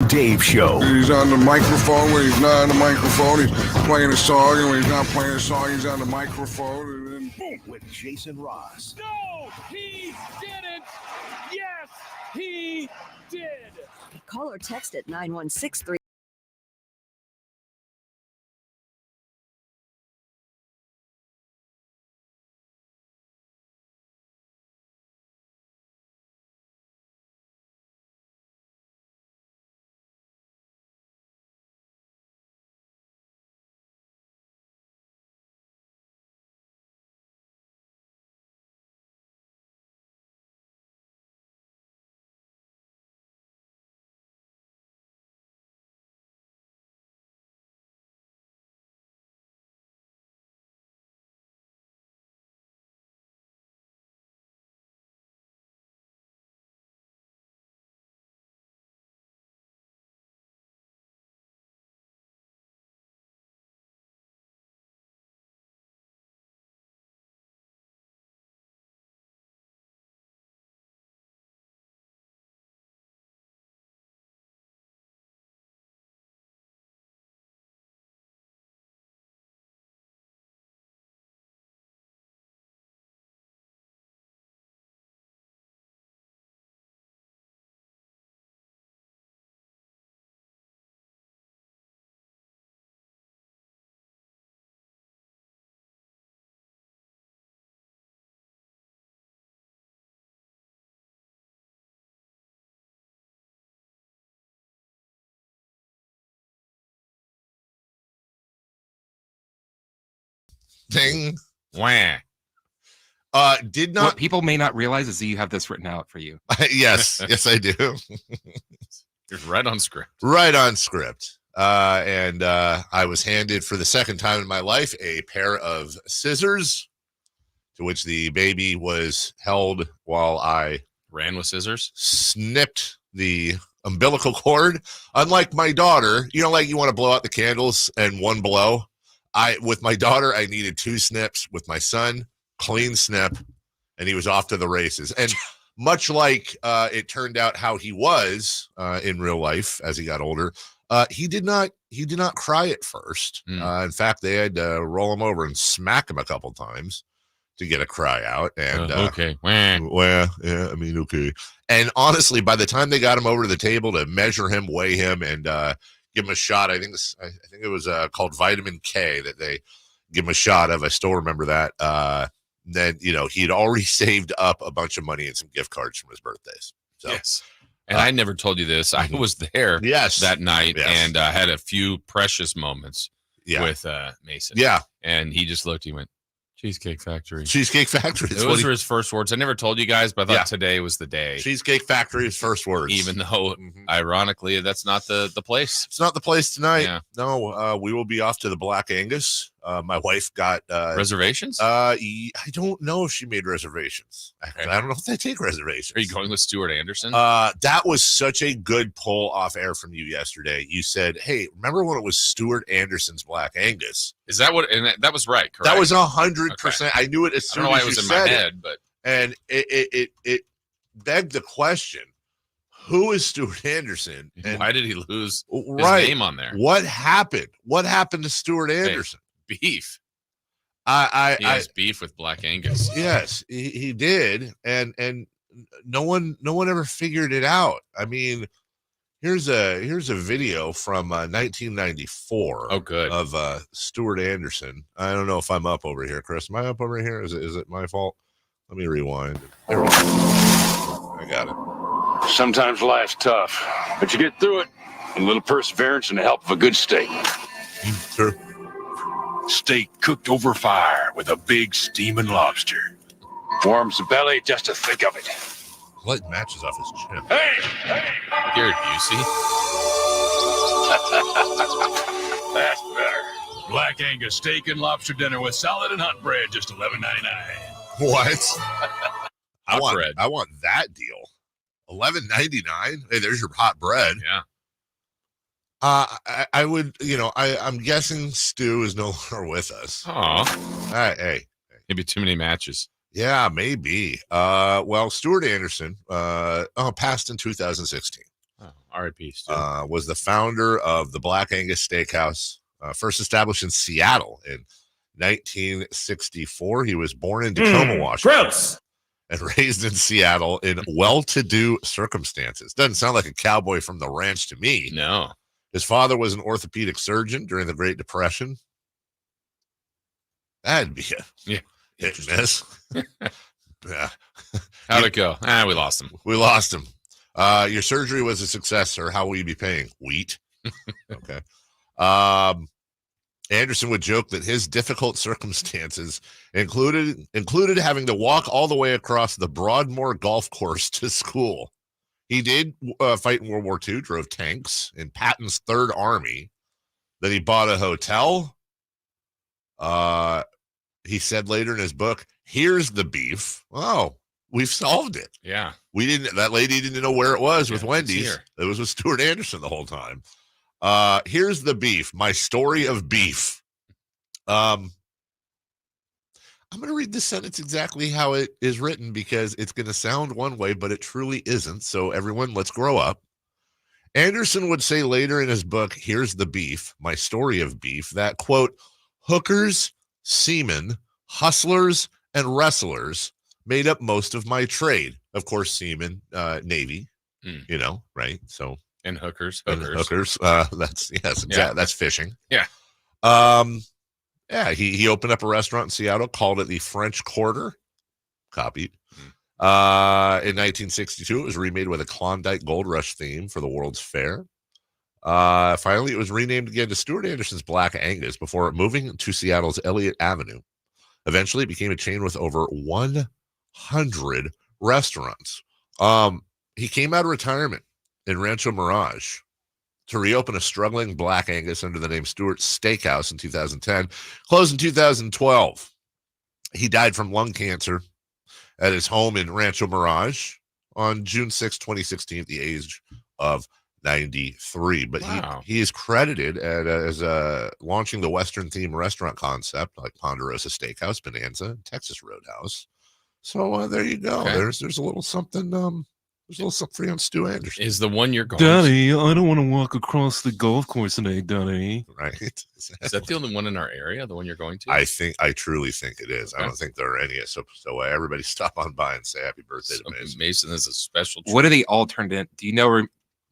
Dave Show. He's on the microphone when he's not on the microphone. He's playing a song, and when he's not playing a song, he's on the microphone. And then boom. With Jason Ross. No, he didn't. Yes, he did. Call or text at 9163. Ding. Wah. Did not. What people may not realize is that you have this written out for you. Yes, I do. It's right on script. Right on script. And I was handed for the second time in my life a pair of scissors, to which the baby was held while I Ran with scissors. snipped the umbilical cord. Unlike my daughter, like you want to blow out the candles and one blow. With my daughter, I needed 2 snips. With my son, clean snip, and he was off to the races. And much like it turned out how he was in real life as he got older, he did not cry at first. In fact, they had to roll him over and smack him a couple times to get a cry out. And okay. Well, yeah, I mean, okay. And honestly, by the time they got him over to the table to measure him, weigh him, and give him a shot, I think it was called vitamin K that they give him a shot of. I still remember that. Then he'd already saved up a bunch of money and some gift cards from his birthdays. So, Yes. And I never told you this. I was there that night and had a few precious moments with Mason. Yeah. And he just looked, he went, Cheesecake Factory. Cheesecake Factory. Those were his first words. I never told you guys, but I thought today was the day. Cheesecake Factory's first words. Even though, ironically, that's not the place. It's not the place tonight. Yeah. No, we will be off to the Black Angus. My wife got reservations? I don't know if she made reservations. Okay. I don't know if they take reservations. Are you going with Stuart Anderson? That was such a good pull off air from you yesterday. You said, "Hey, remember when it was Stuart Anderson's Black Angus?" Is that what? And that was right, correct? That was 100%. I knew it as soon I don't know why as it was you in said my it. head, but And it begged the question: who is Stuart Anderson? And why did he lose his name on there? What happened? What happened to Stuart Anderson? Beef. He I has beef with Black Angus. Yes, he did, and no one ever figured it out. I mean, here's a video from 1994. Oh, good. Of Stuart Anderson. I don't know if I'm up over here, Chris. Am I up over here? Is it my fault? Let me rewind. There we go. I got it. Sometimes life's tough, but you get through it. A little perseverance and the help of a good steak. Sure. Steak cooked over fire with a big steaming lobster. Warms the belly just to think of it. Light matches off his chin. Hey! Here, Busey. That's better. Black Angus steak and lobster dinner with salad and hot bread, just $11.99. What? I bread. want that deal. $11.99. Hey, there's your hot bread. Yeah. I would, I'm guessing Stu is no longer with us. Oh. Hey. Maybe too many matches. Yeah, maybe. Well, Stuart Anderson, passed in 2016. Oh. R.I.P. Was the founder of the Black Angus Steakhouse, first established in Seattle in 1964. He was born in Tacoma, Washington. Gross. And raised in Seattle in well-to-do circumstances. Doesn't sound like a cowboy from the ranch to me. No. His father was an orthopedic surgeon during the Great Depression. That'd be a hit and miss. Yeah. How'd it go? We lost him. We lost him. Your surgery was a success, sir. How will you be paying? Wheat. Okay. Anderson would joke that his difficult circumstances included having to walk all the way across the Broadmoor golf course to school. He did fight in World War II, drove tanks in Patton's Third Army. Then he bought a hotel. He said later in his book, "Here's the beef." Oh, we've solved it. Yeah. That lady didn't know where it was with Wendy's. It was with Stuart Anderson the whole time. Here's the beef. My story of beef. I'm going to read this sentence exactly how it is written because it's going to sound one way, but it truly isn't. So everyone, let's grow up. Anderson would say later in his book, Here's the Beef, My Story of Beef, that, quote, hookers, seamen, hustlers, and wrestlers made up most of my trade. Of course, seamen, Navy, right? So. And hookers. That's exactly. That's fishing. Yeah. He opened up a restaurant in Seattle, called it the French Quarter. Copied. In 1962, it was remade with a Klondike Gold Rush theme for the World's Fair. Finally, it was renamed again to Stuart Anderson's Black Angus before moving to Seattle's Elliott Avenue. Eventually, it became a chain with over 100 restaurants. He came out of retirement in Rancho Mirage to reopen a struggling Black Angus under the name Stewart's Steakhouse in 2010, closed in 2012. He died from lung cancer at his home in Rancho Mirage on June 6, 2016, at the age of 93. But he is credited as launching the Western-themed restaurant concept like Ponderosa Steakhouse, Bonanza, Texas Roadhouse. So there you go. Okay. There's a little something... There's a little something for you on Stu Anderson. Is the one you're going Daddy, I don't want to walk across the golf course today, Daddy. Right. Is that the only one in our area, the one you're going to? I truly think it is. Okay. I don't think there are any. So everybody stop on by and say happy birthday to Mason. Mason is a special treat. What are they all turned in? Do you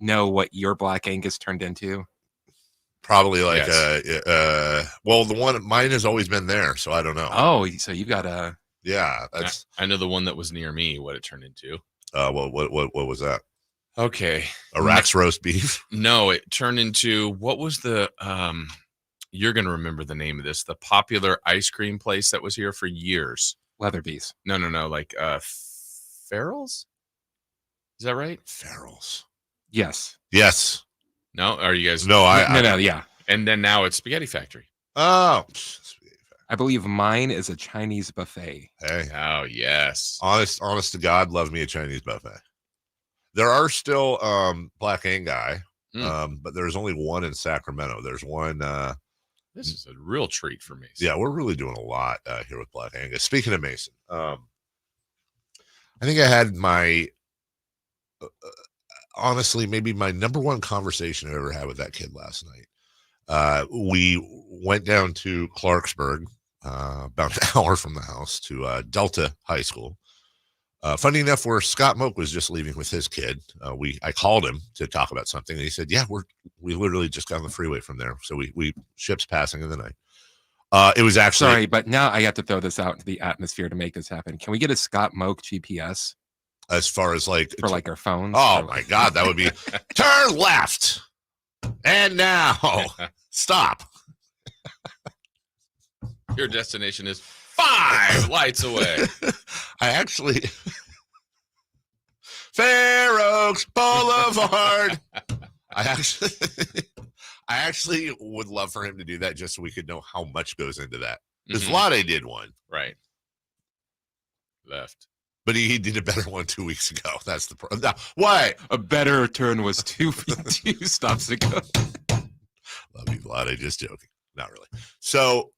know what your Black Angus turned into? Probably like well, the one mine has always been there, so I don't know. Oh, so you got a I know the one that was near me, what it turned into. What was that? Okay. A Rax roast beef? No, it turned into, what was the, you're going to remember the name of this, the popular ice cream place that was here for years. Leatherby's. No, like Farrell's? Is that right? Farrell's. Yes. No, are you guys? No, yeah. And then now it's Spaghetti Factory. Oh, I believe mine is a Chinese buffet. Hey. Oh, yes. Honest to God, love me a Chinese buffet. There are still Black Angus, but there's only one in Sacramento. There's one. This is a real treat for me. Yeah, we're really doing a lot here with Black Angus. Speaking of Mason, I think I had my, honestly, maybe my number one conversation I ever had with that kid last night. We went down to Clarksburg, about an hour from the house, to Delta High School. Funny enough, where Scott Moak was just leaving with his kid, I called him to talk about something, and he said, "Yeah, we literally just got on the freeway from there, so we ships passing in the night." It was actually sorry, but now I have to throw this out into the atmosphere to make this happen. Can we get a Scott Moak GPS? As far as like for like our phones? Oh my God, that would be turn left, and now stop. Your destination is 5 lights away. I actually Fair Oaks Boulevard. I actually would love for him to do that just so we could know how much goes into that. Because Vlade did one. Right. Left. But he did a better one 2 weeks ago. That's the problem. No, why? A better turn was two stops ago. Love you, Vlade. Just joking. Not really. So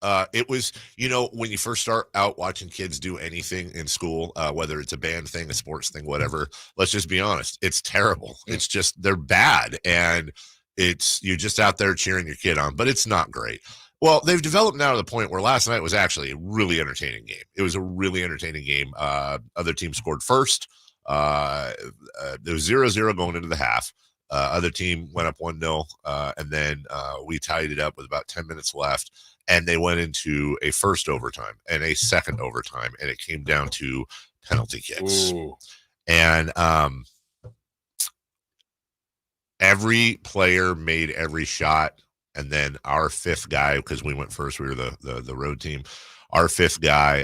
It was, when you first start out watching kids do anything in school, whether it's a band thing, a sports thing, whatever, let's just be honest, it's terrible. It's just, they're bad. And you're just out there cheering your kid on, but it's not great. Well, they've developed now to the point where last night was actually a really entertaining game. It was a really entertaining game. Other team scored first. There was 0-0 going into the half. Other team went up 1-0, and then we tied it up with about 10 minutes left, and they went into a first overtime and a second overtime, and it came down to penalty kicks. Ooh. And every player made every shot, and then our fifth guy, because we went first, we were the road team, our fifth guy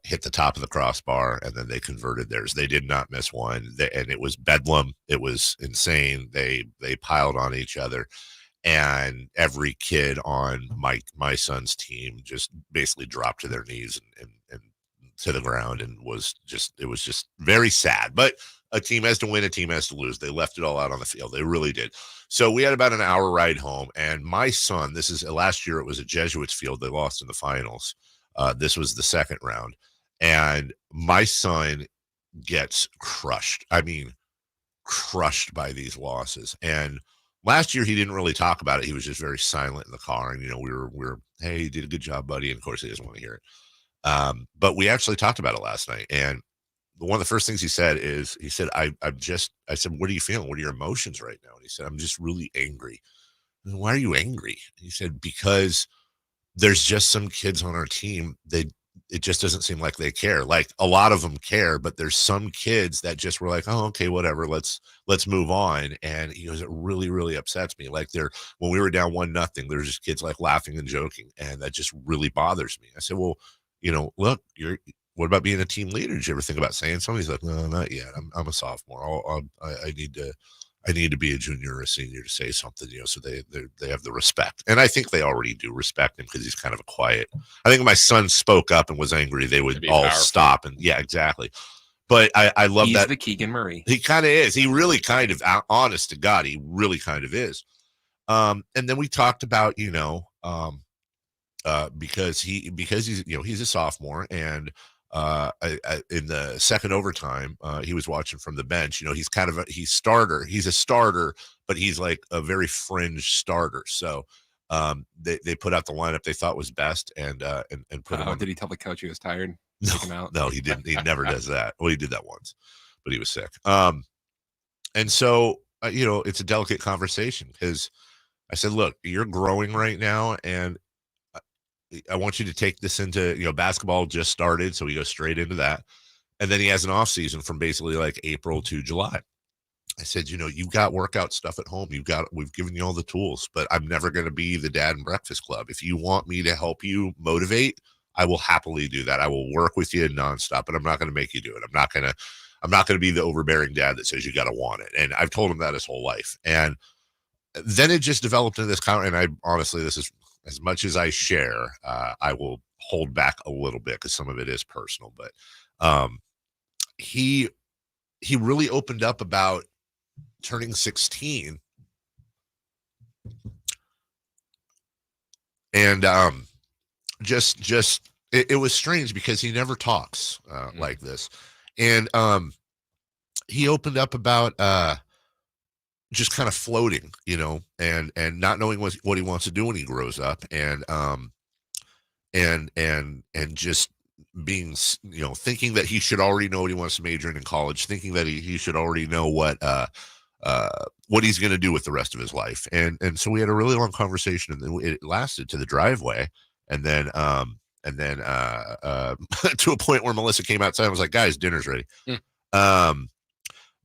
hit the top of the crossbar, and then they converted theirs. They did not miss one, and it was bedlam. It was insane. They piled on each other, and every kid on my son's team just basically dropped to their knees and to the ground, and it was just very sad. But a team has to win, a team has to lose. They left it all out on the field. They really did. So we had about an hour ride home, and my son, last year it was at Jesuits Field. They lost in the finals. This was the second round, and my son gets crushed. I mean, crushed by these losses. And last year he didn't really talk about it. He was just very silent in the car. And, we were, hey, you did a good job, buddy. And of course he doesn't want to hear it. But we actually talked about it last night. And one of the first things he said is, I said, what are you feeling? What are your emotions right now? And he said, I'm just really angry. And why are you angry? And he said, because there's just some kids on our team, it just doesn't seem like they care. Like, a lot of them care, but there's some kids that just were like, oh, okay, whatever, let's move on. And he goes, it really, really upsets me. Like, when we were down 1-0, there's just kids like laughing and joking, and that just really bothers me. I said, well, look, what about being a team leader? Did you ever think about saying something? He's like, no, not yet. I'm a sophomore. I need to be a junior or a senior to say something, so they have the respect. And I think they already do respect him because he's kind of a quiet. I think if my son spoke up and was angry, they would all powerful. Stop. And yeah, exactly. But I love he's that. He's the Keegan Murray. He kind of is. He really kind of, honest to God, he really kind of is. And then we talked about, because he's, he's a sophomore, and in the second overtime, he was watching from the bench. He's a starter, but he's like a very fringe starter. So they put out the lineup they thought was best, and put him on. Did he tell the coach he was tired? No, he didn't. He never does that. Well, he did that once, but he was sick. And so it's a delicate conversation, because I said, look, you're growing right now, and I want you to take this into, basketball just started, so he goes straight into that. And then he has an off season from basically like April to July. I said, you've got workout stuff at home. We've given you all the tools, but I'm never going to be the dad in Breakfast Club. If you want me to help you motivate, I will happily do that. I will work with you nonstop, but I'm not going to make you do it. I'm not going to be the overbearing dad that says you got to want it. And I've told him that his whole life. And then it just developed into this and I honestly, this is, as much as I share, I will hold back a little bit because some of it is personal. But he really opened up about turning 16, and it was strange because he never talks like this, and he opened up about just kind of floating, and not knowing what he wants to do when he grows up, and just being, thinking that he should already know what he wants to major in college, thinking that he should already know what he's going to do with the rest of his life. And so we had a really long conversation, and it lasted to the driveway. And then to a point where Melissa came outside and was like, guys, dinner's ready.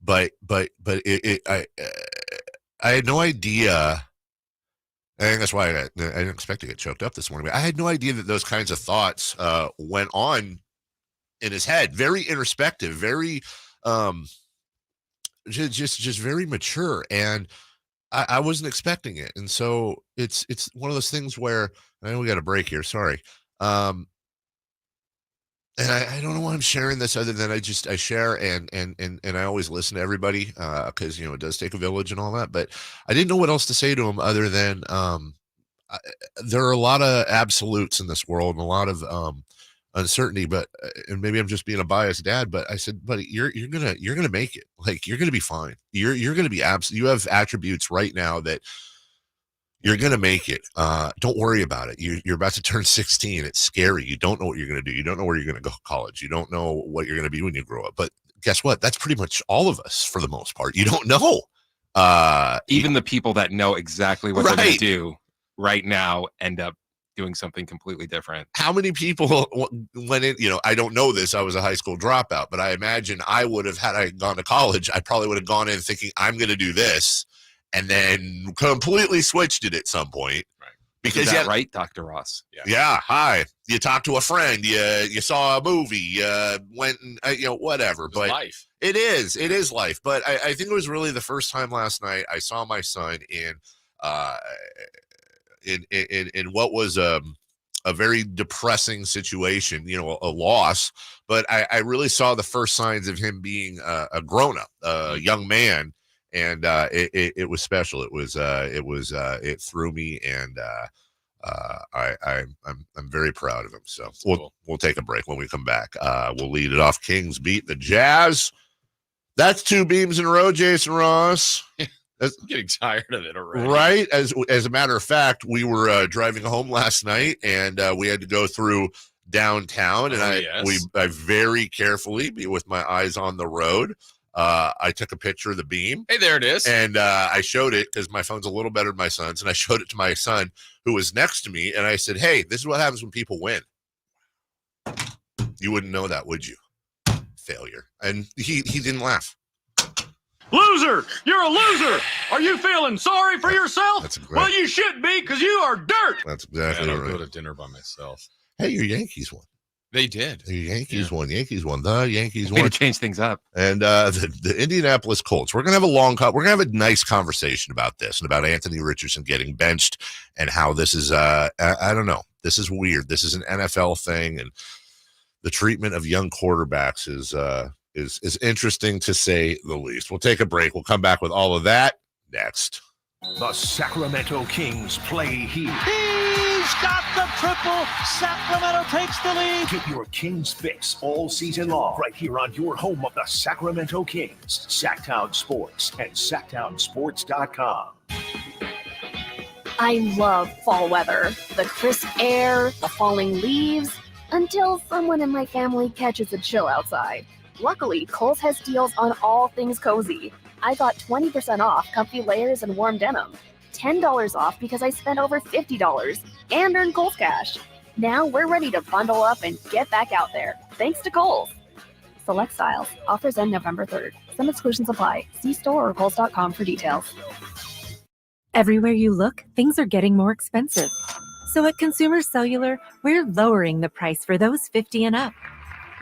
But I had no idea. I think that's why I didn't expect to get choked up this morning. But I had no idea that those kinds of thoughts went on in his head. Very introspective, very just very mature, and I wasn't expecting it. And so it's one of those things where I know we got a break here. Sorry. And I don't know why I'm sharing this other than I share and I always listen to everybody because, it does take a village and all that. But I didn't know what else to say to him other than there are a lot of absolutes in this world and a lot of uncertainty, but and maybe I'm just being a biased dad, but I said, buddy, you're gonna make it. Like, you're gonna be fine. You're gonna be you have attributes right now that you're gonna make it. Don't worry about it. You're about to turn 16. It's scary. You don't know what you're gonna do. You don't know where you're gonna go to college. You don't know what you're gonna be when you grow up. But guess what? That's pretty much all of us for the most part. You don't know. Even the people that know exactly what they're gonna do right now end up doing something completely different. How many people went in, I don't know this, I was a high school dropout, but I imagine I would have, had I gone to college, I probably would have gone in thinking I'm going to do this and then completely switched it at some point. Right. Because is that right, Dr. Ross? Yeah. Hi. You talked to a friend, you saw a movie, went and, whatever. But life. It is life. But I think it was really the first time last night I saw my son in what was a very depressing situation, a loss, but I really saw the first signs of him being a grown-up, a young man, and it was special. It threw me, and I'm very proud of him. So we'll take a break. When we come back, we'll lead it off. Kings beat the Jazz. That's 2 beams in a row, Jason Ross. I'm getting tired of it already. Right. As a matter of fact, we were driving home last night, and we had to go through downtown, and I very carefully, with my eyes on the road, I took a picture of the beam. Hey, there it is. And I showed it because my phone's a little better than my son's, and I showed it to my son who was next to me, and I said, "Hey, this is what happens when people win." You wouldn't know that, would you? Failure. And he didn't laugh. Loser! You're a loser! Are you feeling sorry for yourself? That's great. Well, you should be, because you are dirt! That's exactly I'll right. go to dinner by myself. Hey, your Yankees won. They did. The Yankees won. Yankees won. The Yankees Way won. to change things up. And the Indianapolis Colts. We're gonna have we're gonna have a nice conversation about this and about Anthony Richardson getting benched and how this is. I don't know. This is weird. This is an NFL thing, and the treatment of young quarterbacks is interesting, to say the least. We'll take a break. We'll come back with all of that next. The Sacramento Kings play here. He's got the triple. Sacramento takes the lead. Get your Kings fix all season long right here on your home of the Sacramento Kings, Sacktown Sports and SacktownSports.com. I love fall weather. The crisp air, the falling leaves, until someone in my family catches a chill outside. Luckily, Kohl's has deals on all things cozy. I got 20% off comfy layers and warm denim, $10 off because I spent over $50, and earned Kohl's cash. Now we're ready to bundle up and get back out there, thanks to Kohl's. Select styles. Offers end November 3rd. Some exclusions apply. See store or Kohl's.com for details. Everywhere you look, things are getting more expensive. So at Consumer Cellular, we're lowering the price for those 50 and up.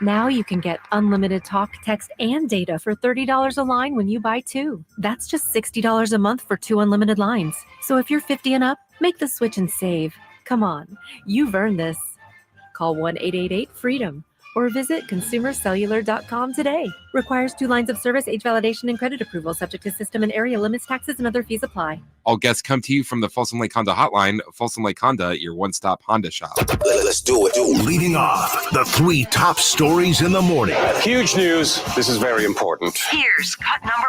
Now you can get unlimited talk, text, and data for $30 a line when you buy 2. That's just $60 a month for 2 unlimited lines. So if you're 50 and up, make the switch and save. Come on, you've earned this. Call 1-888-FREEDOM or visit consumercellular.com today. Requires 2 lines of service, age validation, and credit approval, subject to system and area limits, taxes, and other fees apply. All guests come to you from the Folsom Lake Honda hotline. Folsom Lake Honda, your one-stop Honda shop. Let's do it. Leading off, the 3 top stories in the morning. Huge news. This is very important. Here's cut number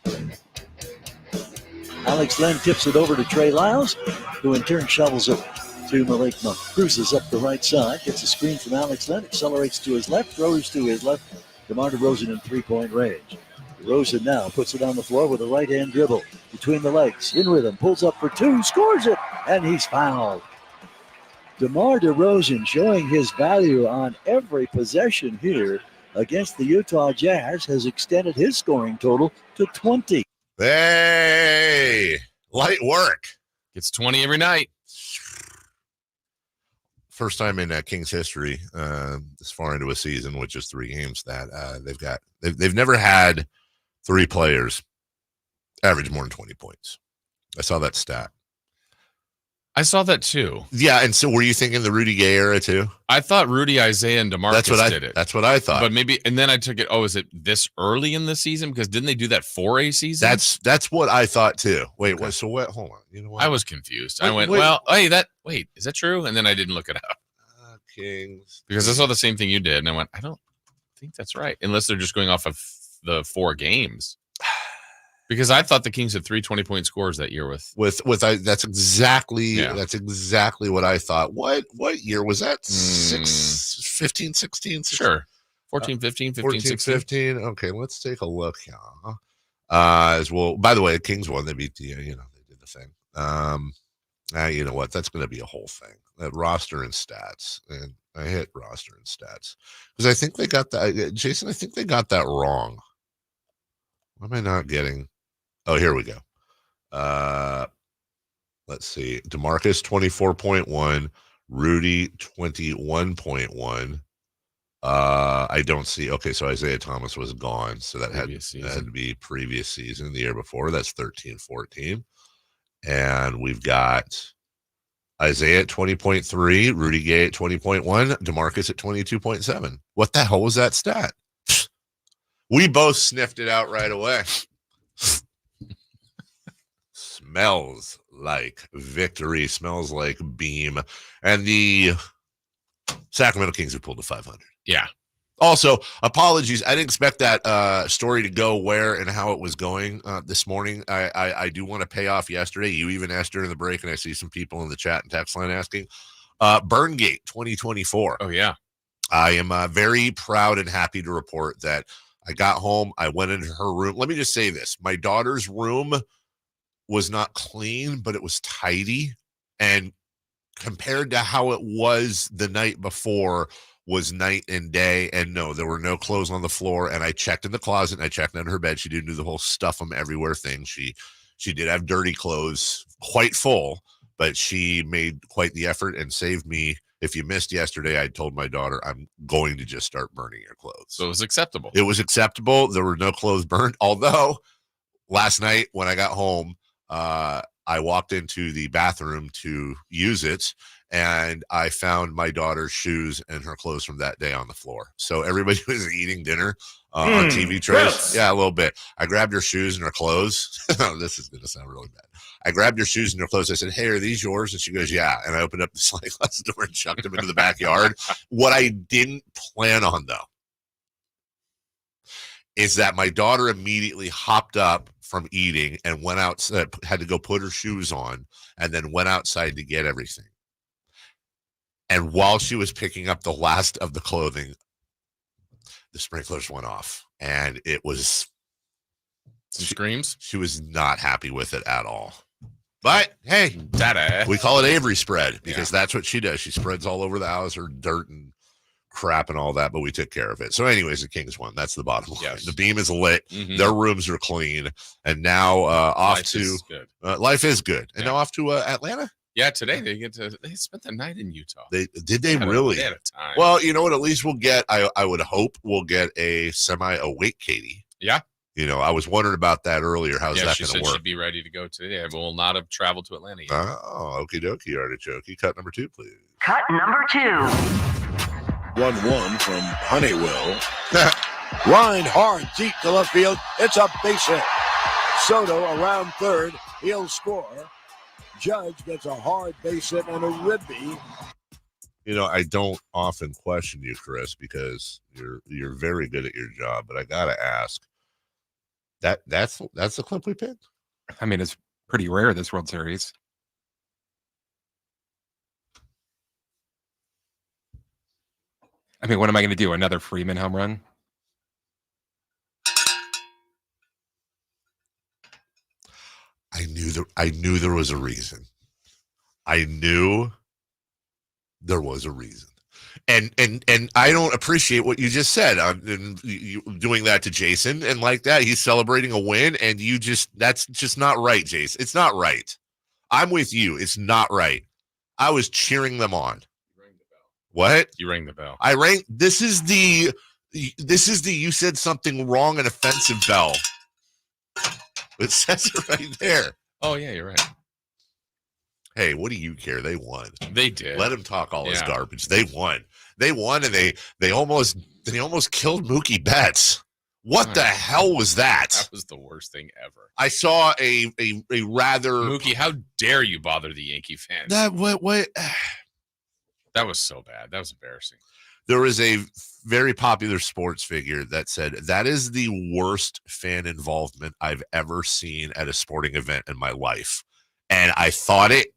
1. Alex Len tips it over to Trey Lyles, who in turn shovels it to Malik Monk. Cruises up the right side, gets a screen from Alex Len, accelerates to his left, throws to his left. DeMar DeRozan in 3-point range. DeRozan now puts it on the floor with a right-hand dribble between the legs, in rhythm, pulls up for 2, scores it, and he's fouled. DeMar DeRozan showing his value on every possession here against the Utah Jazz has extended his scoring total to 20. Hey, light work. Gets 20 every night. First time in Kings history, this far into a season with just 3 games, that they've never had 3 players average more than 20 points. I saw that stat. I saw that too. Yeah, and so were you thinking the Rudy Gay era too? I thought Rudy, Isaiah, and DeMarcus did it. That's what I thought. But maybe, and then I took it. Oh, is it this early in the season? Because didn't they do that for a season? That's what I thought too. Wait, okay. So what? Hold on. You know what? I was confused. I went, well, hey, wait, is that true? And then I didn't look it up. Kings. Because I saw the same thing you did, and I went, I don't think that's right, unless they're just going off of the 4 games. Because I thought the Kings had 3 20-point scores that year with that's exactly what I thought. What year was that? 15, 16? Sure. 14, 15, 15, 16. 15. Okay, let's take a look here. As well, by the way, the Kings won. They beat they did the thing. You know what? That's going to be a whole thing. That roster and stats. And I hit roster and stats. Because I think they got that. Jason, I think they got that wrong. What am I not getting? Oh, here we go. Let's see. DeMarcus 24.1, Rudy 21.1. I don't see. Okay, so Isaiah Thomas was gone, so that had to be previous season, the year before. That's 13-14. And we've got Isaiah at 20.3, Rudy Gay at 20.1, DeMarcus at 22.7. What the hell was that stat? We both sniffed it out right away. Smells like victory, smells like beam. And the Sacramento Kings have pulled to 500. Yeah. Also, apologies. I didn't expect that story to go where and how it was going this morning. I do want to pay off yesterday. You even asked during the break, and I see some people in the chat and text line asking. Burngate 2024. Oh, yeah. I am very proud and happy to report that I got home. I went into her room. Let me just say this. My daughter's room was not clean, but it was tidy. And compared to how it was the night before was night and day. And no, there were no clothes on the floor. And I checked in the closet and I checked under her bed. She didn't do the whole stuff them everywhere thing. She did have dirty clothes, quite full, but she made quite the effort and saved me. If you missed yesterday, I told my daughter, I'm going to just start burning your clothes. So it was acceptable. It was acceptable. There were no clothes burned. Although last night when I got home, I walked into the bathroom to use it, and I found my daughter's shoes and her clothes from that day on the floor. So everybody was eating dinner on TV trays. Gross. Yeah, a little bit. I grabbed her shoes and her clothes. This is going to sound really bad. I grabbed her shoes and her clothes. I said, hey, are these yours? And she goes, yeah. And I opened up the sliding glass door and chucked them into the backyard. What I didn't plan on, though, is that my daughter immediately hopped up from eating and went out, had to go put her shoes on, and then went outside to get everything. And while she was picking up the last of the clothing, the sprinklers went off, and it was screams. She was not happy with it at all. But hey, Dada. We call it Avery spread because that's what she does. She spreads all over the house, her dirt and crap and all that, but we took care of it. So anyways, the Kings won. That's the bottom line. Yes. The beam is lit. Their rooms are clean. And now off to life is good. And now off to Atlanta. Yeah, today they spent the night in Utah. They really? They had a time. Well, you know what? At least we'll get, I would hope we'll get a semi-awake Kayte. Yeah. You know, I was wondering about that earlier. How's that going to work? She'd be ready to go today. I will not have traveled to Atlanta yet. Oh, okie dokie, artichoke. Cut number 2, please. Cut number 2. 1-1 from Honeywell. Line hard, deep to left field. It's a base hit. Soto around third. He'll score. Judge gets a hard base hit and a ribby. You know, I don't often question you, Chris, because you're very good at your job. But I gotta ask, that's the clip we picked. I mean, it's pretty rare this World Series. I mean, what am I going to do? Another Freeman home run? I knew there was a reason. I knew there was a reason. And I don't appreciate what you just said. You doing that to Jason and like that. He's celebrating a win, and that's just not right, Jason. It's not right. I'm with you. It's not right. I was cheering them on. What? You rang the bell. I rang. This is the you said something wrong and offensive bell. It says it right there. Oh yeah, you're right. Hey, what do you care? They won. They did. Let him talk all his garbage. They won. They won, and they almost killed Mookie Betts. What the hell was that? That was the worst thing ever. I saw a rather Mookie. How dare you bother the Yankee fans? That what? That was so bad. That was embarrassing. There was a very popular sports figure that said that is the worst fan involvement I've ever seen at a sporting event in my life. And I thought it,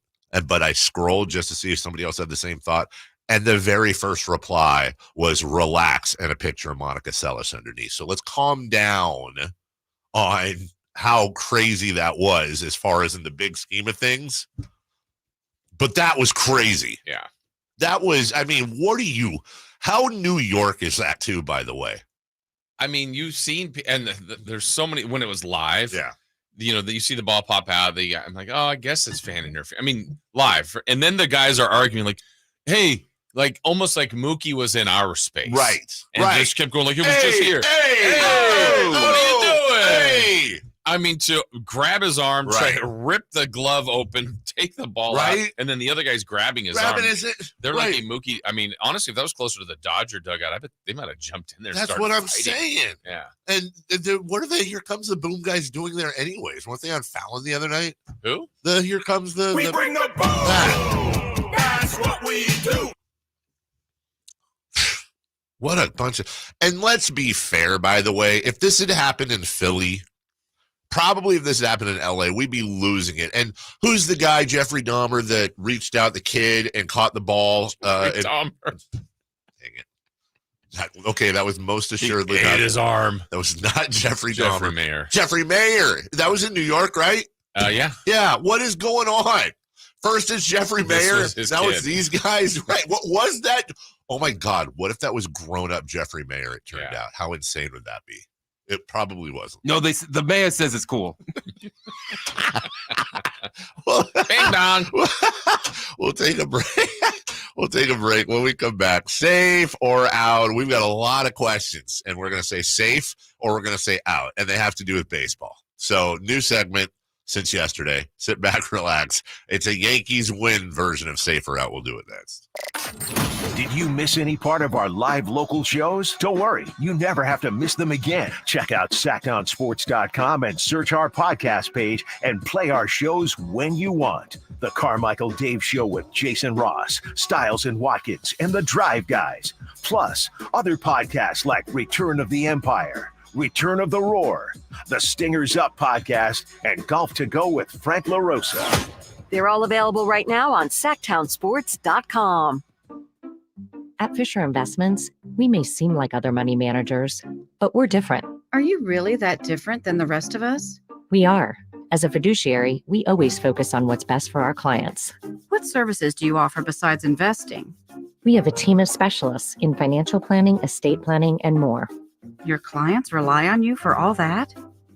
but I scrolled just to see if somebody else had the same thought. And the very first reply was relax and a picture of Monica Seles underneath. So let's calm down on how crazy that was as far as in the big scheme of things. But that was crazy. Yeah. That was, I mean, how New York is that too, by the way? I mean, you've seen, and there's so many, when it was live. Yeah. You know, you see the ball pop out. I'm like, oh, I guess it's fan interference. I mean, live. And then the guys are arguing like, hey, like almost like Mookie was in our space. Right. And just kept going like, he was just here. Hey, what are you doing? Hey. I mean, to grab his arm, try to rip the glove open, take the ball out, and then the other guy's grabbing his arm. They're like a Mookie. I mean, honestly, if that was closer to the Dodger dugout, I bet they might have jumped in there. That's what I'm saying. Yeah. And what are they? Here comes the boom guys doing there anyways. Weren't they on Fallon the other night? Who? Here comes the. We bring the boom. That's what we do. What a bunch of. And let's be fair, by the way, if this had happened in Philly. Probably if this happened in LA, we'd be losing it. And who's the guy, Jeffrey Dahmer, that reached out the kid and caught the ball? Dahmer. Dang it. Okay, that was most assuredly he ate his arm. That was not Jeffrey Jeffrey Dahmer. Mayer. Jeffrey Mayer. That was in New York, right? Yeah. Yeah. What is going on? First it's Jeffrey Mayer. Now it's these guys. Right. What was that? Oh my God. What if that was grown-up Jeffrey Mayer, it turned out? How insane would that be? It probably wasn't. No, the mayor says it's cool. Bing dong. We'll take a break. We'll take a break. When we come back, safe or out? We've got a lot of questions, and we're going to say safe or we're going to say out, and they have to do with baseball. So, new segment since yesterday. Sit back, relax. It's a Yankees win version of safe or out. We'll do it next. Did you miss any part of our live local shows? Don't worry, you never have to miss them again. Check out SacktownSports.com and search our podcast page and play our shows when you want. The Carmichael Dave Show with Jason Ross, Stiles and Watkins, and the Drive Guys. Plus, other podcasts like Return of the Empire, Return of the Roar, the Stingers Up podcast, and Golf to Go with Frank LaRosa. They're all available right now on SacktownSports.com. At Fisher Investments, we may seem like other money managers, but we're different. Are you really that different than the rest of us? We are. As a fiduciary, we always focus on what's best for our clients. What services do you offer besides investing? We have a team of specialists in financial planning, estate planning, and more. Your clients rely on you for all that?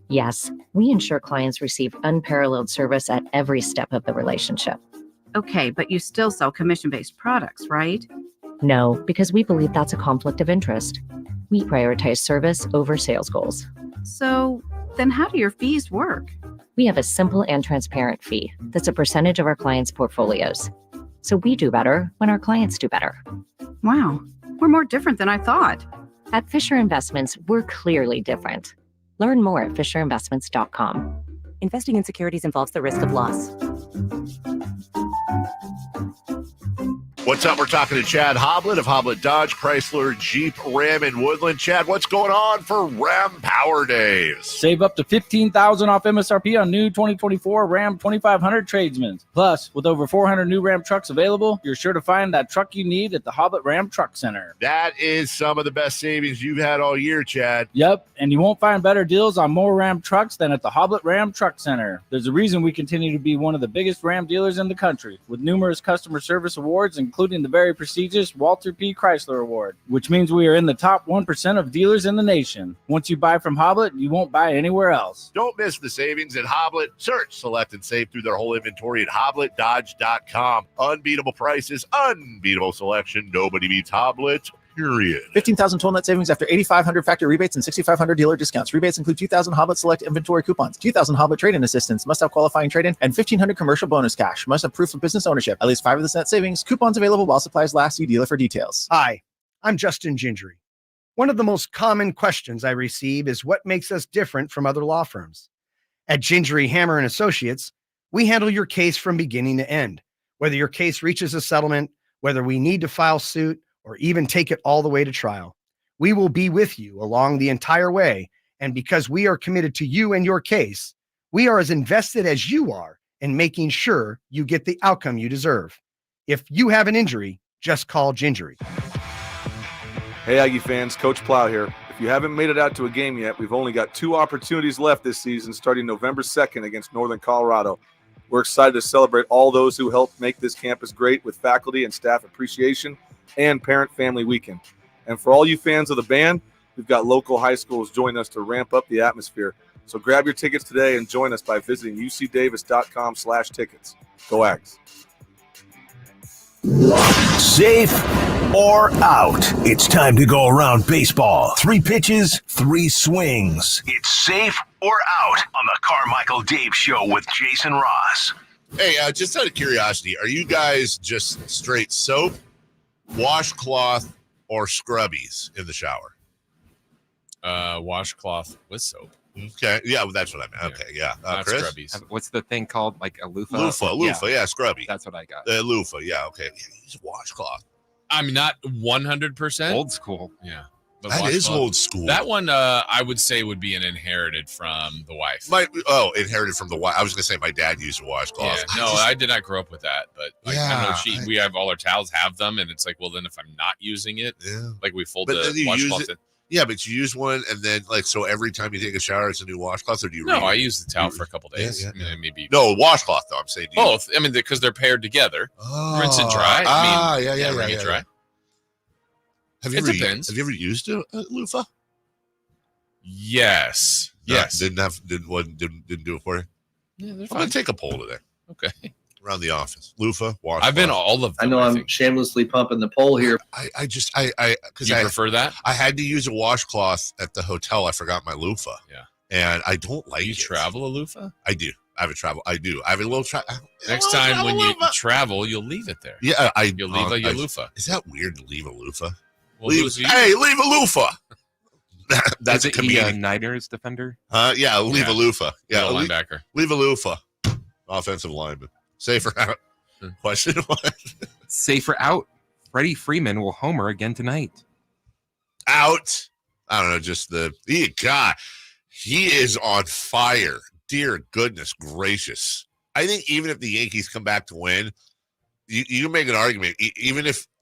Yes, we ensure clients receive unparalleled service at every step of the relationship. Okay, but you still sell commission-based products, right? No, because we believe that's a conflict of interest. We prioritize service over sales goals. So then how do your fees work? We have a simple and transparent fee that's a percentage of our clients' portfolios. So we do better when our clients do better. Wow, we're more different than I thought. At Fisher Investments, we're clearly different. Learn more at FisherInvestments.com. Investing in securities involves the risk of loss. What's up? We're talking to Chad Hoblet of Hoblet Dodge, Chrysler, Jeep, Ram, and Woodland. Chad, what's going on for Ram Power Days? Save up to $15,000 off MSRP on new 2024 Ram 2500 Tradesmen. Plus, with over 400 new Ram trucks available, you're sure to find that truck you need at the Hoblet Ram Truck Center. That is some of the best savings you've had all year, Chad. Yep, and you won't find better deals on more Ram trucks than at the Hoblet Ram Truck Center. There's a reason we continue to be one of the biggest Ram dealers in the country, with numerous customer service awards, including the very prestigious Walter P. Chrysler Award, which means we are in the top 1% of dealers in the nation. Once you buy from Hoblet, you won't buy anywhere else. Don't miss the savings at Hoblet. Search, select, and save through their whole inventory at HobletDodge.com. Unbeatable prices, unbeatable selection. Nobody beats Hoblet Period. 15,000 total net savings after 8,500 factory rebates and 6,500 dealer discounts. Rebates include 2,000 Hobbit Select inventory coupons, 2,000 Hobbit trade-in assistance, must have qualifying trade-in, and 1,500 commercial bonus cash. Must have proof of business ownership. At least 5 of this net savings. Coupons available while supplies last. See dealer for details. Hi, I'm Justin Gingery. One of the most common questions I receive is what makes us different from other law firms. At Gingery, Hammer & Associates, we handle your case from beginning to end. Whether your case reaches a settlement, whether we need to file suit, or even take it all the way to trial, we will be with you along the entire way. And because we are committed to you and your case, we are as invested as you are in making sure you get the outcome you deserve. If you have an injury, just call Gingery. Hey, Aggie fans, Coach Plow here. If you haven't made it out to a game yet, we've only got 2 opportunities left this season, starting November 2nd against Northern Colorado. We're excited to celebrate all those who helped make this campus great with faculty and staff appreciation and parent-family weekend. And for all you fans of the band, we've got local high schools joining us to ramp up the atmosphere. So grab your tickets today and join us by visiting ucdavis.com/tickets. Go Ags. Safe or out? It's time to go around baseball. 3 pitches, 3 swings. It's safe or out on the Carmichael Dave Show with Jason Ross. Hey, just out of curiosity, are you guys just straight soap, washcloth, or scrubbies in the shower? Washcloth with soap. Okay, yeah, well, that's what I meant. Okay, yeah. Not Chris? scrubbies. What's the thing called? Like a loofah? Loofah, yeah, scrubby. That's what I got. Loofah, yeah, okay. Use washcloth. I'm not 100%. Old school. Yeah. That is old school. That one, I would say, would be an inherited from the wife. Inherited from the wife. I was going to say my dad used a washcloth. Yeah, I did not grow up with that, but like, I know we have all our towels have them, and it's like, well, then if I'm not using it, like we fold the washcloth in. Yeah, but you use one, and then so every time you take a shower, it's a new washcloth, or do you? No, I use the towel for a couple days. Yeah. I mean, maybe washcloth though. I'm saying both. I mean, because they're paired together. Rinse and dry. Wring it dry. It depends. Have you ever used a loofah? Yes. No, yes. Didn't do it for you. Yeah, I'm gonna take a poll today. Okay. Around the office, loofah, washcloth. I've been all of them. I know I'm shamelessly pumping the poll here. Because you prefer that? I had to use a washcloth at the hotel. I forgot my loofah. Yeah. And I don't like it. You travel a loofah? I do. I have a little Next time when you travel, you'll leave it there. Yeah, you'll leave a loofah. Is that weird to leave a loofah? Well, leave a loofah. That's a Niners defender. Yeah, leave a loofah. Yeah, linebacker. Leave a loofah. Offensive lineman. Safer out. Question one. Safer out. Freddie Freeman will homer again tonight. Out. I don't know. He is on fire. Dear goodness gracious. I think even if the Yankees come back to win, you can make an argument.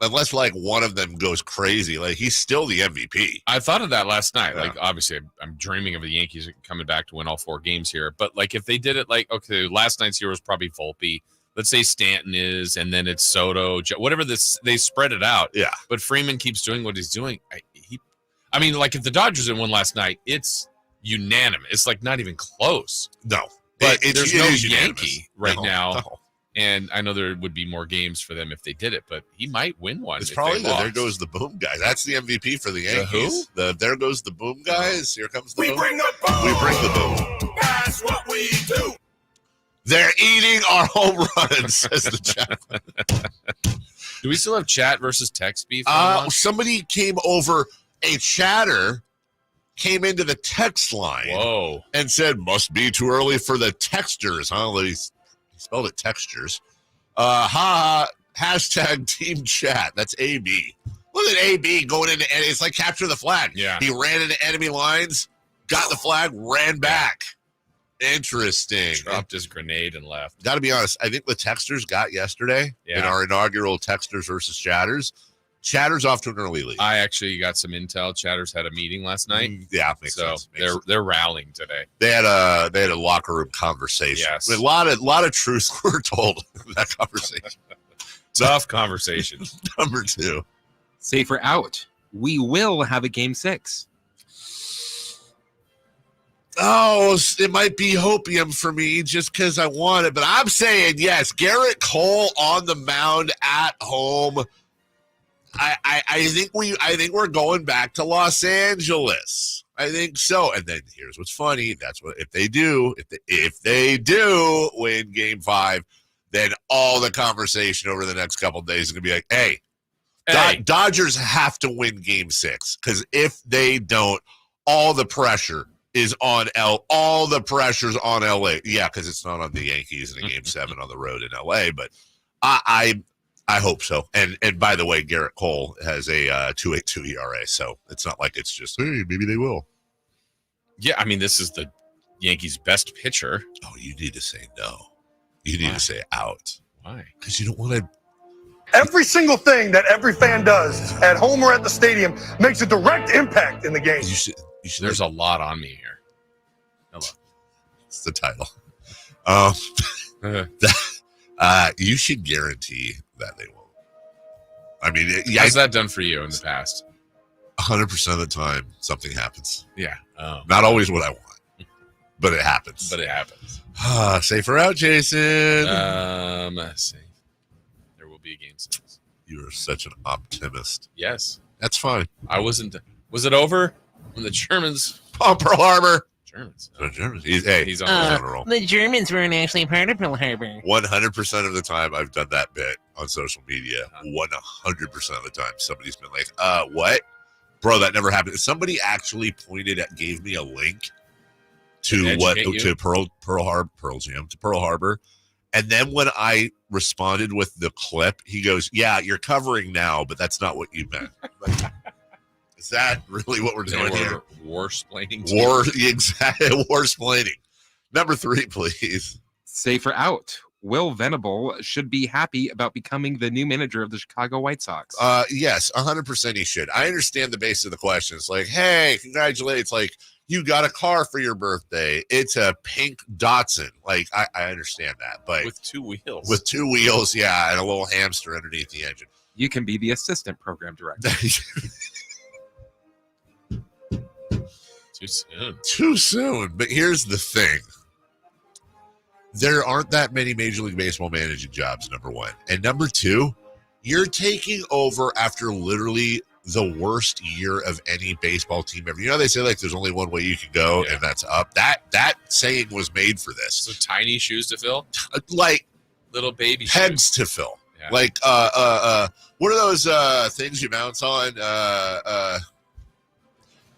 Unless like one of them goes crazy, like he's still the MVP. I thought of that last night. Yeah. Like obviously, I'm dreaming of the Yankees coming back to win all 4 games here. But like if they did it, like okay, last night's hero was probably Volpe. Let's say Stanton is, and then it's Soto, whatever they spread it out. Yeah. But Freeman keeps doing what he's doing. I mean, like if the Dodgers had won last night, it's unanimous. It's like not even close. No. But there's no Yankee right now. No. And I know there would be more games for them if they did it, but he might win one. It's probably there goes the boom guy. That's the MVP for the Yankees. There goes the boom guys. Here comes the boom. Bring the boom. We bring the boom. That's what we do. They're eating our home runs, says the chat. Do we still have chat versus text beef? Somebody came over. A chatter came into the text line. Whoa. And said, must be too early for the texters, huh? He spelled it textures. Hashtag team chat. That's AB. Look at AB going into, it's like capture the flag. Yeah. He ran into enemy lines, got the flag, ran back. Interesting. Dropped his grenade and left. Got to be honest. I think the texters got yesterday in our inaugural texters versus chatters. Chatter's off to an early lead. I actually got some intel. Chatters had a meeting last night. Yeah, makes sense. They're rallying today. They had a locker room conversation. Yes, a lot of truths were told in that conversation. Tough conversation. Number 2, safer out. We will have a game 6. Oh, it might be hopium for me just because I want it, but I'm saying yes. Garrett Cole on the mound at home. I think we're going back to Los Angeles. I think so. And then here's what's funny. That's what if they do win Game 5, then all the conversation over the next couple of days is gonna be like, hey. Dodgers have to win Game 6 because if they don't, all the pressure is on all the pressure's on LA. Yeah, because it's not on the Yankees in a Game 7 on the road in LA. But I hope so. And by the way, Garrett Cole has a 2.82 ERA, so it's not like it's just hey, maybe they will. Yeah, I mean this is the Yankees' best pitcher. Oh, you need to say no. You need to say out. Why? Because you don't want to. Every single thing that every fan does at home or at the stadium makes a direct impact in the game. There's a lot on me here. Hello. It's the title. You should guarantee that they won't. I mean, how's that done for you in the past? 100% of the time, something happens. Yeah. Not always what I want, but it happens. Safe or out, Jason? Safe. Be a Game 6. You are such an optimist. Yes. That's fine. I wasn't. Was it over when the Germans on Pearl Harbor? Germans. He's on the roll. The Germans weren't actually part of Pearl Harbor. 100% of the time I've done that bit on social media. 100% of the time somebody's been like, what? Bro, that never happened. Somebody actually gave me a link to Pearl Harbor. And then when I responded with the clip, he goes, yeah, you're covering now, but that's not what you meant. Like, is that really what we're doing here? War-splaining. Exactly. War-splaining. Number 3, please. Safe or out. Will Venable should be happy about becoming the new manager of the Chicago White Sox. Yes, 100% he should. I understand the base of the question. It's like, hey, congratulations. Like, you got a car for your birthday. It's a pink Datsun. Like, I understand that. But with 2 wheels. With 2 wheels, yeah, and a little hamster underneath the engine. You can be the assistant program director. Too soon. Too soon. But here's the thing. There aren't that many Major League Baseball managing jobs, number 1. And number 2, you're taking over after literally the worst year of any baseball team ever. You know, they say like there's only one way you can go, and that's up. That saying was made for this. So tiny shoes to fill? Like little baby pegs shoes. To fill. Yeah. Like what are those things you bounce on?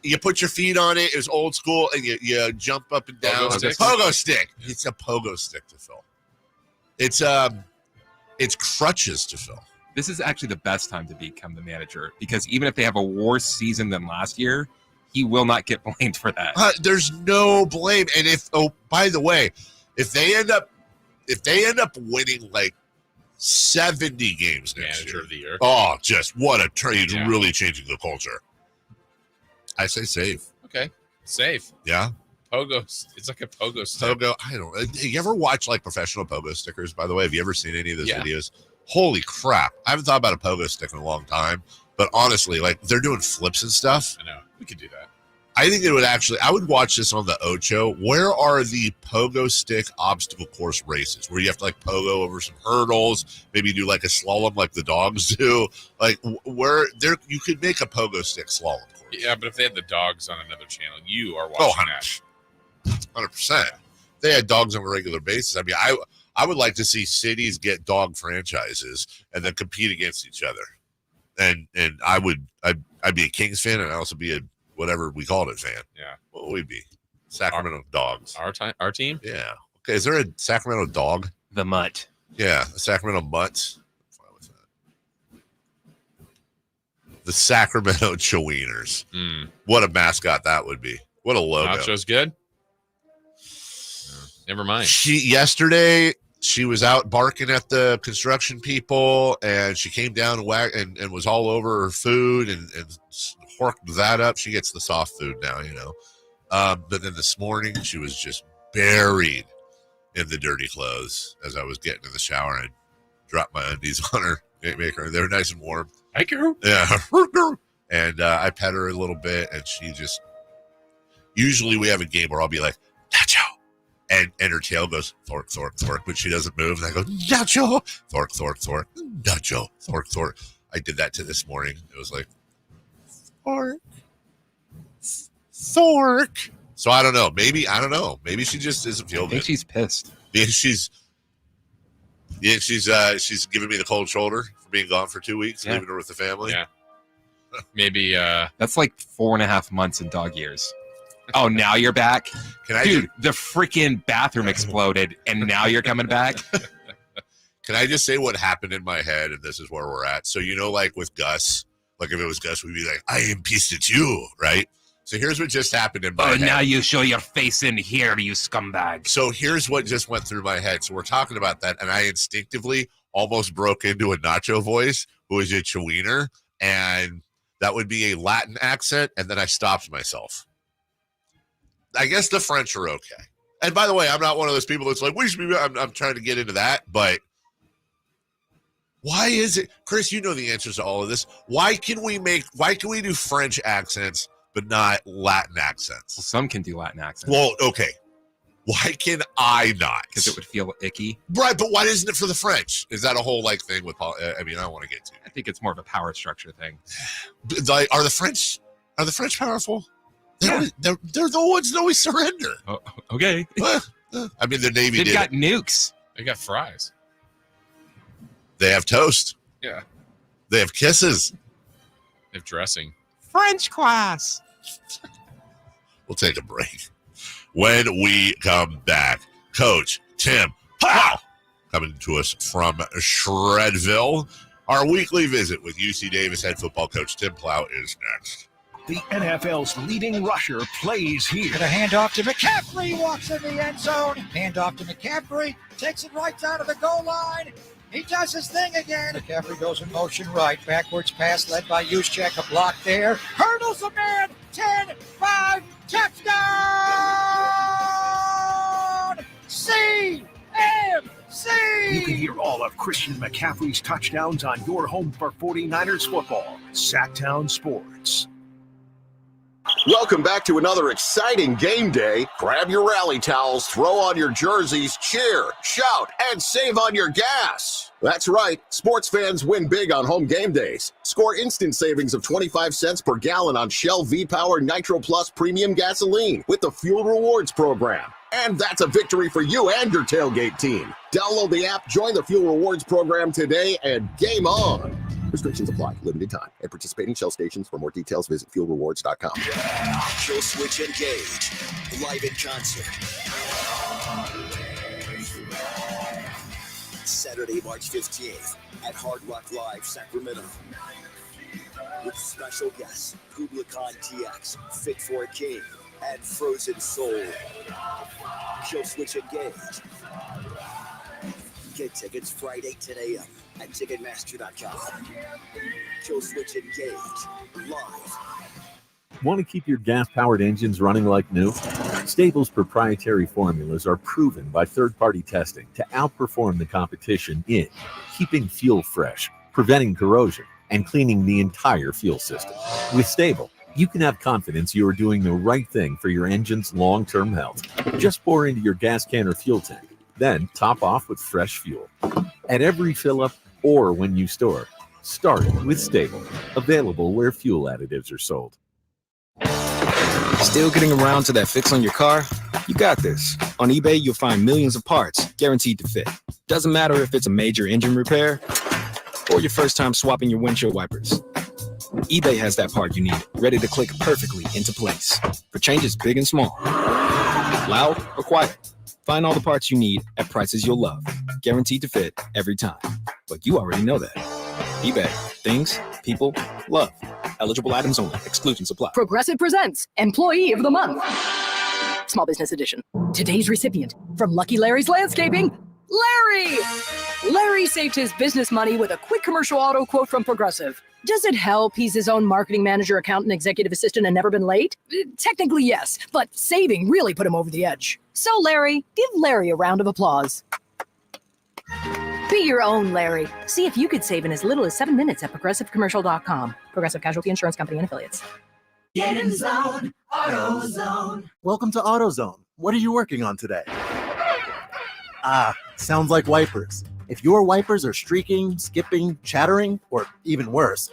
You put your feet on it. It was old school, and you jump up and down. Pogo stick. It's a pogo stick to fill. It's crutches to fill. This is actually the best time to become the manager because even if they have a worse season than last year, he will not get blamed for that. There's no blame. And by the way, if they end up winning like 70 games next Manager of the year. Oh, just what a trade! Really changing the culture. I say safe. Okay, safe. Yeah. Pogo. It's like a pogo stick. Pogo. I don't. You ever watch like professional pogo stickers? By the way, have you ever seen any of those videos? Holy crap! I haven't thought about a pogo stick in a long time. But honestly, like they're doing flips and stuff. I know we could do that. I think it would actually. I would watch this on the Ocho. Where are the pogo stick obstacle course races where you have to like pogo over some hurdles, maybe do like a slalom like the dogs do? Like where there you could make a pogo stick slalom course. Yeah, but if they had the dogs on another channel, you are watching that. 100%. They had dogs on a regular basis. I mean, I would like to see cities get dog franchises and then compete against each other. And I'd be a Kings fan, and I'd also be a whatever we called it fan. Yeah. What would we be? Sacramento Dogs. Our team? Yeah. Okay. Is there a Sacramento Dog? The Mutt. Yeah. The Sacramento Mutts. I'm fine with that. The Sacramento Choweeners. What a mascot that would be. What a logo. Nacho's good? Never mind. Yesterday, she was out barking at the construction people, and she came down and was all over her food and horked that up. She gets the soft food now, you know. But then this morning, she was just buried in the dirty clothes as I was getting in the shower and dropped my undies on her. Make her. They were nice and warm. Thank you. Yeah. And I pet her a little bit, and she just. Usually we have a game where I'll be like, Nacho. And her tail goes, thork, thork, thork, but she doesn't move. And I go, Nacho, thork, thork, thork, Nacho, thork, thork. I did that to this morning. It was like, Fork. So I don't know. Maybe she just doesn't feel good. I think she's pissed. Yeah, she's giving me the cold shoulder for being gone for 2 weeks, leaving her with the family. Yeah. Maybe that's like 4.5 months in dog years. Oh, now you're back? Dude, the freaking bathroom exploded, and now you're coming back? Can I just say what happened in my head, and this is where we're at? So, like with Gus, like if it was Gus, we'd be like, I am pissed at you, right? So here's what just happened in my head. Now you show your face in here, you scumbag. So here's what just went through my head. So we're talking about that, and I instinctively almost broke into a Nacho voice, who is a Chewiener, and that would be a Latin accent, and then I stopped myself. I guess the French are okay. And by the way, I'm not one of those people that's like, we should be, I'm trying to get into that, but why is it, Chris, you know the answers to all of this. Why can we do French accents, but not Latin accents? Well, some can do Latin accents. Well, okay. Why can I not? Because it would feel icky. Right, but why isn't it for the French? Is that a whole thing with, I don't want to get to it. I think it's more of a power structure thing. Are the French powerful? They're the ones that always surrender. Oh, okay. I mean, the Navy They've got nukes. They got fries. They have toast. Yeah. They have kisses. They have dressing. French class. We'll take a break. When we come back, Coach Tim Plough coming to us from Shredville. Our weekly visit with UC Davis head football coach Tim Plough is next. The NFL's leading rusher plays here. And a handoff to McCaffrey, walks in the end zone. Handoff to McCaffrey, takes it right down to the goal line. He does his thing again. McCaffrey goes in motion right. Backwards pass led by Juszczyk. A block there. Hurdles a man. 10-5. Touchdown! CMC! You can hear all of Christian McCaffrey's touchdowns on your home for 49ers football. Sacktown Sports. Welcome back to another exciting game day. Grab your rally towels, throw on your jerseys, cheer, shout, and save on your gas. That's right, sports fans win big on home game days. Score instant savings of 25 cents per gallon on Shell V-Power Nitro Plus Premium Gasoline with the Fuel Rewards program. And that's a victory for you and your tailgate team. Download the app, join the Fuel Rewards program today, and game on. Restrictions apply. Limited time. At participating Shell stations. For more details, visit fuelrewards.com. Kill Switch Engage. Live in concert. Saturday, March 15th at Hard Rock Live, Sacramento. With special guests, Publicon TX, Fit for a King, and Frozen Soul. Kill Switch Engage. Get tickets Friday, 10 a.m. at Ticketmaster.com. Kill Switch Engage. Live. Want to keep your gas-powered engines running like new? Stable's proprietary formulas are proven by third-party testing to outperform the competition in keeping fuel fresh, preventing corrosion, and cleaning the entire fuel system. With Stable, you can have confidence you are doing the right thing for your engine's long-term health. Just pour into your gas can or fuel tank, then top off with fresh fuel. At every fill-up or when you store, start with Stable. Available where fuel additives are sold. Still getting around to that fix on your car? You got this. On eBay, you'll find millions of parts guaranteed to fit. Doesn't matter if it's a major engine repair or your first time swapping your windshield wipers. eBay has that part you need, ready to click perfectly into place for changes big and small. Loud or quiet, find all the parts you need at prices you'll love. Guaranteed to fit every time. But you already know that. eBay. Things people love. Eligible items only. Exclusions apply. Progressive presents Employee of the Month. Small Business Edition. Today's recipient from Lucky Larry's Landscaping, Larry! Larry saved his business money with a quick commercial auto quote from Progressive. Does it help he's his own marketing manager, accountant, executive assistant, and never been late? Technically, yes, but saving really put him over the edge. So, Larry, give Larry a round of applause. Be your own Larry. See if you could save in as little as 7 minutes at ProgressiveCommercial.com. Progressive Casualty Insurance Company and Affiliates. Get in zone, AutoZone. Welcome to AutoZone. What are you working on today? Sounds like wipers. If your wipers are streaking, skipping, chattering, or even worse,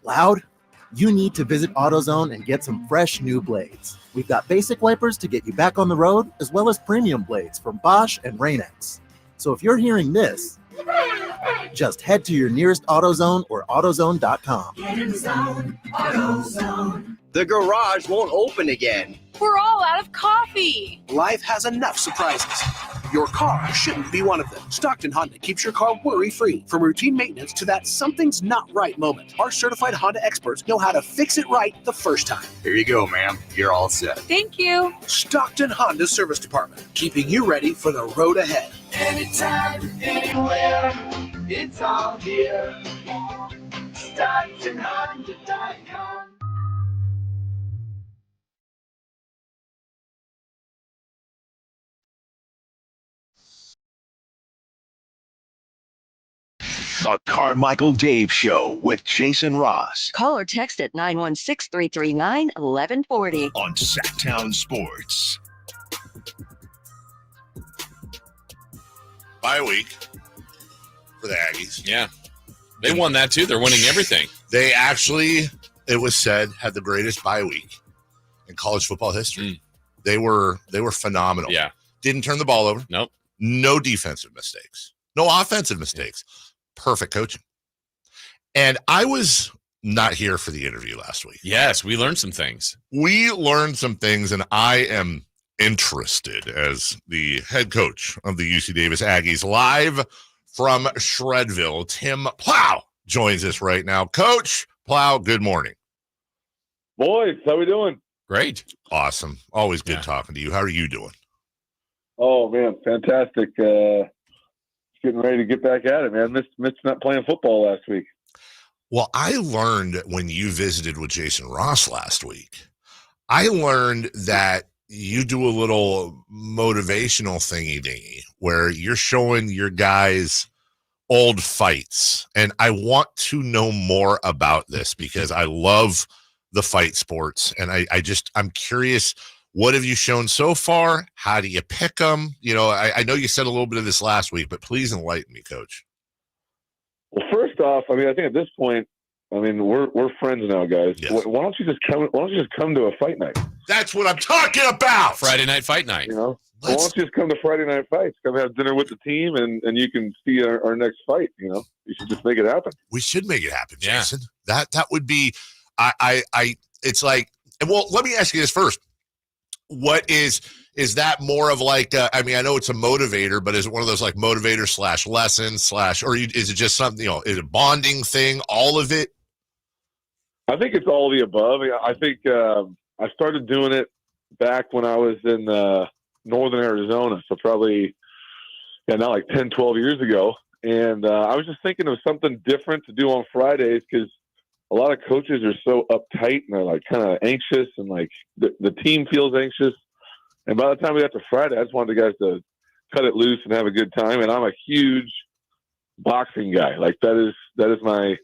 loud, you need to visit AutoZone and get some fresh new blades. We've got basic wipers to get you back on the road, as well as premium blades from Bosch and Rain-X. So if you're hearing this, just head to your nearest AutoZone or AutoZone.com. Get in the zone, AutoZone. The garage won't open again. We're all out of coffee. Life has enough surprises. Your car shouldn't be one of them. Stockton Honda keeps your car worry-free. From routine maintenance to that something's not right moment, our certified Honda experts know how to fix it right the first time. Here you go, ma'am. You're all set. Thank you. Stockton Honda Service Department, keeping you ready for the road ahead. Anytime, anywhere, it's all here. StocktonHonda.com. The Carmichael Dave Show with Jason Ross. Call or text at 916-339-1140. On Sacktown Sports. Bye week for the Aggies. Yeah. They won that too. They're winning everything. They actually, it was said, had the greatest bye week in college football history. They were phenomenal. Yeah. Didn't turn the ball over. Nope. No defensive mistakes. No offensive mistakes. Perfect coaching. And I was not here for the interview last week. Yes, we learned some things. And I am interested as the head coach of the UC Davis Aggies, live from Shredville. Tim Plough joins us right now. Coach Plow, good morning. Boys, how we doing? Great. Awesome. Always good talking to you. How are you doing? Oh, man, fantastic. Getting ready to get back at it, man. Missed not playing football last week. Well, I learned when you visited with Jason Ross last week, I learned that you do a little motivational thingy-dingy where you're showing your guys old fights. And I want to know more about this because I love the fight sports. And I'm curious, what have you shown so far? How do you pick them? You know, I know you said a little bit of this last week, but please enlighten me, Coach. Well, first off, I mean, I think at this point, I mean, we're friends now, guys. Yes. Why don't you just come to a fight night? That's what I'm talking about. Friday night fight night. You know, why don't you just come to Friday night fights? Come have dinner with the team, and you can see our next fight. You know, you should just make it happen. We should make it happen, Jason. Yeah. That would be. It's like. Well, let me ask you this first. What is that more of like, I mean, I know it's a motivator, but is it one of those like motivator / lessons / or is it just something, is it a bonding thing, all of it? I think it's all of the above. I think I started doing it back when I was in northern Arizona. So probably, not like 10, 12 years ago. And I was just thinking of something different to do on Fridays because a lot of coaches are so uptight and they're like kind of anxious and like the team feels anxious. And by the time we got to Friday, I just wanted the guys to cut it loose and have a good time. And I'm a huge boxing guy. Like that is my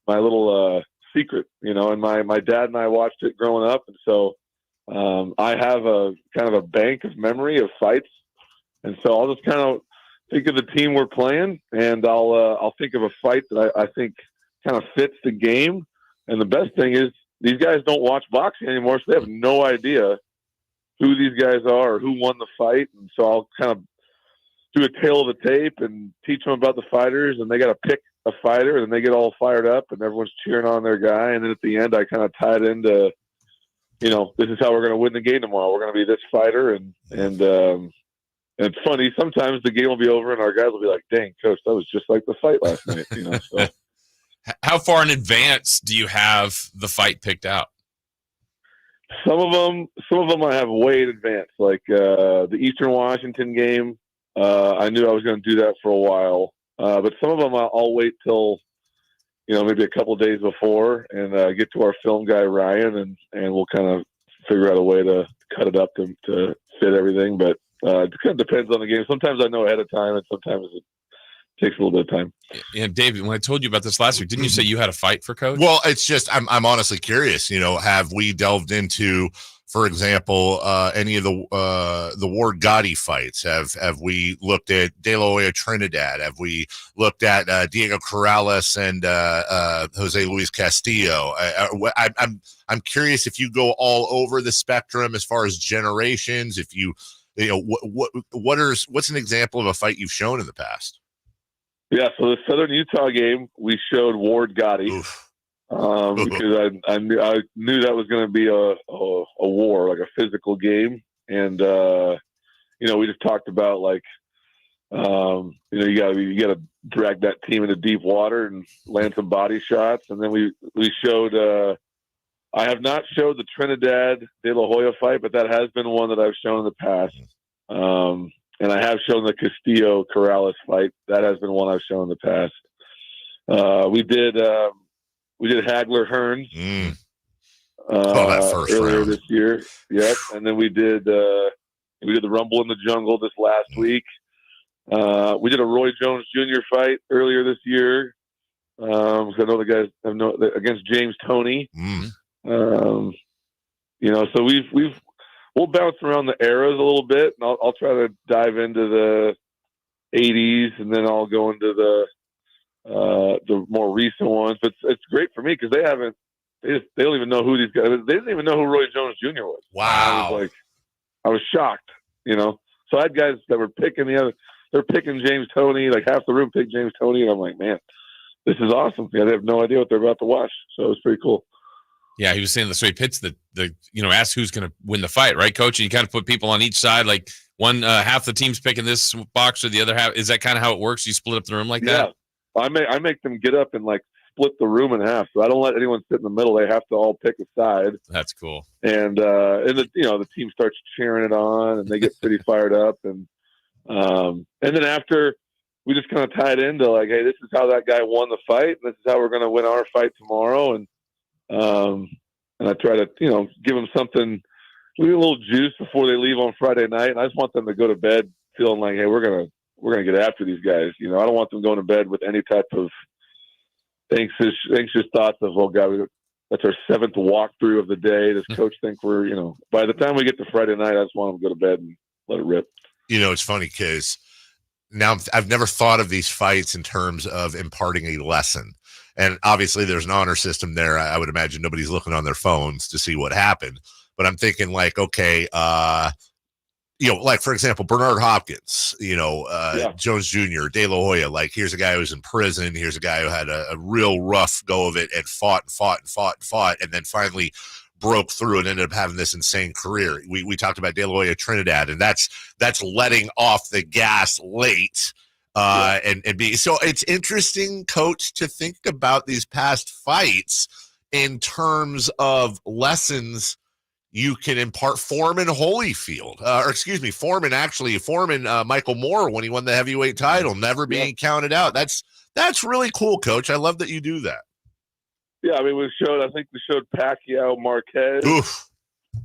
little secret, and my dad and I watched it growing up. And so I have a kind of a bank of memory of fights. And so I'll just kind of think of the team we're playing and I'll think of a fight that I think kind of fits the game. And the best thing is these guys don't watch boxing anymore, so they have no idea who these guys are or who won the fight. And so I'll kind of do a tail of the tape and teach them about the fighters, and they got to pick a fighter, and they get all fired up and everyone's cheering on their guy. And then at the end, I kind of tie it into, this is how we're going to win the game tomorrow. We're going to be this fighter. And it's funny. Sometimes the game will be over and our guys will be like, dang, coach, that was just like the fight last night, so. How far in advance do you have the fight picked out? Some of them I have way in advance, like the Eastern Washington game. I knew I was going to do that for a while, but some of them I'll wait till maybe a couple of days before and get to our film guy Ryan, and we'll kind of figure out a way to cut it up to fit everything. But it kind of depends on the game. Sometimes I know ahead of time, and sometimes it takes a little bit of time. Yeah, David, when I told you about this last week, didn't you say you had a fight for Coach? Well, it's just I'm honestly curious. Have we delved into for example, any of the Ward Gotti fights? Have we looked at De La Hoya Trinidad? Have we looked at Diego Corrales and Jose Luis Castillo? I'm curious if you go all over the spectrum as far as generations. If what's an example of a fight you've shown in the past? Yeah, so the Southern Utah game, we showed Ward Gotti. Because I knew that was going to be a war, like a physical game, and we just talked about like you got to drag that team into deep water and land some body shots, and then we showed. I have not showed the Trinidad De La Hoya fight, but that has been one that I've shown in the past, and I have shown the Castillo Corrales fight. That has been one I've shown in the past. We did Hagler Hearns that first earlier round this year. Yep, and then we did the Rumble in the Jungle this last week. We did a Roy Jones Jr. fight earlier this year. I know the guys against James Toney. So we'll bounce around the eras a little bit, and I'll try to dive into the 80s, and then I'll go into the more recent ones. But it's great for me because they don't even know who these guys. They didn't even know who Roy Jones Jr. was. Wow! I was shocked. So I had guys that were picking they're picking James Toney. Like half the room picked James Toney, and I'm like, man, this is awesome. Yeah, they have no idea what they're about to watch. So it was pretty cool. Yeah, he was saying so he pits the ask who's going to win the fight, right, Coach? And you kind of put people on each side, like one half the team's picking this boxer, the other half. Is that kind of how it works? You split up the room like that? I make them get up and like split the room in half, so I don't let anyone sit in the middle. They have to all pick a side. That's cool. And the team starts cheering it on, and they get pretty fired up. And then after, we just kind of tie it into like, hey, this is how that guy won the fight, and this is how we're going to win our fight tomorrow. And I try to give them something, a little juice before they leave on Friday night. And I just want them to go to bed feeling like, hey, we're gonna get after these guys. I don't want them going to bed with any type of anxious thoughts of, oh God, that's our 7th walkthrough of the day. Does coach think we're, by the time we get to Friday night, I just want them to go to bed and let it rip. It's funny because now I've never thought of these fights in terms of imparting a lesson. And obviously there's an honor system there. I would imagine nobody's looking on their phones to see what happened. But I'm thinking like, okay, like, for example, Bernard Hopkins, Jones Jr., De La Hoya, like, here's a guy who was in prison. Here's a guy who had a real rough go of it and fought, and then finally broke through and ended up having this insane career. We talked about De La Hoya Trinidad, and that's letting off the gas late. And be so it's interesting, Coach, to think about these past fights in terms of lessons you can impart. Foreman Holyfield, Foreman Michael Moore when he won the heavyweight title, never being counted out. That's really cool, Coach. I love that you do that. Yeah, I mean, we showed Pacquiao Marquez. Oof.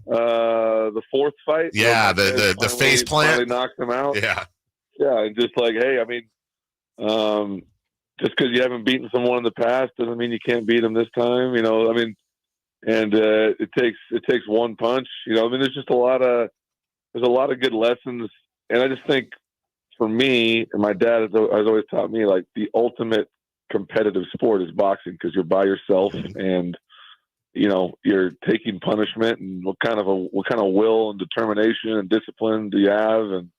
The 4th fight. Yeah, the face plant. Finally knocked him out. Yeah. Yeah, and just like, hey, I mean, just because you haven't beaten someone in the past doesn't mean you can't beat them this time. I mean, and it takes one punch. I mean, there's a lot of good lessons, and I just think for me and my dad has always taught me like the ultimate competitive sport is boxing because you're by yourself and you're taking punishment, and what kind of will and determination and discipline do you have? And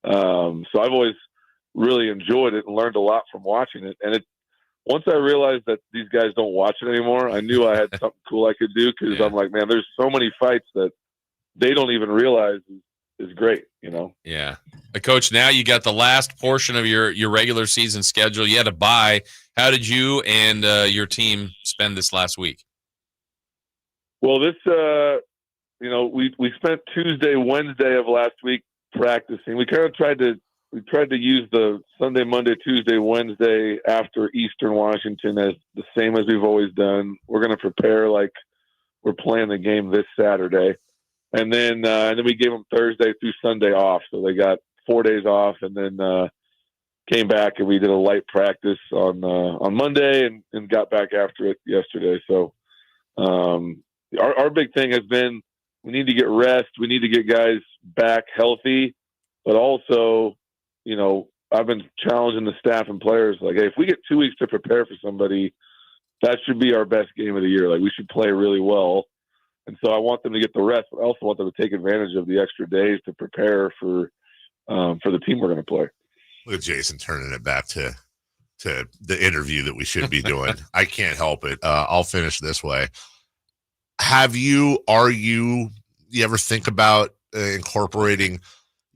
so I've always really enjoyed it and learned a lot from watching it. And once I realized that these guys don't watch it anymore, I knew I had something cool I could do because I'm like, man, there's so many fights that they don't even realize is great, Yeah. Coach, now you got the last portion of your regular season schedule. You had a bye. How did you and your team spend this last week? Well, this, we spent Tuesday, Wednesday of last week practicing. We kind of tried to use the Sunday, Monday, Tuesday, Wednesday after Eastern Washington as the same as we've always done. We're going to prepare like we're playing the game this Saturday. And then we gave them Thursday through Sunday off. So they got 4 days off, and then came back and we did a light practice on Monday and got back after it yesterday. So our big thing has been we need to get rest. We need to get guys back healthy, but also, you know, I've been challenging the staff and players like, hey, if we get 2 weeks to prepare for somebody, that should be our best game of the year. Like, we should play really well. And so I want them to get the rest, but I also want them to take advantage of the extra days to prepare for the team we're going to play. Look at Jason turning it back to the interview that we should be doing. I can't help it. I'll finish this way. You ever think about incorporating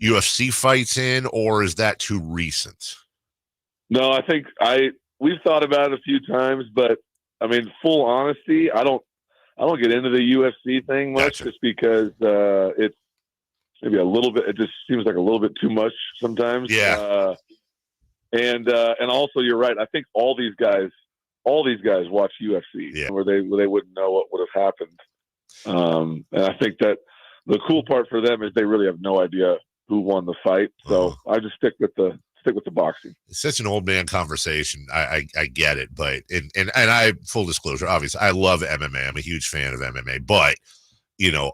UFC fights in, or is that too recent? No, I think we've thought about it a few times, but I mean, full honesty, I don't get into the UFC thing much. Gotcha. Just because it's maybe a little bit. It just seems like a little bit too much sometimes. Yeah. And also, you're right. I think all these guys watch UFC, where they wouldn't know what would have happened. And I think that the cool part for them is they really have no idea who won the fight. So I just stick with the boxing. It's such an old man conversation. I get it, but and I, full disclosure, obviously I love MMA. I'm a huge fan of MMA, but you know,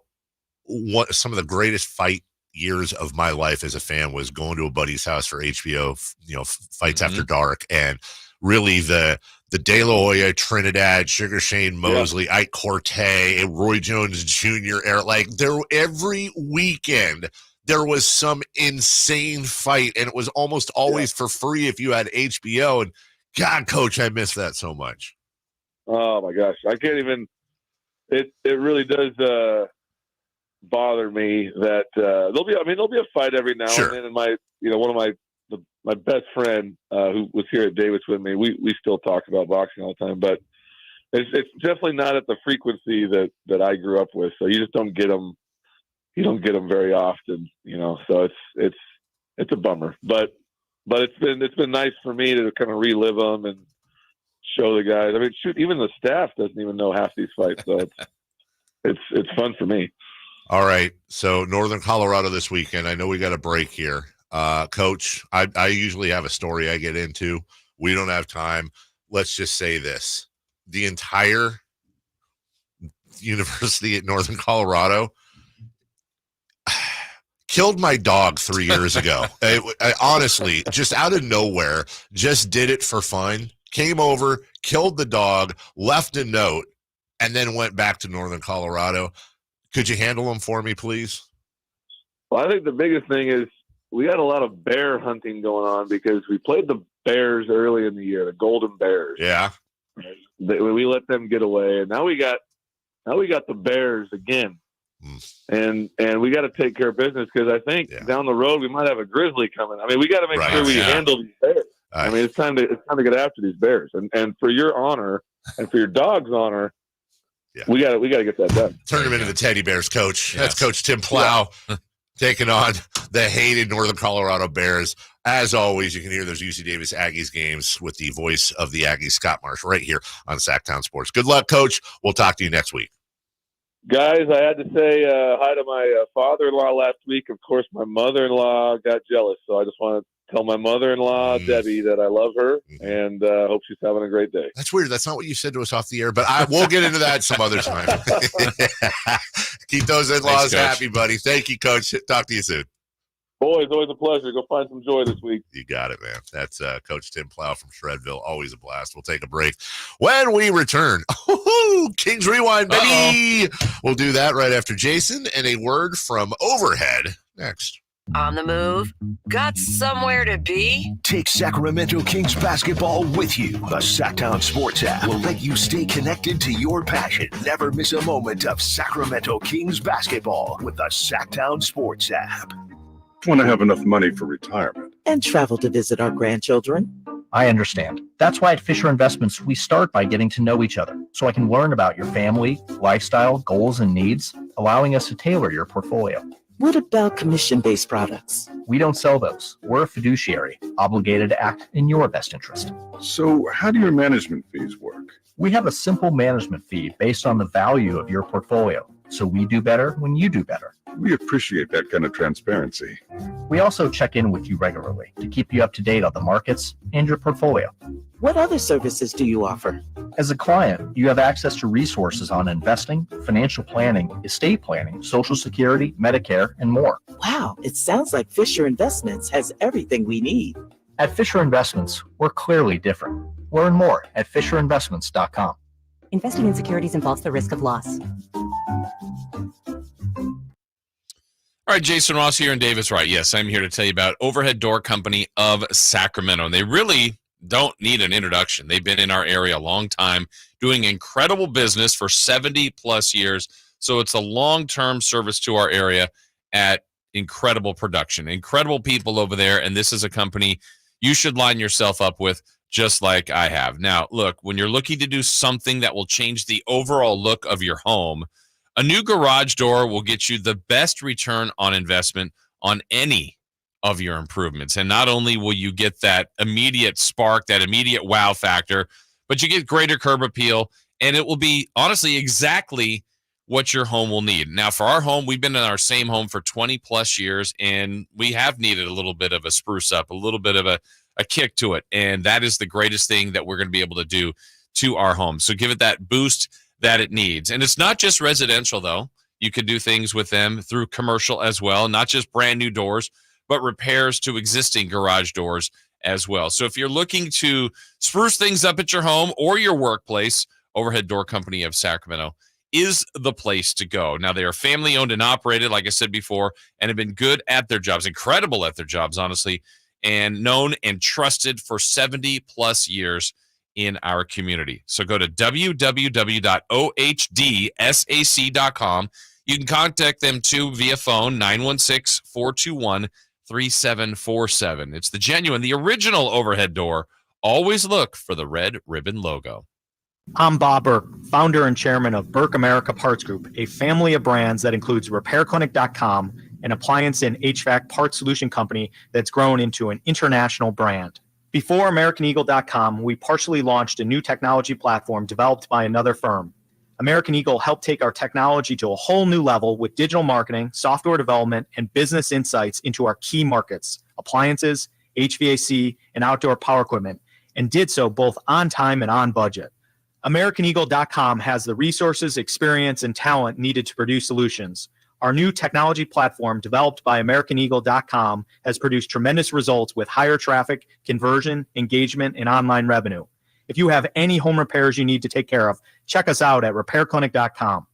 some of the greatest fight years of my life as a fan was going to a buddy's house for HBO, you know, Fights After Dark, and really the De La Hoya, Trinidad, Sugar Shane Mosley, Ike Cortez, Roy Jones Jr. era. Like, every weekend there was some insane fight, and it was almost always for free if you had HBO. And God, Coach, I miss that so much. Oh my gosh, I can't even. It really does bother me that there'll be a fight every now and then. And one of my best friend who was here at Davis with me, we still talk about boxing all the time, but it's definitely not at the frequency that I grew up with. So you just don't get them. You don't get them very often, you know. So it's a bummer, but it's been nice for me to kind of relive them and show the guys. I mean, shoot, even the staff doesn't even know half these fights, so it's fun for me. All right, so Northern Colorado this weekend. I know we got a break here. Coach, I usually have a story I get into. We don't have time. Let's just say this. The entire university at Northern Colorado killed my dog 3 years ago. I honestly, just out of nowhere, just did it for fun. Came over, killed the dog, left a note, and then went back to Northern Colorado. Could you handle them for me, please? Well, I think the biggest thing is we had a lot of bear hunting going on because we played the Bears early in the year, the Golden Bears. Yeah. We let them get away, and now we got the Bears again. And we got to take care of business because I think down the road we might have a grizzly coming. I mean, we got to make sure we handle these bears. I mean, it's time to get after these bears. And for your honor and for your dog's honor, we got to get that done. Turn them into the teddy bears, Coach. That's Coach Tim Plough taking on the hated Northern Colorado Bears. As always, you can hear those UC Davis Aggies games with the voice of the Aggies, Scott Marsh, right here on Sacktown Sports. Good luck, Coach. We'll talk to you next week. Guys, I had to say hi to my father-in-law last week. Of course, my mother-in-law got jealous, so I just want to tell my mother-in-law, Debbie, that I love her and hope she's having a great day. That's weird. That's not what you said to us off the air, but we'll get into that some other time. Keep those in-laws happy, buddy. Thank you, Coach. Talk to you soon. Boys, always a pleasure. Go find some joy this week. You got it, man. That's Coach Tim Plough from Shredville. Always a blast. We'll take a break. When we return, Kings Rewind, baby. We'll do that right after Jason and a word from Overhead next. On the move? Got somewhere to be? Take Sacramento Kings basketball with you. The Sacktown Sports app will let you stay connected to your passion. Never miss a moment of Sacramento Kings basketball with the Sacktown Sports app. Want to have enough money for retirement and travel to visit our grandchildren. I understand. That's why at Fisher Investments, we start by getting to know each other so I can learn about your family, lifestyle, goals, and needs, allowing us to tailor your portfolio. What about commission-based products? We don't sell those. We're a fiduciary, obligated to act in your best interest. So how do your management fees work? We have a simple management fee based on the value of your portfolio. So we do better when you do better. We appreciate that kind of transparency. We also check in with you regularly to keep you up to date on the markets and your portfolio. What other services do you offer? As a client, you have access to resources on investing, financial planning, estate planning, Social Security, Medicare, and more. Wow, it sounds like Fisher Investments has everything we need. At Fisher Investments, we're clearly different. Learn more at FisherInvestments.com. Investing in securities involves the risk of loss. All right, Jason Ross here, and Davis Wright. Yes, I'm here to tell you about Overhead Door Company of Sacramento. And they really don't need an introduction. They've been in our area a long time, doing incredible business for 70-plus years. So it's a long-term service to our area at incredible production, incredible people over there. And this is a company you should line yourself up with, just like I have. Now, look, when you're looking to do something that will change the overall look of your home, a new garage door will get you the best return on investment on any of your improvements. And not only will you get that immediate spark, that immediate wow factor, but you get greater curb appeal, and it will be honestly exactly what your home will need. Now, for our home, we've been in our same home for 20 plus years, and we have needed a little bit of a spruce up, a little bit of a kick to it. And that is the greatest thing that we're going to be able to do to our home. So give it that boost that it needs. And it's not just residential, though. You could do things with them through commercial as well, not just brand new doors, but repairs to existing garage doors as well. So if you're looking to spruce things up at your home or your workplace, Overhead Door Company of Sacramento is the place to go. Now, they are family owned and operated, like I said before, and have been good at their jobs, incredible at their jobs, honestly, and known and trusted for 70 plus years in our community. So go to www.ohdsac.com. You can contact them too via phone, 916-421-3747. It's the genuine, the original overhead door. Always look for the red ribbon logo. I'm Bob Burke, founder and chairman of Burke America Parts Group, a family of brands that includes RepairClinic.com, an appliance and HVAC parts solution company that's grown into an international brand. Before AmericanEagle.com, we partially launched a new technology platform developed by another firm. American Eagle helped take our technology to a whole new level with digital marketing, software development, and business insights into our key markets, appliances, HVAC, and outdoor power equipment, and did so both on time and on budget. AmericanEagle.com has the resources, experience, and talent needed to produce solutions. Our new technology platform, developed by AmericanEagle.com, has produced tremendous results with higher traffic, conversion, engagement, and online revenue. If you have any home repairs you need to take care of, check us out at RepairClinic.com.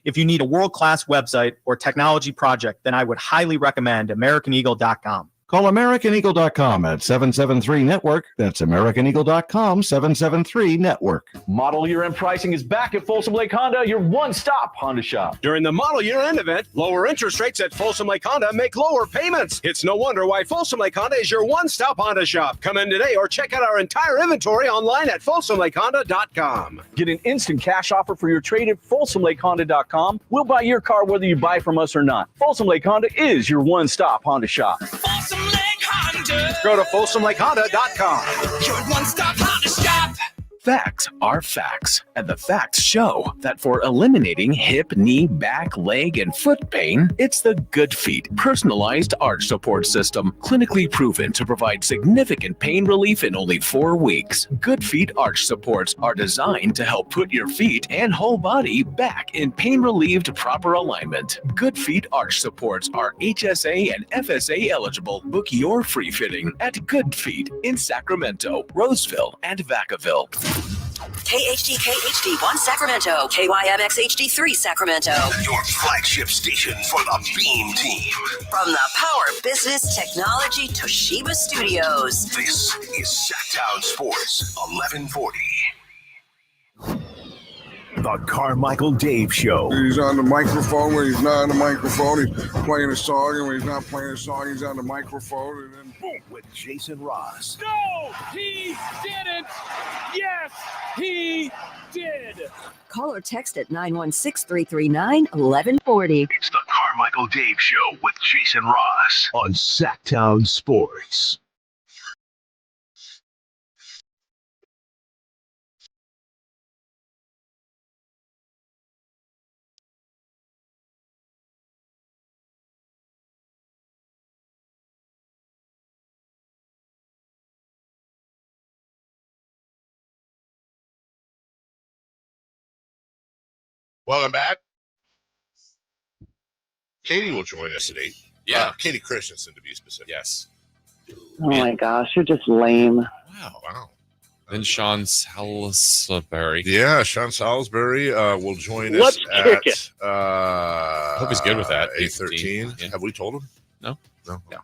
If you need a world-class website or technology project, then I would highly recommend AmericanEagle.com. Call AmericanEagle.com at 773-NETWORK. That's AmericanEagle.com, 773-NETWORK. Model Year End pricing is back at Folsom Lake Honda, your one-stop Honda shop. During the Model Year End event, lower interest rates at Folsom Lake Honda make lower payments. It's no wonder why Folsom Lake Honda is your one-stop Honda shop. Come in today or check out our entire inventory online at FolsomLakeHonda.com. Get an instant cash offer for your trade at FolsomLakeHonda.com. We'll buy your car whether you buy from us or not. Folsom Lake Honda is your one-stop Honda shop. Folsom Lake Honda. Go to FolsomLakeHonda.com. Your one-stop Honda shop. Facts are facts, and the facts show that for eliminating hip, knee, back, leg, and foot pain, it's the Good Feet personalized arch support system, clinically proven to provide significant pain relief in only 4 weeks. Good Feet arch supports are designed to help put your feet and whole body back in pain-relieved proper alignment. Good Feet arch supports are HSA and FSA eligible. Book your free fitting at Good Feet in Sacramento, Roseville, and Vacaville. KHD1 Sacramento, KYMX HD3 Sacramento. Your flagship station for the Beam Team. From the Power Business Technology Toshiba Studios. This is Sacktown Sports 1140. The Carmichael Dave Show. He's on the microphone when he's not on the microphone. He's playing a song, and when he's not playing a song, he's on the microphone. And then boom, with Jason Ross. No, he didn't. Yes, he did. Call or text at 916-339-1140. It's the Carmichael Dave Show with Jason Ross on Sacktown Sports. Welcome back. Katie will join us at 8. Yeah. Kayte Christensen, to be specific. Yes. Oh my gosh, you're just lame. Wow. Then Sean Salisbury. Yeah, Sean Salisbury will join us Let's kick it. at I hope he's good with that. 8:13. Yeah. Have we told him? No. Okay.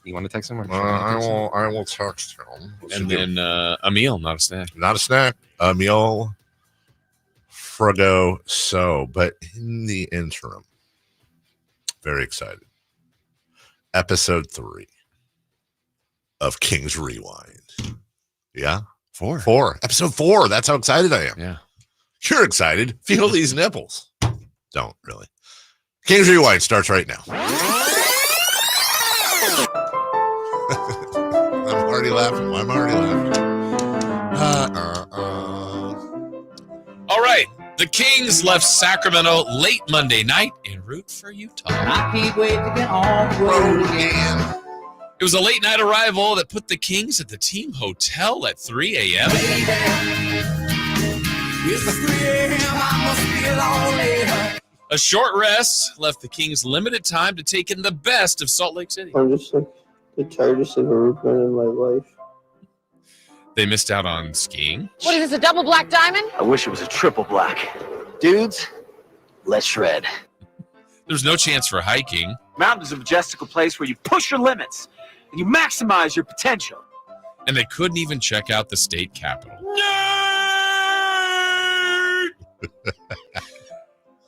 You want to text him? Or I will text him. And then a meal, not a snack. Not a snack. A meal. Frugo. But in the interim, very excited. Episode 3 of Kings Rewind. Yeah? 4. Episode 4. That's how excited I am. Yeah. You're excited. Feel these nipples. Don't really. Kings Rewind starts right now. I'm already laughing. All right. The Kings left Sacramento late Monday night en route for Utah. I can't wait to get on the road again. It was a late night arrival that put the Kings at the team hotel at 3 a.m. It's 3 a.m. I must be lonely. A short rest left the Kings limited time to take in the best of Salt Lake City. I'm just like the tiredest I've ever been in my life. They missed out on skiing. What is this, a double black diamond? I wish it was a triple black. Dudes, let's shred. There's no chance for hiking. Mountains is a majestical place where you push your limits and you maximize your potential. And they couldn't even check out the state capitol.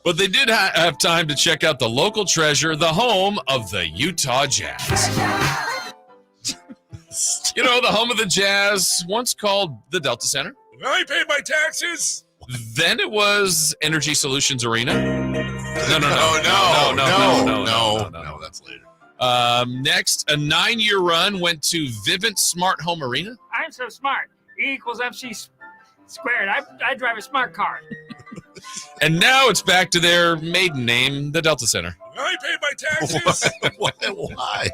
But they did have time to check out the local treasure, the home of the Utah Jazz. You know, the home of the Jazz, once called the Delta Center. I paid my taxes. Then it was Energy Solutions Arena. No, that's later. Next, a 9-year run went to Vivint Smart Home Arena. I'm so smart. E equals MC squared. I drive a smart car. And now it's back to their maiden name, the Delta Center. I paid my taxes. Why?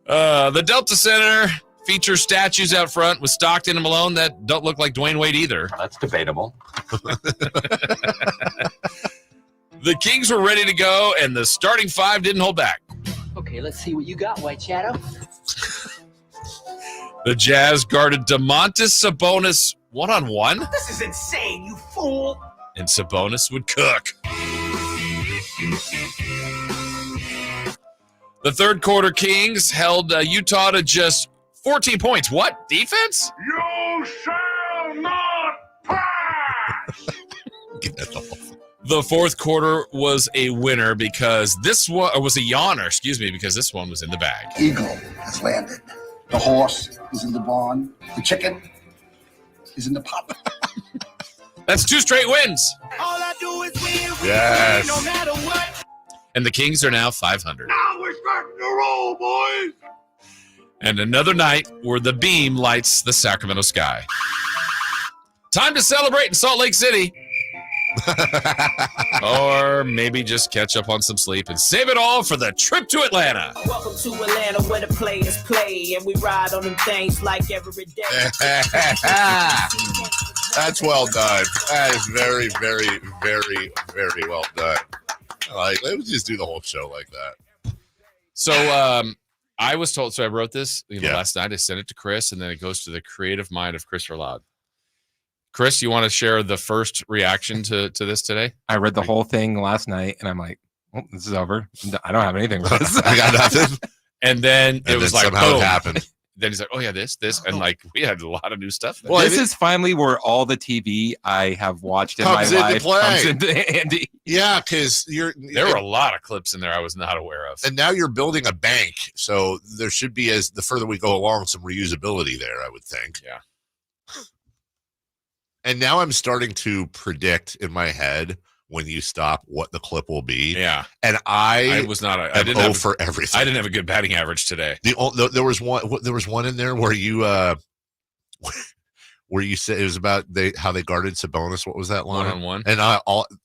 The Delta Center features statues out front with Stockton and Malone that don't look like Dwayne Wade either. That's debatable. The Kings were ready to go, and the starting 5 didn't hold back. Okay, let's see what you got, White Shadow. The Jazz guarded Domantas Sabonis one-on-one, This is insane, you fool. and Sabonis would cook. The third quarter Kings held Utah to just 14 points. What? Defense? You shall not pass! The fourth quarter was a winner because this one was a yawner, because this one was in the bag. Eagle has landed. The horse is in the barn. The chicken is in the pot. That's 2 straight wins. All I do is win, Yes. no matter what. And the Kings are now 500. Now we're starting to roll, boys! And another night where the beam lights the Sacramento sky. Time to celebrate in Salt Lake City. Or maybe just catch up on some sleep and save it all for the trip to Atlanta. Welcome to Atlanta where the players play and we ride on them things like every day. That's well done. That is very, very, very, very well done. Let's just do the whole show like that. So I was told, so I wrote this last night. I sent it to Chris, and then it goes to the creative mind of Chris Verlaud. Chris, you want to share the first reaction to this today? I read the whole thing last night, and I'm like, well, this is over. I don't have anything for this. I got nothing. And then it was like, somehow boom. it happened. Then he's like, oh, yeah, this. And we had a lot of new stuff. Well, this is finally where all the TV I have watched in my life comes into handy. Yeah, because there were a lot of clips in there I was not aware of. And now you're building a bank, so there should be, as the further we go along, some reusability there, I would think. Yeah. And now I'm starting to predict in my head when you stop what the clip will be. Yeah. And I was not. I didn't have for everything. I didn't have a good batting average today. There was one in there where you said it was about how they guarded Sabonis. What was that line? 1-on-1. And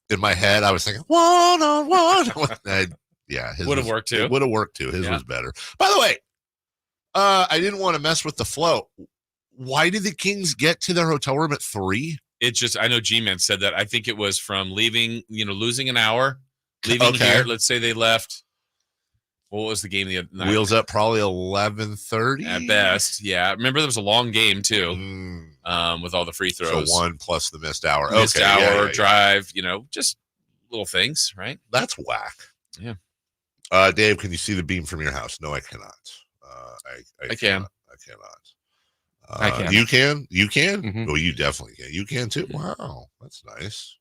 in my head I was thinking 1-on-1. Yeah, would have worked too. It would have worked too. His was better. By the way, I didn't want to mess with the flow. Why did the Kings get to their hotel room at 3? It's just, I know G-Man said that. I think it was from leaving, losing an hour, leaving here. Let's say they left. What was the game the other night? Wheels Up, probably 11:30 at best. Yeah, remember there was a long game too, with all the free throws. So 1 plus the missed hour. Drive. Just little things, right? That's whack. Yeah. Dave, can you see the beam from your house? No, I cannot. I can. I cannot. I can. You can? You can? Mm-hmm. Oh, you definitely can. You can too? Wow. That's nice.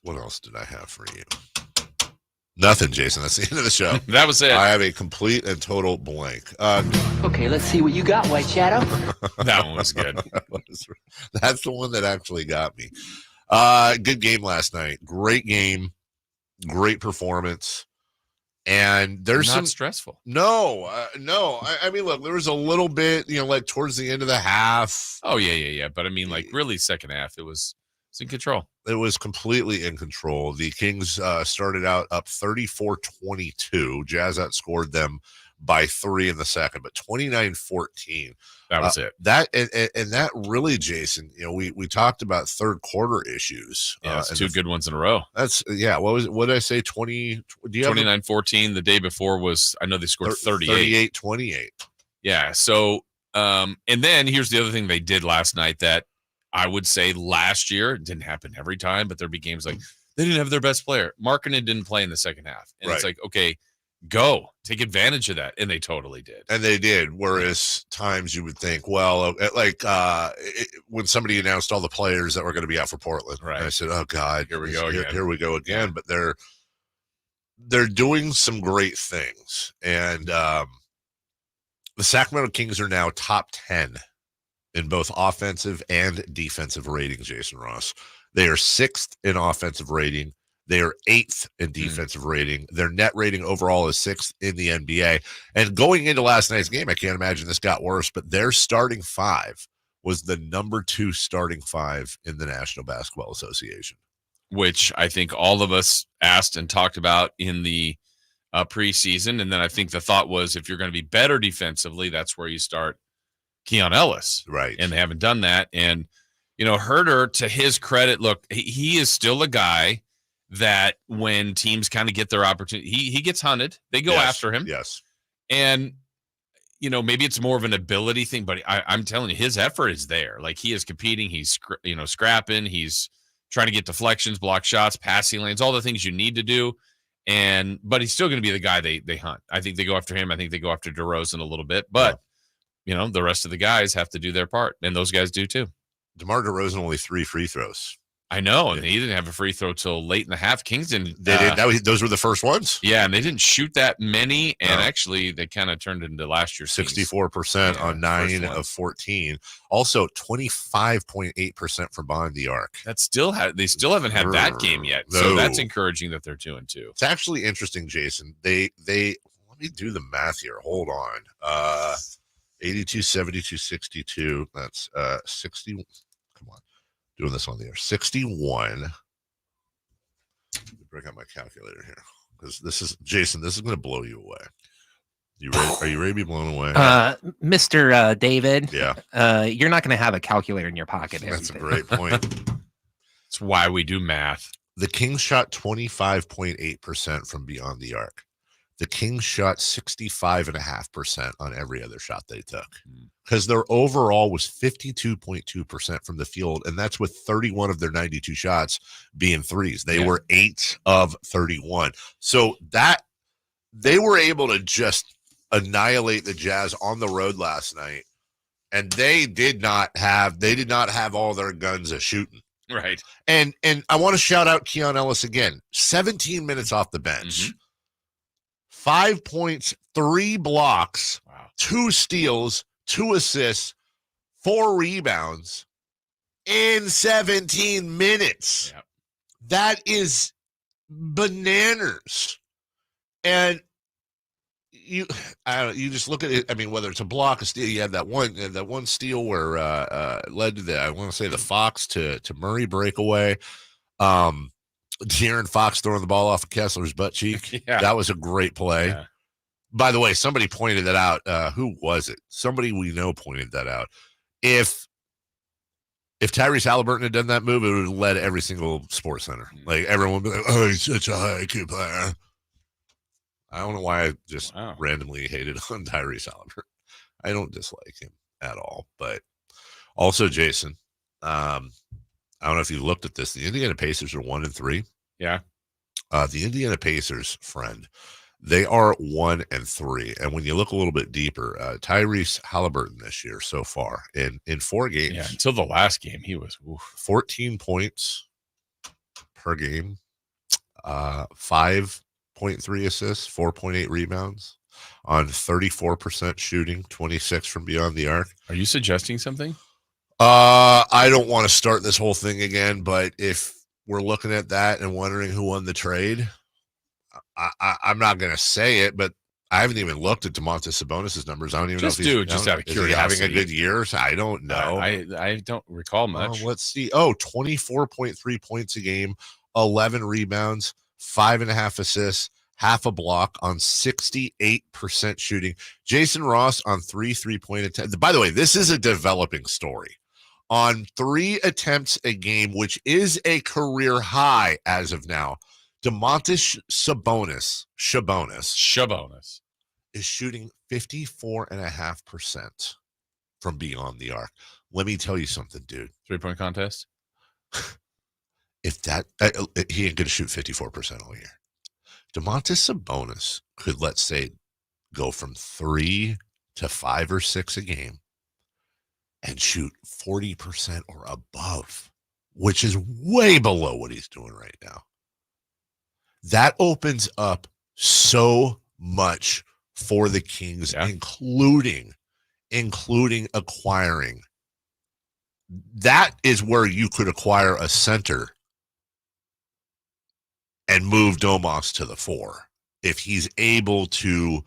What else did I have for you? Nothing, Jason. That's the end of the show. That was it. I have a complete and total blank. Okay, let's see what you got, White Shadow. That one was good. That's the one that actually got me. Good game last night. Great game. Great performance. And there's not stressful. No. I mean, look, there was a little bit, like towards the end of the half. Oh, yeah. But I mean, like really second half, it was in control. It was completely in control. The Kings started out up 34-22. Jazz outscored them by 3 in the second, but 29-14. That was it. That and that really, Jason, we talked about third quarter issues. Yeah, it's two good ones in a row. What did I say? 29-14. The day before was, I know they scored 38. 38-28. Yeah. So and then here's the other thing they did last night that I would say last year, it didn't happen every time, but there'd be games like they didn't have their best player. Markkanen didn't play in the second half. And It's like, okay, go take advantage of that. And they totally did. And they did. Whereas times you would think, well, when somebody announced all the players that were going to be out for Portland, right? I said, oh God, here we go again. Here we go again. But they're doing some great things. And the Sacramento Kings are now top 10 in both offensive and defensive ratings, Jason Ross. They are 6th in offensive rating. They are 8th in defensive rating. Their net rating overall is 6th in the NBA. And going into last night's game, I can't imagine this got worse, but their starting 5 was the number 2 starting 5 in the National Basketball Association. Which I think all of us asked and talked about in the preseason. And then I think the thought was, if you're going to be better defensively, that's where you start Keon Ellis. Right. And they haven't done that. And, Herter, to his credit, look, he is still a guy that when teams kind of get their opportunity, he gets hunted. They go after him. Yes. And, maybe it's more of an ability thing, but I'm telling you, his effort is there. Like, he is competing. He's, scrapping. He's trying to get deflections, block shots, passing lanes, all the things you need to do. But he's still going to be the guy they hunt. I think they go after him. I think they go after DeRozan a little bit, but the rest of the guys have to do their part, and those guys do too. DeMar DeRozan only 3 free throws. I know, and he didn't have a free throw till late in the half. Kings didn't. They did. Those were the first ones. Yeah, and they didn't shoot that many, and actually they kind of turned into last year's 64% on 9 of 14. Also, 25.8% from behind the arc. They still haven't had that game yet, so that's encouraging that they're 2-2. It's actually interesting, Jason. They let me do the math here. Hold on. 82, 72, 62. That's 60. Come on. Doing this on the air. 61. Let me bring out my calculator here. Because this is, Jason, this is going to blow you away. You ready? Are you ready to be blown away? Mr. David. Yeah. You're not going to have a calculator in your pocket. That's a great point. That's why we do math. The Kings shot 25.8% from beyond the arc. The Kings shot 65.5% on every other shot they took, because their overall was 52.2% from the field, and that's with 31 of their 92 shots being threes. They were 8 of 31. So that they were able to just annihilate the Jazz on the road last night, and they did not have all their guns a shooting. Right. And I want to shout out Keon Ellis again. 17 minutes off the bench. 5 points, 3 blocks, 2 steals, 2 assists, 4 rebounds in 17 minutes. Yep. That is bananas. And you just look at it. I mean, whether it's a block, a steal, you had that one steal where led to the Fox to Murray breakaway. De'Aaron Fox throwing the ball off of Kessler's butt cheek. Yeah. That was a great play. Yeah. By the way, somebody pointed that out. Who was it? Somebody we know pointed that out. If Tyrese Halliburton had done that move, it would have led every single Sports Center. Like everyone would be like, "Oh, he's such a high IQ player." I don't know why I just randomly hated on Tyrese Halliburton. I don't dislike him at all, but also Jason. I don't know if you looked at this. The Indiana Pacers are 1-3. Yeah. The Indiana Pacers, friend, they are 1-3. And when you look a little bit deeper, Tyrese Halliburton this year so far in 4 games. Yeah, until the last game, he was 14 points per game, 5.3 assists, 4.8 rebounds on 34% shooting, 26 from beyond the arc. Are you suggesting something? I don't want to start this whole thing again, but if we're looking at that and wondering who won the trade, I'm not going to say it, but I haven't even looked at Domantas Sabonis' numbers. I don't even know if he's just out of curiosity. having a good year. I don't know. I don't recall much. Let's see. 24.3 points a game, 11 rebounds, 5.5 assists, half a block on 68% shooting. Jason Ross on 3 3-point attempts. By the way, this is a developing story. On 3 attempts a game, which is a career high as of now, Domantas Sabonis is shooting 54.5% from beyond the arc. Let me tell you something, dude. 3-point contest? If that he ain't going to shoot 54% all year. Domantas Sabonis could, let's say, go from 3 to 5 or 6 a game and shoot 40% or above, which is way below what he's doing right now. That opens up so much for the Kings, including acquiring. That is where you could acquire a center and move Domas to the 4. If he's able to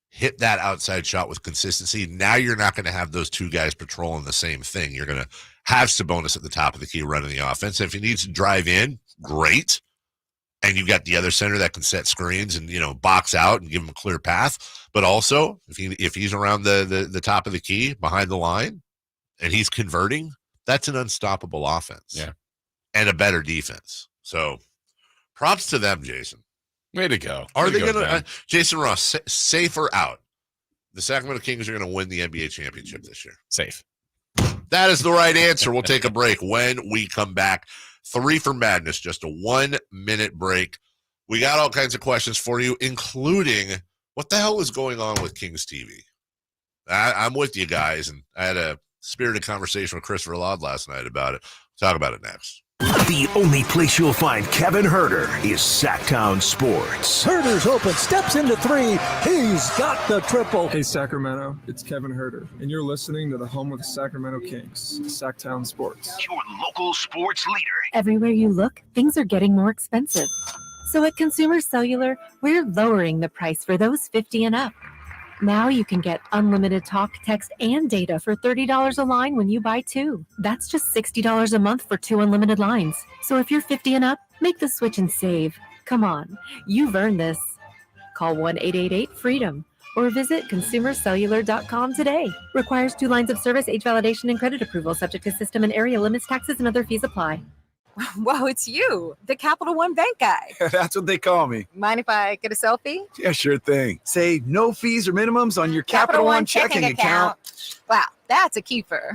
hit that outside shot with consistency, now you're not going to have those 2 guys patrolling the same thing. You're going to have Sabonis at the top of the key running the offense. If he needs to drive in, great. And you've got the other center that can set screens and, box out and give him a clear path. But also, if he's around the top of the key behind the line and he's converting, that's an unstoppable offense. Yeah. And a better defense. So props to them, Jason. Way to go. Are they going to, Jason Ross, safe or out? The Sacramento Kings are going to win the NBA championship this year. Safe. That is the right answer. We'll take a break. When we come back, 3 for Madness, just a 1-minute break. We got all kinds of questions for you, including what the hell is going on with Kings TV? I'm with you guys, and I had a spirited conversation with Christopher Laud last night about it. We'll talk about it next. The only place you'll find Kevin Herter is Sacktown Sports. Herter's open, steps into 3. He's got the triple. Hey, Sacramento, it's Kevin Herter, and you're listening to the home of the Sacramento Kings, Sacktown Sports. Your local sports leader. Everywhere you look, things are getting more expensive. So at Consumer Cellular, we're lowering the price for those 50 and up. Now you can get unlimited talk, text, and data for $30 a line when you buy 2. That's just $60 a month for 2 unlimited lines. So if you're 50 and up, make the switch and save. Come on, you've earned this. Call 1-888-FREEDOM or visit consumercellular.com today. Requires 2 lines of service, age validation, and credit approval, subject to system and area limits, taxes, and other fees apply. Whoa, it's you, the Capital One Bank guy. That's what they call me. Mind if I get a selfie? Yeah, sure thing. Say no fees or minimums on your Capital One checking account. Wow, that's a keeper.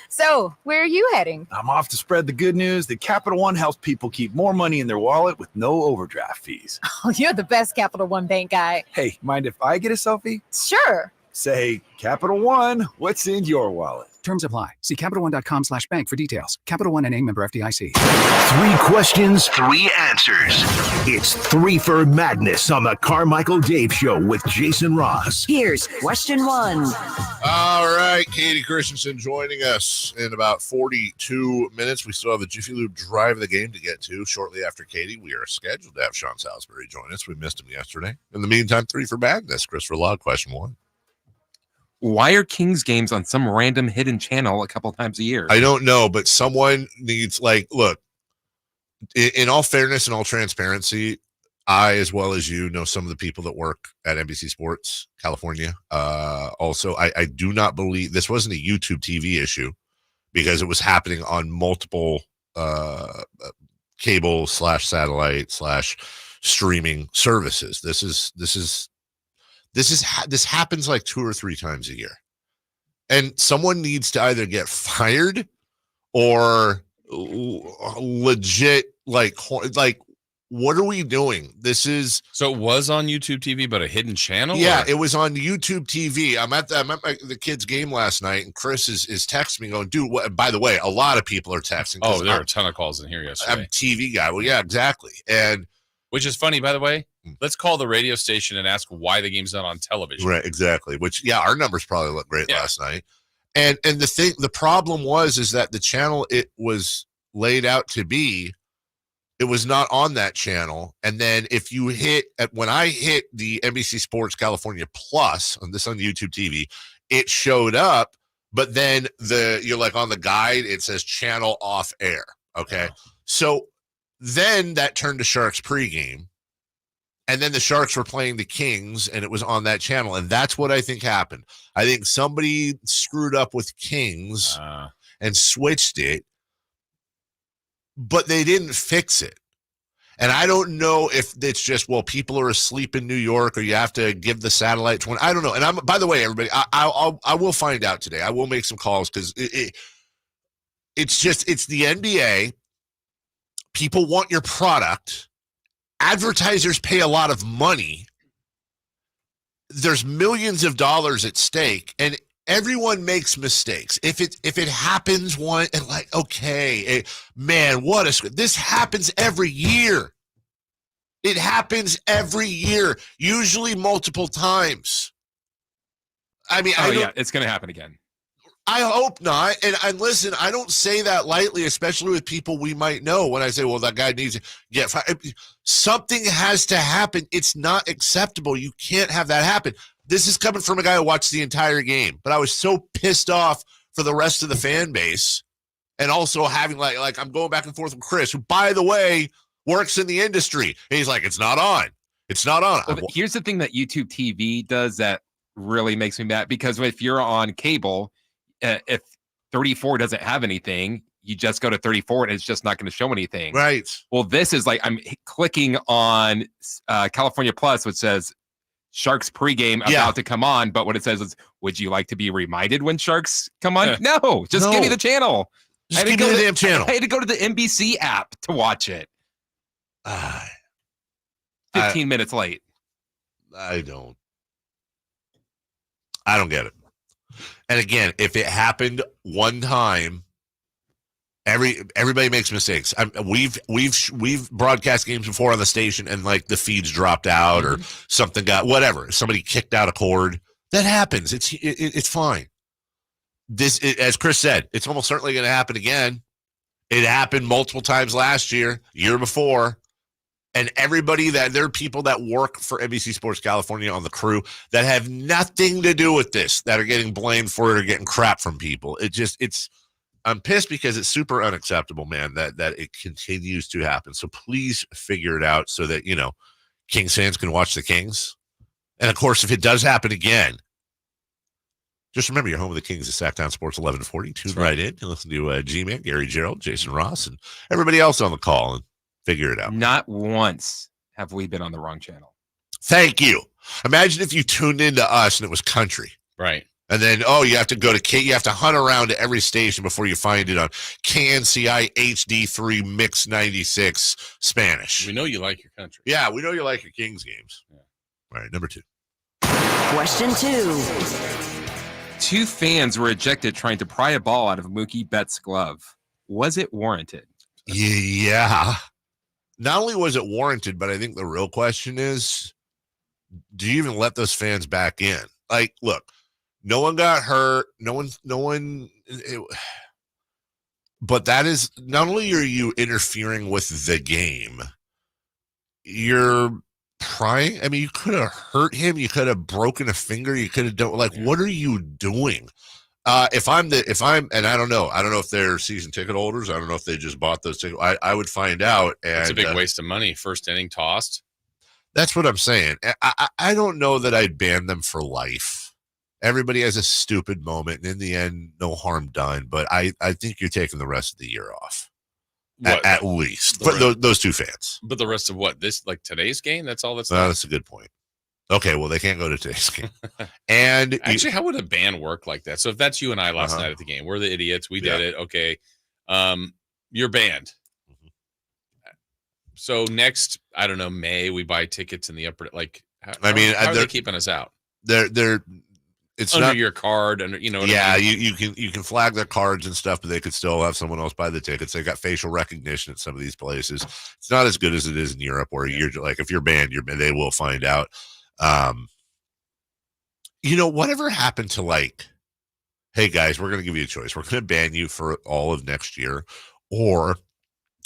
So, where are you heading? I'm off to spread the good news that Capital One helps people keep more money in their wallet with no overdraft fees. Oh, you're the best Capital One Bank guy. Hey, mind if I get a selfie? Sure. Say, Capital One, what's in your wallet? Terms apply. See CapitalOne.com/bank for details. Capital One NA, member FDIC. 3 questions, 3 answers. It's 3 for Madness on the Carmichael Dave Show with Jason Ross. Here's question 1. All right, Kayte Christensen joining us in about 42 minutes. We still have the Jiffy Lube drive of the game to get to. Shortly after Kayte, we are scheduled to have Sean Salisbury join us. We missed him yesterday. In the meantime, 3 for Madness. Christopher Laud, question 1. Why are Kings games on some random hidden channel a couple times a year? I don't know, but someone needs, look, in all fairness and all transparency, I, as well as you, know some of the people that work at NBC Sports California. Also, I do not believe this wasn't a YouTube TV issue because it was happening on multiple cable / satellite / streaming services. This happens like 2 or 3 times a year, and someone needs to either get fired or legit like what are we doing? So it was on YouTube TV, but a hidden channel? Yeah, it was on YouTube TV. I'm at the kids' game last night, and Chris is texting me going, dude, by the way, a lot of people are texting. Oh, there are a ton of calls in here yesterday. I'm a TV guy. Well, yeah, exactly. And which is funny, by the way. Let's call the radio station and ask why the game's not on television. Right, exactly. Which, yeah, our numbers probably looked great last night. And the problem is that the channel it was laid out to be, it was not on that channel. And then if you when I hit the NBC Sports California Plus on YouTube TV, it showed up, but then you're like on the guide, it says channel off air. Okay. So then that turned to Sharks pregame. And then the Sharks were playing the Kings, and it was on that channel. And that's what I think happened. I think somebody screwed up with Kings and switched it, but they didn't fix it. And I don't know if it's just, well, people are asleep in New York, or you have to give the satellite to one. I don't know. And by the way, everybody, I will find out today. I will make some calls because it's the NBA. People want your product. Advertisers pay a lot of money. There's millions of dollars at stake, and everyone makes mistakes. If it happens one, and like, okay, man, this happens every year. It happens every year, usually multiple times. I mean, it's going to happen again. I hope not. And listen, I don't say that lightly, especially with people we might know. When I say, well, that guy needs to get fired. Something has to happen. It's not acceptable. You can't have that happen. This is coming from a guy who watched the entire game. But I was so pissed off for the rest of the fan base. And also having like I'm going back and forth with Chris, who, by the way, works in the industry. And he's like, it's not on. It's not on. Well, here's the thing that YouTube TV does that really makes me mad. Because if you're on cable, if 34 doesn't have anything, you just go to 34 and it's just not going to show anything. Right. Well, this is like I'm clicking on California Plus, which says Sharks pregame about to come on. But what it says is, would you like to be reminded when Sharks come on? No, just give me the channel. Just give me the damn channel. I had to go to the NBC app to watch it. 15 minutes late. I don't get it. And again, if it happened one time, everybody makes mistakes. We've broadcast games before on the station, and like the feeds dropped out or something whatever. Somebody kicked out a cord. That happens. It's fine. As Chris said, it's almost certainly going to happen again. It happened multiple times last year before. And there are people that work for NBC Sports California on the crew that have nothing to do with this, that are getting blamed for it or getting crap from people. I'm pissed because it's super unacceptable, man, that it continues to happen. So please figure it out so that, Kings fans can watch the Kings. And of course, if it does happen again, just remember your home of the Kings is Sacktown Sports 1140. Tune right in and listen to G-Man, Gary Gerald, Jason Ross, and everybody else on the call and figure it out. Not once have we been on the wrong channel. Thank you. Imagine if you tuned into us and it was country. Right. And then, you have to go to you have to hunt around to every station before you find it on KNCI HD3 Mix 96 Spanish. We know you like your country. Yeah, we know you like your Kings games. Yeah. All right, number 2. Question 2. 2 fans were ejected trying to pry a ball out of Mookie Betts' glove. Was it warranted? Yeah. Not only was it warranted, but I think the real question is, do you even let those fans back in? Like, look, no one got hurt. No one. But that is, not only are you interfering with the game, you're prying. I mean, you could have hurt him. You could have broken a finger. You could have done, what are you doing? If I'm, and I don't know if they're season ticket holders. I don't know if they just bought those tickets. I would find out. And it's a big waste of money. First inning tossed. That's what I'm saying. I don't know that I'd ban them for life. Everybody has a stupid moment, and in the end, no harm done. But I think you're taking the rest of the year off. At least. For those two fans. But the rest of what? Today's game? That's all that's that's a good point. Okay, well, they can't go to today's game. And actually, how would a ban work like that? So if that's you and I last night at the game, we're the idiots. We did it. Okay. You're banned. So next, I don't know, May, we buy tickets in the upper, how are they keeping us out? It's under not your card, and you know. You can flag their cards and stuff, but they could still have someone else buy the tickets. They got facial recognition at some of these places. It's not as good as it is in Europe, where you're like, if you're banned, they will find out. Whatever happened to hey guys, we're going to give you a choice. We're going to ban you for all of next year,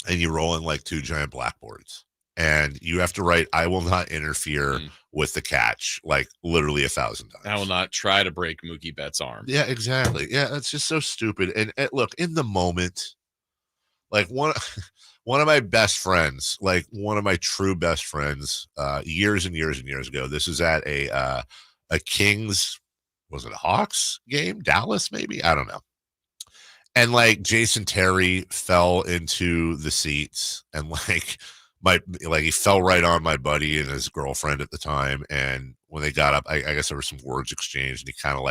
and you roll in 2 giant blackboards, and you have to write, "I will not interfere with the catch," literally 1,000 times. I will not try to break Mookie Betts' arm. Yeah, exactly. Yeah, that's just so stupid. And look, in the moment, one of my best friends, one of my true best friends, years and years and years ago. This is at a Kings, was it a Hawks game? Dallas, maybe? I don't know. And Jason Terry fell into the seats, and he fell right on my buddy and his girlfriend at the time. And when they got up, I guess there were some words exchanged, and he kind of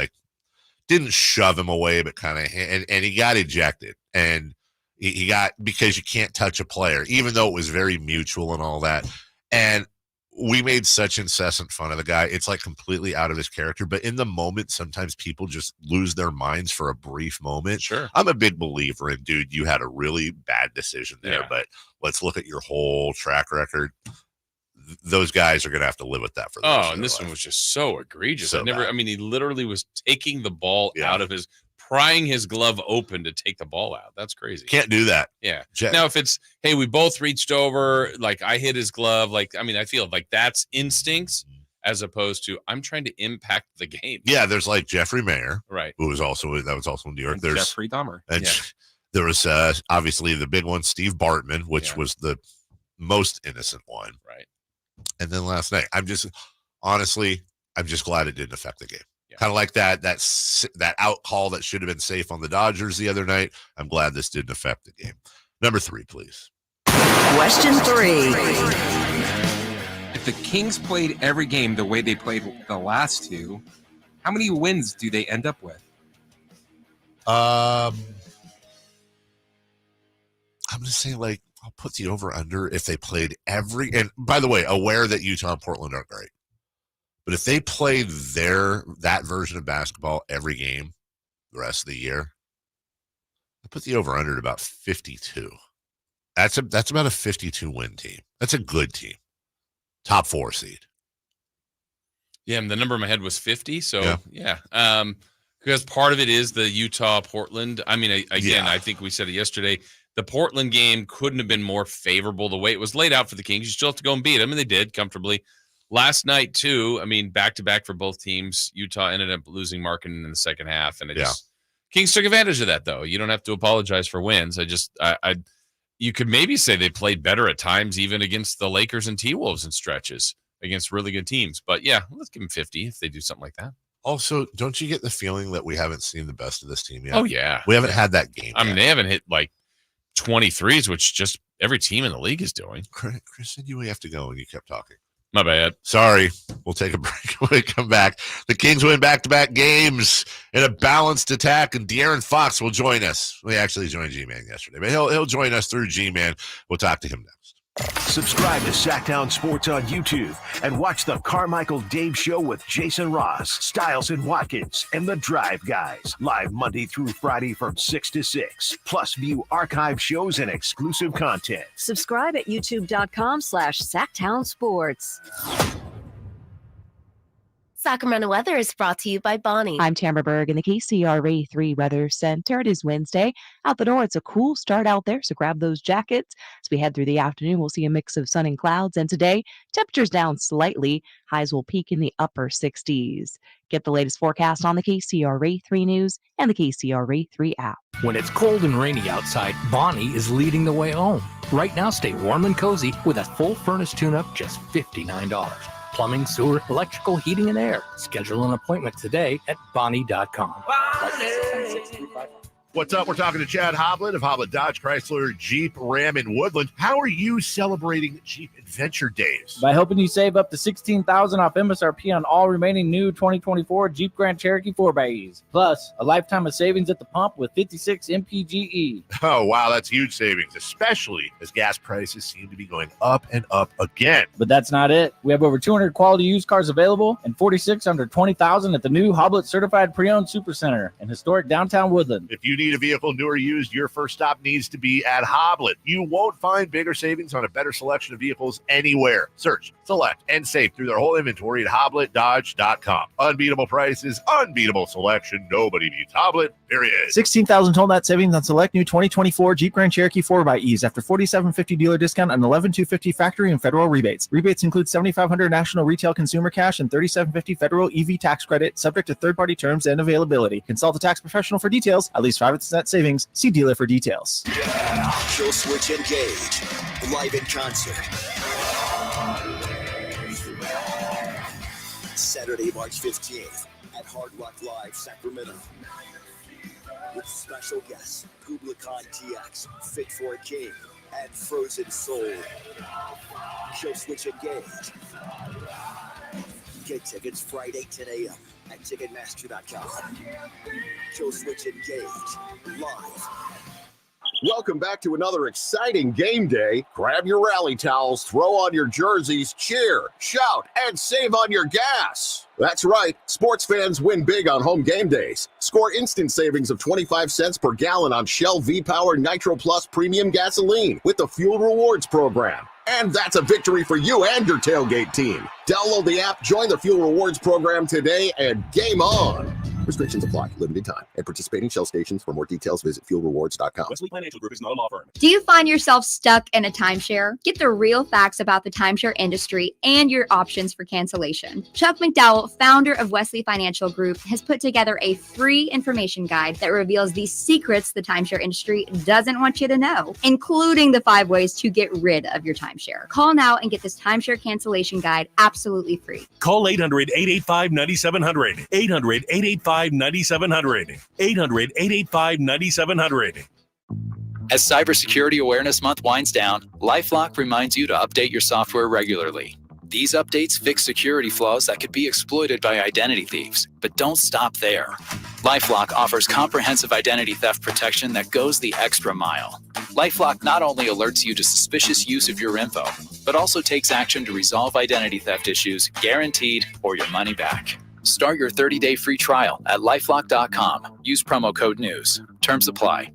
didn't shove him away, but kind of, and he got ejected. And he got, because you can't touch a player, even though it was very mutual and all that. And we made such incessant fun of the guy. It's completely out of his character, but in the moment, sometimes people just lose their minds for a brief moment. Sure. I'm a big believer in, dude, you had a really bad decision there, but let's look at your whole track record. Those guys are going to have to live with that for the rest of their and this life. one was just so egregious. So bad. He literally was taking the ball out of prying his glove open to take the ball out. That's crazy. Can't do that. Yeah. Now, if it's, hey, we both reached over, I hit his glove, I feel that's instincts as opposed to I'm trying to impact the game. Yeah, there's Jeffrey Mayer, right? Who was also in New York. There's Jeffrey Dahmer. And there was obviously the big one, Steve Bartman, which was the most innocent one, right? And then last night, I'm just glad it didn't affect the game. Kind of like that out call that should have been safe on the Dodgers the other night. I'm glad this didn't affect the game. Number 3, please. Question 3. If the Kings played every game the way they played the last 2, how many wins do they end up with? I'm going to say I'll put the over under if they played and by the way, aware that Utah and Portland aren't great. But if they played that version of basketball every game the rest of the year, I put the over under at about 52. That's about a 52 win team. That's a good team. Top 4 seed. Yeah, and the number in my head was 50. So yeah. Because part of it is the Utah Portland. I think we said it yesterday. The Portland game couldn't have been more favorable the way it was laid out for the Kings. You still have to go and beat them, and they did comfortably. Last night, too, back-to-back for both teams. Utah ended up losing Markkanen in the second half, and Kings took advantage of that, though. You don't have to apologize for wins. You could maybe say they played better at times, even against the Lakers and T-Wolves in stretches against really good teams. But, yeah, let's give them 50 if they do something like that. Also, don't you get the feeling that we haven't seen the best of this team yet? Oh, yeah. We haven't had that game yet. They haven't hit, 23s, which just every team in the league is doing. Chris said we have to go, and you kept talking. My bad. Sorry. We'll take a break when we come back. The Kings win back-to-back games in a balanced attack, and De'Aaron Fox will join us. We actually joined G-Man yesterday, but he'll join us through G-Man. We'll talk to him next. Subscribe to Sacktown Sports on YouTube and watch the Carmichael Dave Show with Jason Ross, Stiles and Watkins, and the Drive Guys. Live Monday through Friday from 6 to 6. Plus view archive shows and exclusive content. Subscribe at youtube.com/Sacktown Sports. Sacramento weather is brought to you by Bonnie. I'm Tamara Berg in the KCRA 3 Weather Center. It is Wednesday. Out the door, it's a cool start out there, so grab those jackets. As we head through the afternoon, we'll see a mix of sun and clouds. And today, temperatures down slightly. Highs will peak in the upper 60s. Get the latest forecast on the KCRA 3 News and the KCRA 3 app. When it's cold and rainy outside, Bonnie is leading the way home. Right now, stay warm and cozy with a full furnace tune-up, just $59. Plumbing, sewer, electrical, heating, and air. Schedule an appointment today at Bonnie.com. What's up? We're talking to Chad Hoblet of Hoblet Dodge Chrysler Jeep Ram in Woodland. How are you celebrating Jeep Adventure Days? By helping you save up to $16,000 off MSRP on all remaining new 2024 Jeep Grand Cherokee 4xEs. Plus, a lifetime of savings at the pump with 56 MPGE. Oh, wow, that's huge savings, especially as gas prices seem to be going up and up again. But that's not it. We have over 200 quality used cars available and 46 under $20,000 at the new Hoblet Certified Pre-Owned Supercenter in historic downtown Woodland. If you need a vehicle new or used, your first stop needs to be at Hoblet. You won't find bigger savings on a better selection of vehicles anywhere. Search, select, and save through their whole inventory at HobletDodge.com. Unbeatable prices, unbeatable selection. Nobody beats Hoblet, period. $16,000 total net savings on select new 2024 Jeep Grand Cherokee 4xEs after $4,750 dealer discount and $11,250 factory and federal rebates. Rebates include $7,500 national retail consumer cash and $3,750 federal EV tax credit, subject to third-party terms and availability. Consult a tax professional for details. At least 5% savings. See dealer for details. Kill Switch Engage. Live in concert. Saturday, March 15th at Hard Rock Live, Sacramento. With special guests, Publicon TX, Fit for a King, and Frozen Soul. Kill Switch Engage. Get tickets Friday, 10 a.m. at Ticketmaster.com. Kill Switch Engage. Live. Welcome back to another exciting game day. Grab your rally towels, throw on your jerseys, cheer, shout, and save on your gas. That's right, sports fans win big on home game days. Score instant savings of 25 cents per gallon on Shell V-Power Nitro Plus Premium Gasoline with the Fuel Rewards program. And that's a victory for you and your tailgate team. Download the app, join the Fuel Rewards program today, and game on. Restrictions apply. Limited time. At participating Shell stations. For more details, visit fuelrewards.com. Wesley Financial Group is not a law firm. Do you find yourself stuck in a timeshare? Get the real facts about the timeshare industry and your options for cancellation. Chuck McDowell, founder of Wesley Financial Group, has put together a free information guide that reveals the secrets the timeshare industry doesn't want you to know, including the 5 ways to get rid of your timeshare. Call now and get this timeshare cancellation guide absolutely free. Call 800-885-9700. 800-885-9700. 800-885-9700. As Cybersecurity Awareness Month winds down, LifeLock reminds you to update your software regularly. These updates fix security flaws that could be exploited by identity thieves. But don't stop there. LifeLock offers comprehensive identity theft protection that goes the extra mile. LifeLock not only alerts you to suspicious use of your info, but also takes action to resolve identity theft issues, guaranteed, or your money back. Start your 30-day free trial at LifeLock.com. Use promo code NEWS. Terms apply.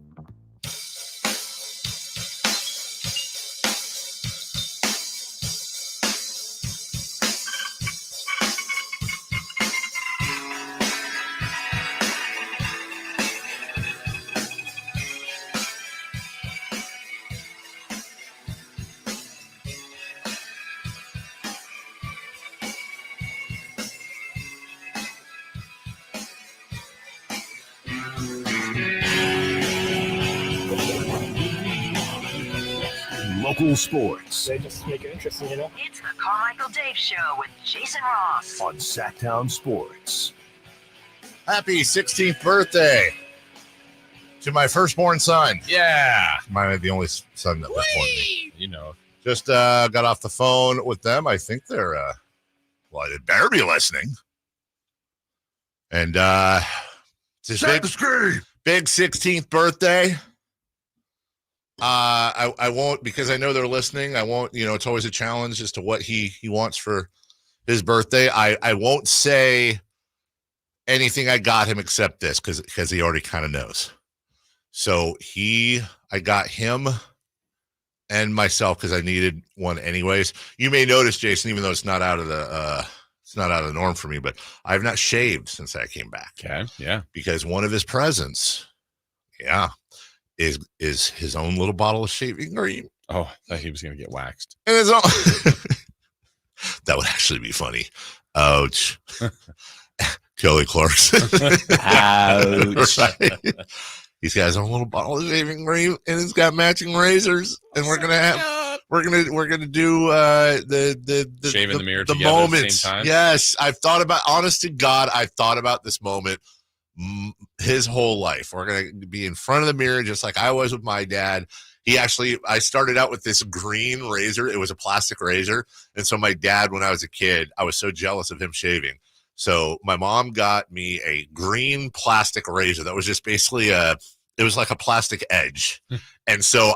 Local sports. They just make it interesting, you know? It's the Carmichael Dave Show with Jason Ross on Sacktown Sports. Happy 16th birthday to my firstborn son. Yeah. The only son that was born me. You know. Just got off the phone with them. I think they're, they better be listening. And it's his big 16th birthday. I won't, because I know they're listening. I won't, it's always a challenge as to what he wants for his birthday. I won't say anything I got him except this because he already kind of knows. So I got him and myself because I needed one anyways. You may notice, Jason, even though it's not out of the it's not out of the norm for me, but I've not shaved since I came back. Okay, yeah. Because one of his presents, is his own little bottle of shaving cream. Oh, I thought he was going to get waxed. And his own. That would actually be funny. Ouch. Kelly Clarkson. Ouch. Right? He's got his own little bottle of shaving cream, and it's got matching razors, and we're gonna do the shave in the mirror the together moment. at the same time. Yes, I've thought about. Honest to God, I've thought about this moment his whole life. We're gonna be in front of the mirror, just like I was with my dad. I started out with this green razor. It was a plastic razor, and so my dad, when I was a kid, I was so jealous of him shaving. So my mom got me a green plastic razor that was just basically it was like a plastic edge. And so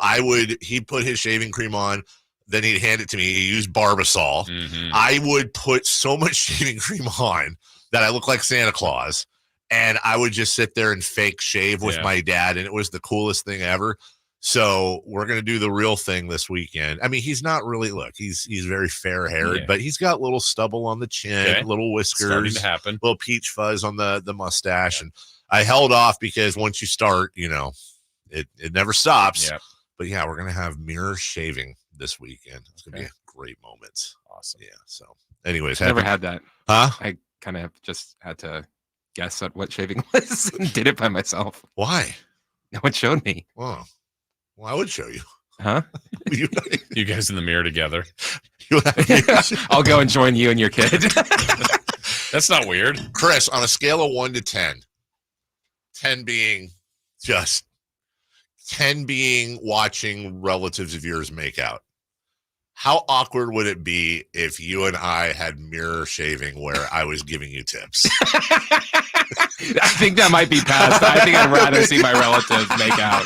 he'd put his shaving cream on, then he'd hand it to me. He used Barbasol. Mm-hmm. I would put so much shaving cream on that I looked like Santa Claus. And I would just sit there and fake shave with my dad. And it was the coolest thing ever. So we're going to do the real thing this weekend. I mean, he's not really, he's very fair haired, but he's got little stubble on the chin, little whiskers, starting to happen, little peach fuzz on the mustache. And I held off because once you start, it never stops. Yeah. But yeah, we're going to have mirror shaving this weekend. It's going to be a great moment. Awesome. Yeah. So anyways, Never had that. Huh? I kind of just had to guess at what shaving was and did it by myself. Why? No one showed me. Well, I would show you. Huh? You guys in the mirror together. I'll go and join you and your kid. That's not weird. Chris, on a scale of 1 to 10, 10 being just 10 being watching relatives of yours make out, how awkward would it be if you and I had mirror shaving where I was giving you tips? I think that might be past. I think I'd rather see my relatives make out.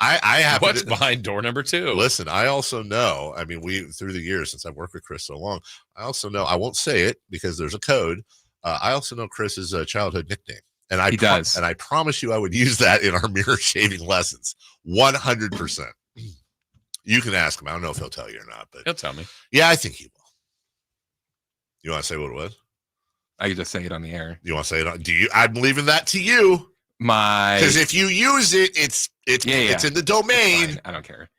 I have what's behind door number 2. Listen, I also know, I mean, through the years since I've worked with Chris so long, I also know, I won't say it because there's a code. I also know Chris's childhood nickname. And he does. And I promise you I would use that in our mirror shaving lessons. 100%. You can ask him. I don't know if he'll tell you or not, but he'll tell me. Yeah, I think he will. You want to say what it was? I could just say it on the air. You want to say it on? I'm leaving that to you. Because if you use it, it's in the domain. I don't care.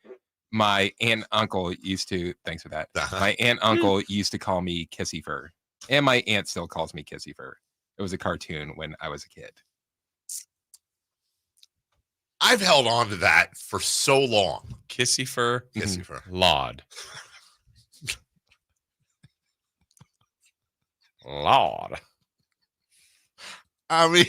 My aunt and uncle used to. Thanks for that. My aunt and uncle used to call me Kissy Fur, and my aunt still calls me Kissy Fur. It was a cartoon when I was a kid. I've held on to that for so long. Kissy Fur. Kissy Fur. Laud. Lord. I mean,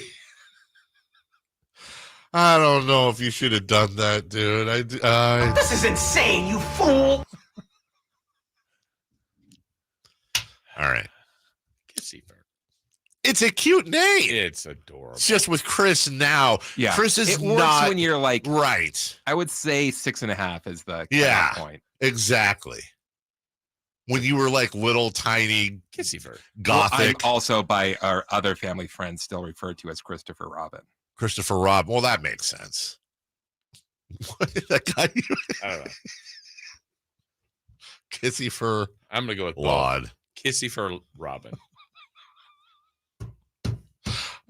I don't know if you should have done that, dude. This is insane, you fool. All right. Kissy Fur. It's a cute name. It's adorable. It's just with Chris now. Yeah. Chris is it works not when you're like right. I would say 6.5 is the point. Exactly. When you were like little tiny Kissy Fur. Gothic. Well, I'm also by our other family friends still referred to as Christopher Robin. Christopher Robin. Well, that makes sense. What is that guy? I don't know. Kissy Fur. I'm gonna go with Laud. Kissy Fur Robin.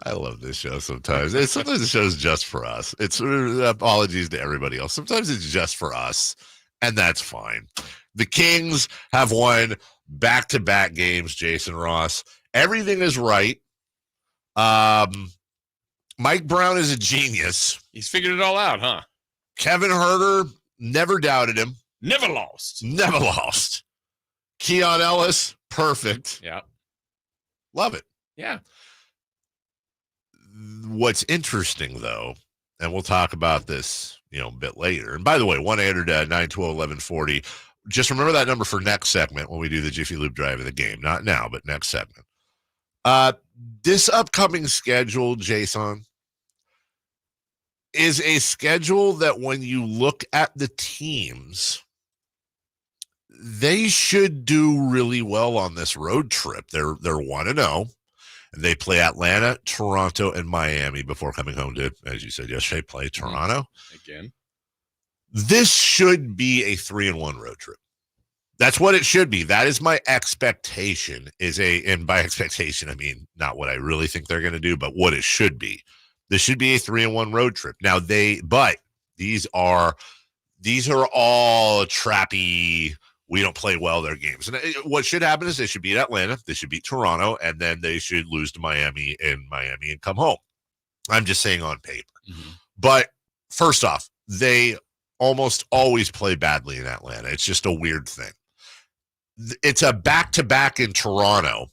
I love this show sometimes. Sometimes the show's just for us. It's apologies to everybody else. Sometimes it's just for us, and that's fine. The Kings have won back-to-back games, Jason Ross. Everything is right. Mike Brown is a genius. He's figured it all out, huh? Kevin Huerter, never doubted him. Never lost. Never lost. Keon Ellis, perfect. Yeah. Love it. Yeah. What's interesting, though, and we'll talk about this, a bit later. And by the way, 1-800-920-1140. Just remember that number for next segment when we do the Jiffy Lube drive of the game. Not now, but next segment. This upcoming schedule, Jason, is a schedule that when you look at the teams, they should do really well on this road trip. They're 1-0. And they play Atlanta, Toronto, and Miami before coming home to, as you said yesterday, play Toronto. Again. This should be a 3-1 road trip. That's what it should be. That is my expectation. And by expectation, I mean not what I really think they're going to do, but what it should be. This should be a 3-1 road trip. Now but these are all trappy. We don't play well their games. And what should happen is they should beat Atlanta, they should beat Toronto, and then they should lose to Miami and come home. I'm just saying on paper. Mm-hmm. But first off, they almost always play badly in Atlanta. It's just a weird thing. It's a back-to-back in Toronto,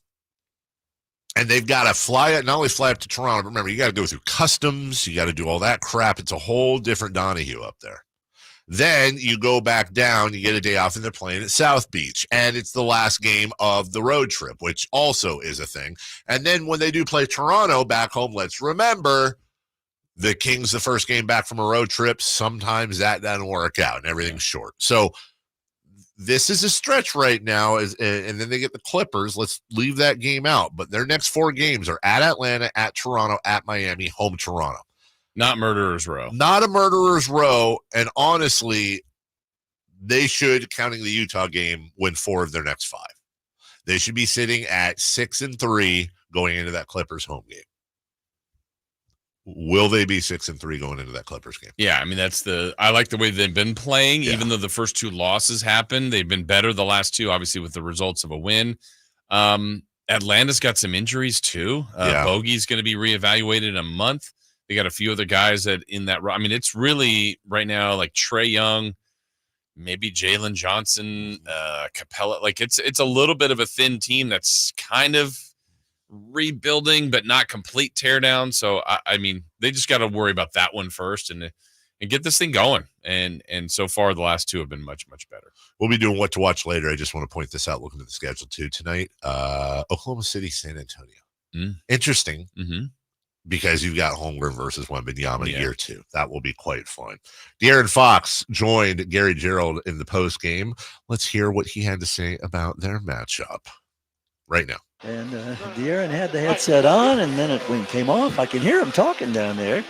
and they've got to not only fly up to Toronto, but remember, you got to go through customs, you got to do all that crap. It's a whole different Donahue up there. Then you go back down, you get a day off, and they're playing at South Beach, and it's the last game of the road trip, which also is a thing. And then when they do play Toronto back home, let's remember, the Kings, the first game back from a road trip, sometimes that doesn't work out, and everything's short. So this is a stretch right now, and then they get the Clippers. Let's leave that game out. But their next 4 games are at Atlanta, at Toronto, at Miami, home Toronto. Not murderer's row. Not a murderer's row. And honestly, they should, counting the Utah game, win 4 of their next 5. They should be sitting at 6-3 going into that Clippers home game. Will they be 6-3 going into that Clippers game? Yeah, I mean, I like the way they've been playing, even though the first 2 losses happened. They've been better the last 2, obviously, with the results of a win. Atlanta's got some injuries, too. Bogey's going to be reevaluated in a month. They got a few other guys in that. I mean, it's really right now like Trae Young, maybe Jalen Johnson, Capella. Like it's a little bit of a thin team that's kind of rebuilding, but not complete teardown. So I mean, they just got to worry about that one first and get this thing going. And so far, the last 2 have been much, much better. We'll be doing what to watch later. I just want to point this out. Looking at the schedule too tonight, Oklahoma City, San Antonio. Interesting. Mm-hmm. Because you've got Holmgren versus Wembanyama year 2. That will be quite fun. De'Aaron Fox joined Gary Gerald in the post game. Let's hear what he had to say about their matchup right now. And De'Aaron had the headset on, and then when it came off, I can hear him talking down there.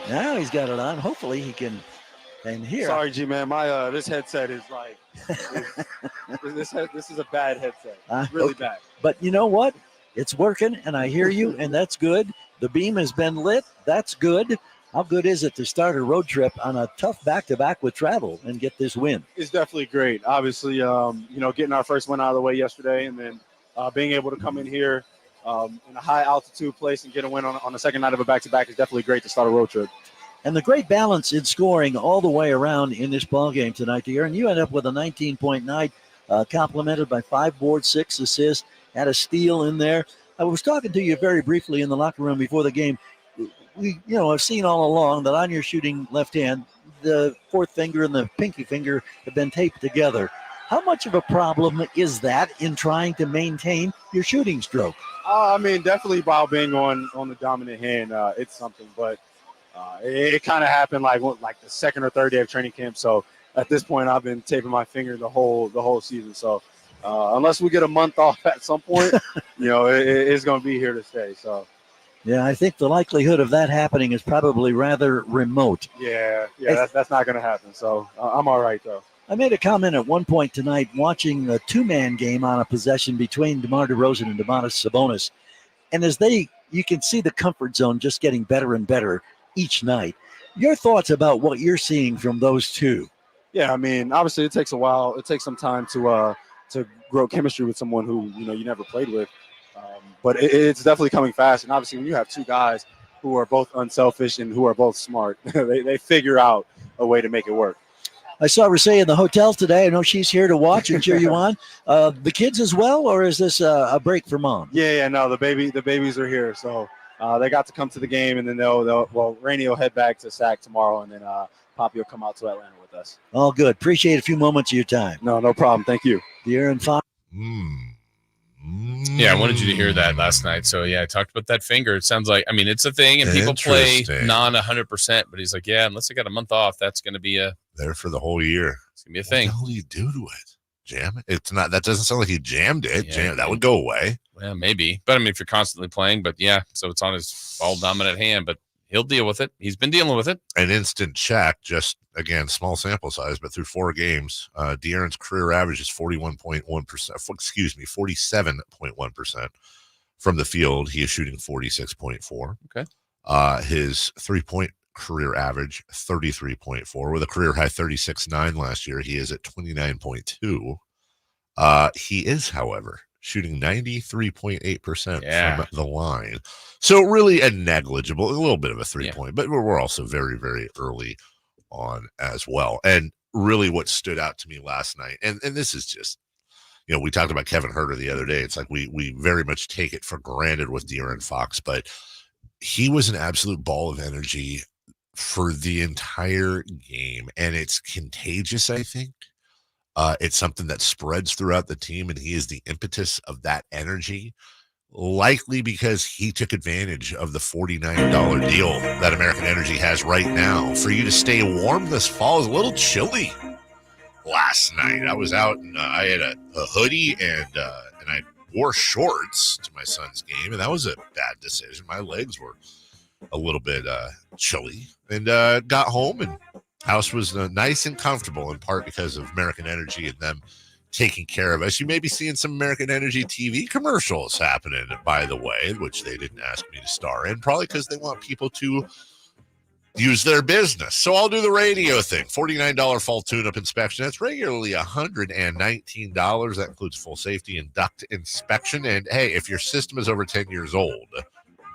Now he's got it on. Hopefully he can hear. Sorry, G-Man. My this headset is like this is a bad headset. Really bad. But you know what? It's working, and I hear you, and that's good. The beam has been lit. That's good. How good is it to start a road trip on a tough back-to-back with travel and get this win? It's definitely great. Obviously, getting our first win out of the way yesterday, and then being able to come in here in a high-altitude place and get a win on the second night of a back-to-back is definitely great to start a road trip. And the great balance in scoring all the way around in this ballgame tonight, De'Aaron. You end up with a 19-point night, complemented by 5 boards, 6 assists, had a steal in there. I was talking to you very briefly in the locker room before the game. I've seen all along that on your shooting left hand, the 4th finger and the pinky finger have been taped together. How much of a problem is that in trying to maintain your shooting stroke? I mean, definitely while being on the dominant hand, it's something. But it kind of happened like the 2nd or 3rd day of training camp. So at this point, I've been taping my finger the whole season. So. Unless we get a month off at some point, it's going to be here to stay. So, yeah, I think the likelihood of that happening is probably rather remote. Yeah, that's not going to happen. So I'm all right, though. I made a comment at one point tonight watching the 2-man game on a possession between DeMar DeRozan and Domantas Sabonis. And you can see the comfort zone just getting better and better each night. Your thoughts about what you're seeing from those 2? Yeah, I mean, obviously it takes a while. It takes some time to grow chemistry with someone who you never played with, but it's definitely coming fast. And obviously, when you have 2 guys who are both unselfish and who are both smart, they figure out a way to make it work. I saw Rasay in the hotel today. I know she's here to watch and cheer you on. The kids as well, or is this a break for mom? Yeah, no, the babies are here, so they got to come to the game, and then Rainey will head back to Sac tomorrow, and then Poppy will come out to Atlanta with us. All good. Appreciate a few moments of your time. No problem. Thank you. De'Aaron Fox. Yeah, I wanted you to hear that last night. So, yeah, I talked about that finger. It sounds like, I mean, it's a thing, and people play non-100%, but he's like, yeah, unless I got a month off, that's going to be there for the whole year. It's going to be a thing. What the hell do you do to it? Jam it? It's not. That doesn't sound like he jammed it. That would go away. Well, maybe. But, I mean, if you're constantly playing, but, yeah, so it's on his ball-dominant hand, but He'll deal with it. He's been dealing with it. An instant check, just again, small sample size, but through 4 games, De'Aaron's career average is 47.1% from the field. He is shooting 46.4. Okay. His 3-point career average, 33.4, with a career high 36.9 last year. He is at 29.2. He is, however, shooting 93.8% from the line. So really a negligible, a little bit of a 3-point, but we're also very, very early on as well. And really what stood out to me last night, and this is just, we talked about Kevin Huerter the other day. It's like we very much take it for granted with De'Aaron Fox, but he was an absolute ball of energy for the entire game, and it's contagious, I think. It's something that spreads throughout the team, and he is the impetus of that energy, likely because he took advantage of the $49 deal that American Energy has right now. For you to stay warm this fall is a little chilly. Last night, I was out, and I had a hoodie, and I wore shorts to my son's game, and that was a bad decision. My legs were a little bit chilly, and got home, and house was nice and comfortable, in part because of American Energy and them taking care of us. You may be seeing some American Energy TV commercials happening, by the way, which they didn't ask me to star in, probably because they want people to use their business. So I'll do the radio thing. $49 fall tune-up inspection. That's regularly $119. That includes full safety and duct inspection. And hey, if your system is over 10 years old,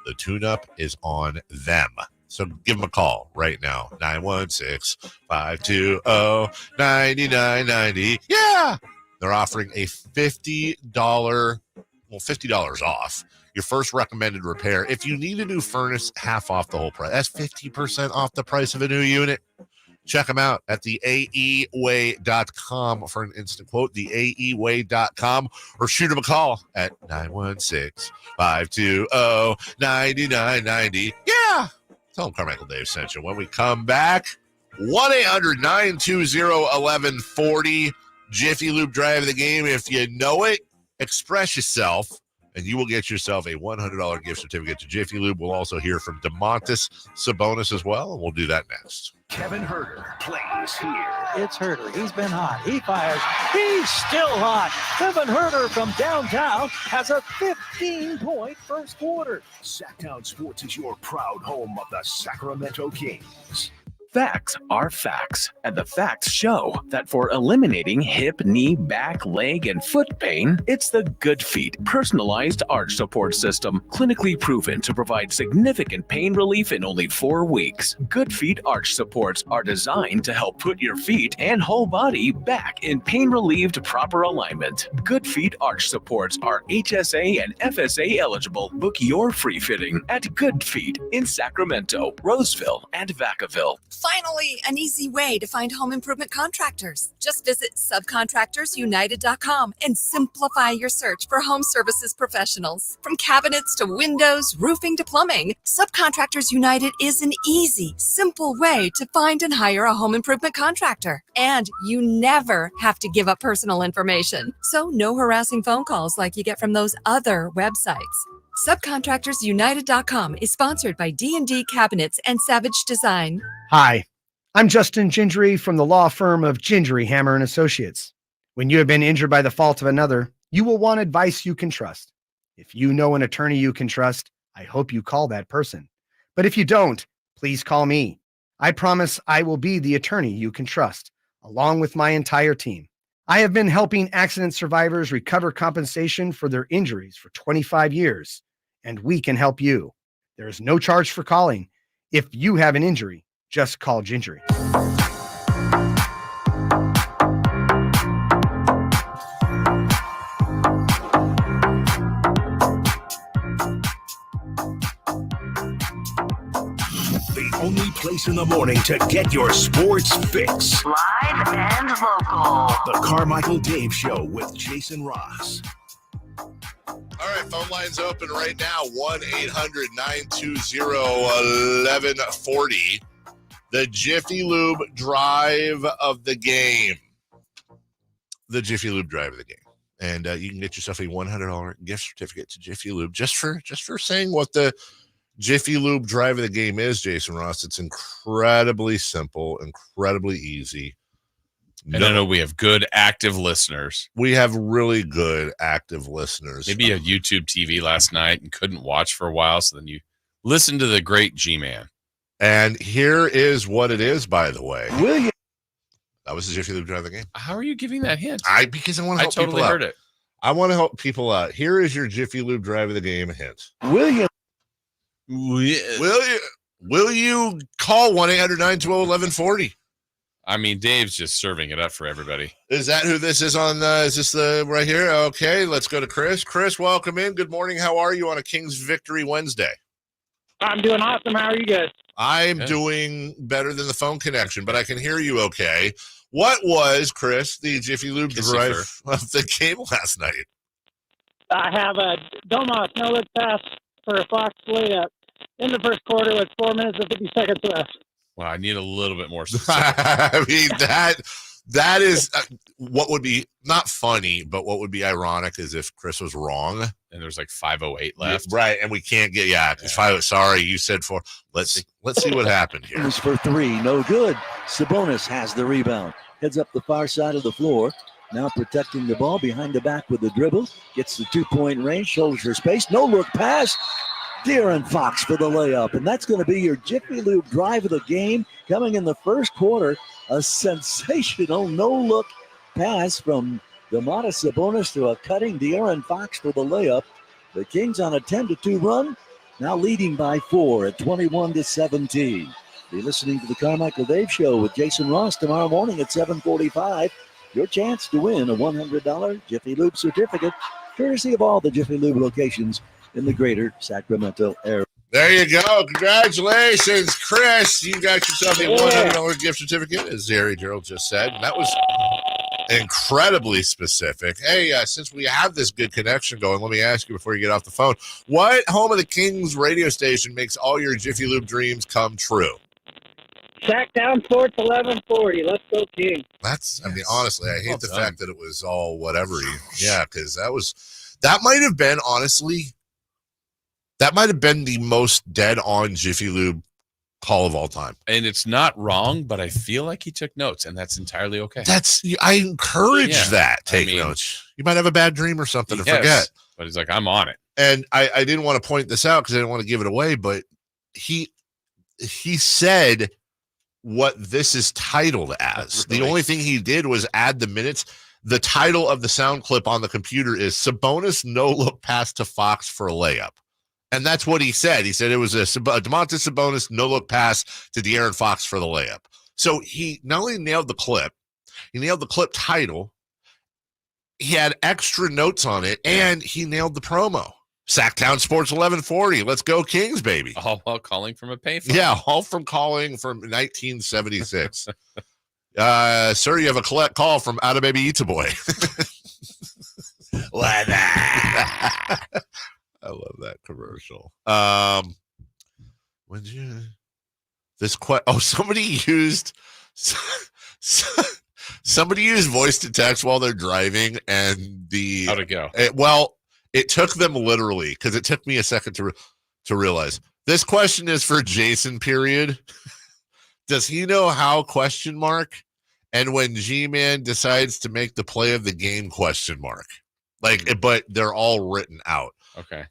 the tune-up is on them. So give them a call right now, 916-520-9990. Yeah! They're offering a $50 off your first recommended repair. If you need a new furnace, half off the whole price. That's 50% off the price of a new unit. Check them out at the AEway.com for an instant quote, the AEway.com, or shoot them a call at 916-520-9990. Yeah! Tell them Carmichael Dave sent you. When we come back, 1-800-920-1140. Jiffy Lube Drive the Game. If you know it, express yourself, and you will get yourself a $100 gift certificate to Jiffy Lube. We'll also hear from Domantas, Sabonis as well, and we'll do that next. Kevin Huerter plays here. It's Huerter. He's been hot. He fires. He's still hot. Kevin Huerter from downtown has a 15-point first quarter. Sacktown Sports is your proud home of the Sacramento Kings. Facts are facts, and the facts show that for eliminating hip, knee, back, leg, and foot pain, it's the Good Feet personalized arch support system, clinically proven to provide significant pain relief in only 4 weeks. Good Feet arch supports are designed to help put your feet and whole body back in pain-relieved proper alignment. Good Feet arch supports are HSA and FSA eligible. Book your free fitting at Good Feet in Sacramento, Roseville, and Vacaville. Finally, an easy way to find home improvement contractors. Just visit subcontractorsunited.com and simplify your search for home services professionals. From cabinets to windows, roofing to plumbing, Subcontractors United is an easy, simple way to find and hire a home improvement contractor. And you never have to give up personal information. So no harassing phone calls like you get from those other websites. Subcontractorsunited.com is sponsored by D&D Cabinets and Savage Design. Hi, I'm Justin Gingery from the law firm of Gingery, Hammer & Associates. When you have been injured by the fault of another, you will want advice you can trust. If you know an attorney you can trust, I hope you call that person. But if you don't, please call me. I promise I will be the attorney you can trust, along with my entire team. I have been helping accident survivors recover compensation for their injuries for 25 years, and we can help you. There is no charge for calling. If you have an injury, just call Gingery. The only place in the morning to get your sports fix. Live and local. The Carmichael Dave Show with Jason Ross. All right, phone lines open right now, 1-800-920-1140. The Jiffy Lube Drive of the Game. The Jiffy Lube Drive of the Game. And you can get yourself a $100 gift certificate to Jiffy Lube just for saying what the Jiffy Lube drive of the game is, Jason Ross. It's incredibly simple, incredibly easy. And I know we have good active listeners. We have really good active listeners. Maybe you had YouTube TV last night and couldn't watch for a while, so then you listen to the great G-Man. And here is what it is, by the way. William. That was the Jiffy Lube drive of the game. How are you giving that hint? Because I want to help totally people out. heard it. I want to help people out. Here is your Jiffy Lube drive of the game hint. William. Will you call 1-800-912-1140? I mean, Dave's just serving it up for everybody. Is that who this is on? Is this the right here? Okay, let's go to Chris. Chris, welcome in. Good morning. How are you on a Kings Victory Wednesday? I'm doing awesome. How are you guys? I'm doing better than the phone connection, but I can hear you okay. What was, Chris, the Jiffy Lube drive of the game last night? I have a Domantas no-look pass for a Fox layup in the first quarter with 4 minutes and 50 seconds left. Well, I need a little bit more specific. I mean, that is what would be not funny, but what would be ironic is if Chris was wrong. And there's like 5:08 left. Right, and we can't get, it's 5. Sorry, you said 4. Let's see what happened here. It's for 3, no good. Sabonis has the rebound. Heads up the far side of the floor. Now protecting the ball behind the back with the dribble. Gets the 2-point range, shoulders for space. No look pass. De'Aaron Fox for the layup. And that's going to be your Jiffy Lube drive of the game. Coming in the first quarter, a sensational no-look pass from Domantas Sabonis to a cutting De'Aaron Fox for the layup. The Kings on a 10-2 run, now leading by 4 at 21-17. Be listening to the Carmichael Dave Show with Jason Ross tomorrow morning at 7:45. Your chance to win a $100 Jiffy Lube certificate, courtesy of all the Jiffy Lube locations in the greater Sacramento area. There you go. Congratulations, Chris. You got yourself a $100 gift certificate, as Zary Gerald just said. And that was incredibly specific. Hey, since we have this good connection going, let me ask you before you get off the phone, what home of the Kings radio station makes all your Jiffy Lube dreams come true? Sacktown Sports 1140. Let's go Kings. Honestly, I hate the fact that it was all whatever. Yeah, because that might have been, honestly, the most dead-on Jiffy Lube call of all time. And it's not wrong, but I feel like he took notes, and that's entirely okay. I encourage that. Take notes. You might have a bad dream or something to forget. But he's like, I'm on it. And I didn't want to point this out because I didn't want to give it away, but he said what this is titled as. Really? The only thing he did was add the minutes. The title of the sound clip on the computer is Sabonis no-look pass to Fox for a layup. And that's what he said. He said it was a Domantas Sabonis no-look pass to De'Aaron Fox for the layup. So he not only nailed the clip, he nailed the clip title, he had extra notes on it, and he nailed the promo. Sacktown Sports 1140. Let's go Kings, baby. All while calling from a payphone. Yeah, all from calling from 1976. Sir, you have a collect call from Outta Baby Eats a Boy. What? I love that commercial. Somebody used voice to text while they're driving, and how'd it go? It took them literally, because it took me a second to realize. This question is for Jason, period. Does he know how, ? And when G-Man decides to make the play of the game, ? But they're all written out. Okay.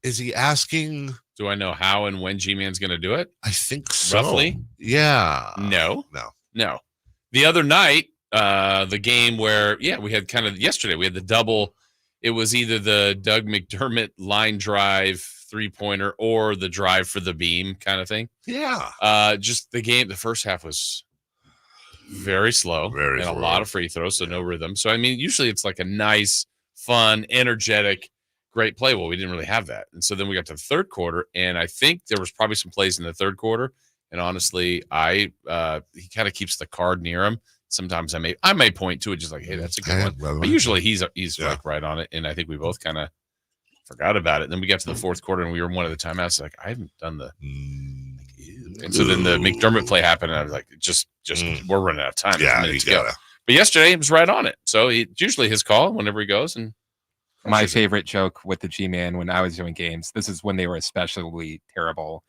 Is he asking? Do I know how and when G-Man's going to do it? I think so. Roughly? Yeah. No. The other night, the game where, we had yesterday, we had the double. It was either the Doug McDermott line drive 3-pointer or the drive for the beam kind of thing. Yeah. Just the game, the first half was very slow and a lot of free throws, so no rhythm. So, usually it's like a nice, fun, energetic, great play. Well, we didn't really have that. And so then we got to the third quarter, and I think there was probably some plays in the third quarter. And honestly, he kind of keeps the card near him. Sometimes I may point to it just like, hey, that's a good one. But usually he's like right on it. And I think we both kind of forgot about it. And then we got to the fourth quarter and we were one of the timeouts. Like, I haven't done the. And so then the McDermott play happened. And I was like, just we're running out of time. Yeah, minutes to go. But yesterday he was right on it. So it's usually his call whenever he goes. And My favorite joke with the G-Man when I was doing games, this is when they were especially terrible,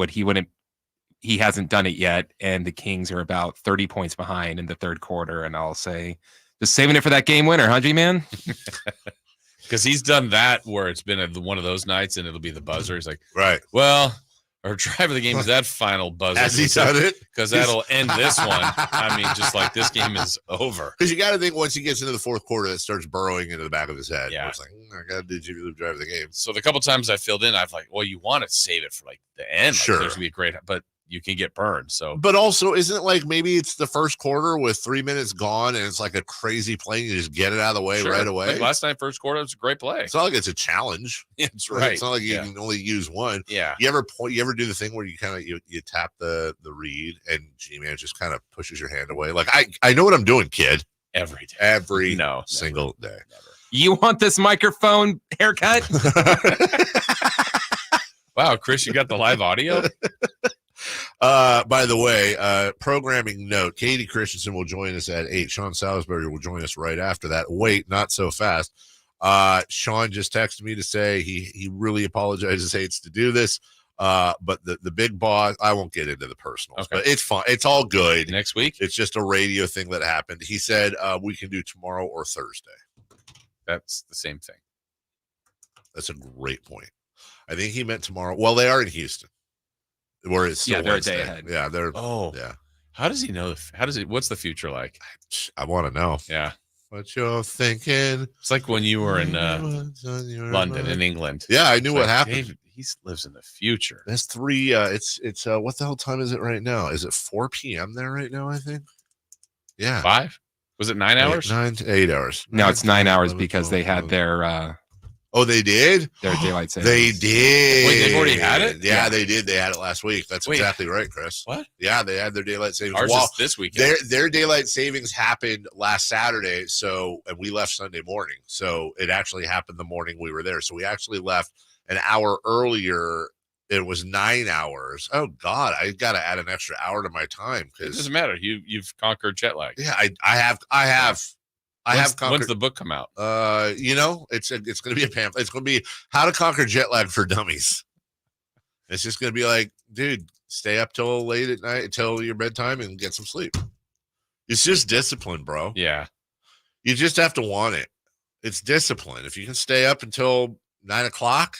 he hasn't done it yet, and the Kings are about 30 points behind in the third quarter, and I'll say, just saving it for that game winner, huh, G-Man? Because he's done that where it's been one of those nights, and it'll be the buzzer. He's like, right. Well, our drive of the game is that final buzzer. Has he done it? Because that'll end this one. I mean, just like this game is over. Because you got to think once he gets into the fourth quarter, that starts burrowing into the back of his head. Yeah. It's like, I got to do Jimmy Lube drive of the game. So the couple times I filled in, I've like, well, you want to save it for like the end. Sure. Like, there's going to be a great, but you can get burned. So, but also, isn't it like maybe it's the first quarter with 3 minutes gone and it's like a crazy play and you just get it out of the way right away? Like last night, first quarter, it was a great play. It's not like it's a challenge. It's right. It's not like you can only use one. Yeah. You ever do the thing where you kind of you tap the read and G-Man just kind of pushes your hand away? Like I know what I'm doing, kid. Every day. Every single day. Never. You want this microphone haircut? Wow, Chris, you got the live audio? By the way, programming note, Kayte Christensen will join us at 8. Sean Salisbury will join us right after that. Wait, not so fast. Sean just texted me to say he really apologizes, hates to do this. But the big boss, I won't get into the personals, but it's fine. It's all good. Next week? It's just a radio thing that happened. He said we can do tomorrow or Thursday. That's the same thing. That's a great point. I think he meant tomorrow. Well, they are in Houston. Where it's they're Wednesday. a day ahead. Yeah, they're yeah. How does he know? What's the future like? I want to know. Yeah. What you're thinking. It's like when you were in London, in England. Yeah, I knew what happened. David, he lives in the future. That's 3. It's what the hell time is it right now? Is it 4 p.m. there right now? I think. Yeah. 5? Was it 9 hours? 9 to 8 hours. No, it's 9 hours because they had their. Oh, they did? Their daylight savings. They did. Wait, they've already had it? Yeah, they did. They had it last week. That's exactly right, Chris. What? Yeah, they had their daylight savings. Ours is this weekend. Their daylight savings happened last Saturday, and we left Sunday morning. So it actually happened the morning we were there. So we actually left an hour earlier. It was 9 hours. Oh God, I got to add an extra hour to my time it doesn't matter. You've conquered jet lag. Yeah, I have. When's the book come out? It's going to be a pamphlet. It's going to be How to Conquer Jet Lag for Dummies. It's just going to be like, dude, stay up till late at night, till your bedtime, and get some sleep. It's just discipline, bro. Yeah. You just have to want it. It's discipline. If you can stay up until 9 o'clock,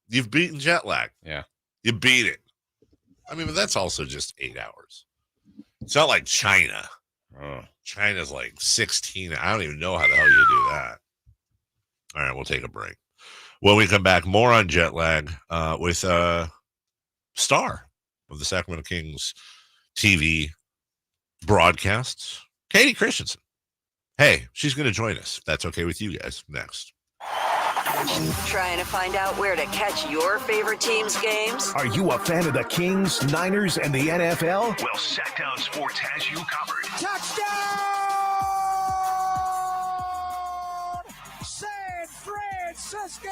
you've beaten jet lag. Yeah. You beat it. I mean, but that's also just 8 hours. It's not like China. Oh. China's like 16. I don't even know how the hell you do that. All right, we'll take a break. When we come back, more on jet lag with star of the Sacramento Kings TV broadcasts, Kayte Christensen. Hey, she's going to join us. If that's okay with you guys. Next. Trying to find out where to catch your favorite team's games? Are you a fan of the Kings, Niners, and the NFL? Well, Sacktown Sports has you covered. Touchdown! San Francisco!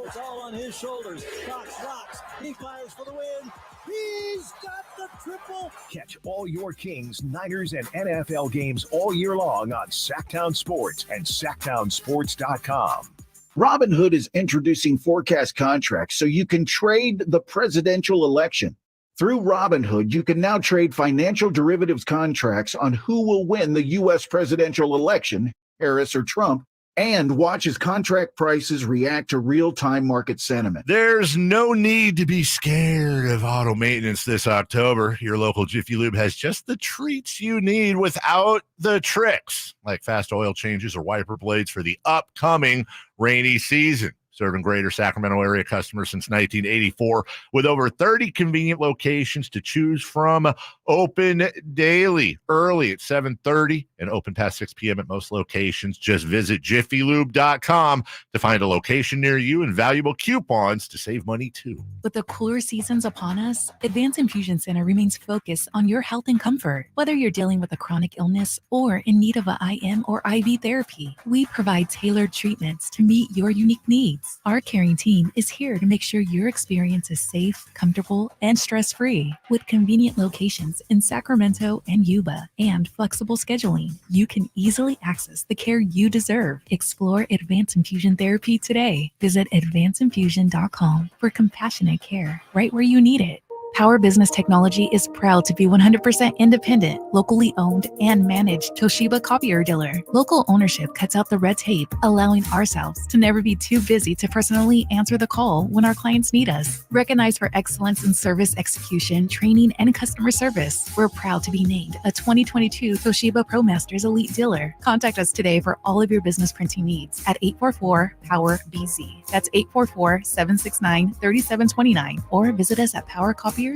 It's all on his shoulders. Fox rocks. He fires for the win. He's got the triple. Catch all your Kings, Niners, and NFL games all year long on Sacktown Sports and SacktownSports.com. Robinhood is introducing forecast contracts so you can trade the presidential election. Through Robinhood, you can now trade financial derivatives contracts on who will win the U.S. presidential election, Harris or Trump, and watch as contract prices react to real-time market sentiment. There's no need to be scared of auto maintenance this October. Your local Jiffy Lube has just the treats you need without the tricks, like fast oil changes or wiper blades for the upcoming rainy season. Serving greater Sacramento area customers since 1984 with over 30 convenient locations to choose from. Open daily, early at 7:30 and open past 6 p.m. at most locations. Just visit jiffylube.com to find a location near you and valuable coupons to save money too. With the cooler seasons upon us, Advanced Infusion Center remains focused on your health and comfort. Whether you're dealing with a chronic illness or in need of a IM or IV therapy, we provide tailored treatments to meet your unique needs. Our caring team is here to make sure your experience is safe, comfortable, and stress-free. With convenient locations locations in Sacramento and Yuba, and flexible scheduling. You can easily access the care you deserve. Explore Advanced Infusion Therapy today. Visit advancedinfusion.com for compassionate care right where you need it. Power Business Technology is proud to be 100% independent, locally owned, and managed Toshiba copier dealer. Local ownership cuts out the red tape, allowing ourselves to never be too busy to personally answer the call when our clients need us. Recognized for excellence in service execution, training, and customer service, we're proud to be named a 2022 Toshiba ProMasters Elite Dealer. Contact us today for all of your business printing needs at 844-POWER-BZ. That's 844-769-3729, or visit us at PowerCopiers.com.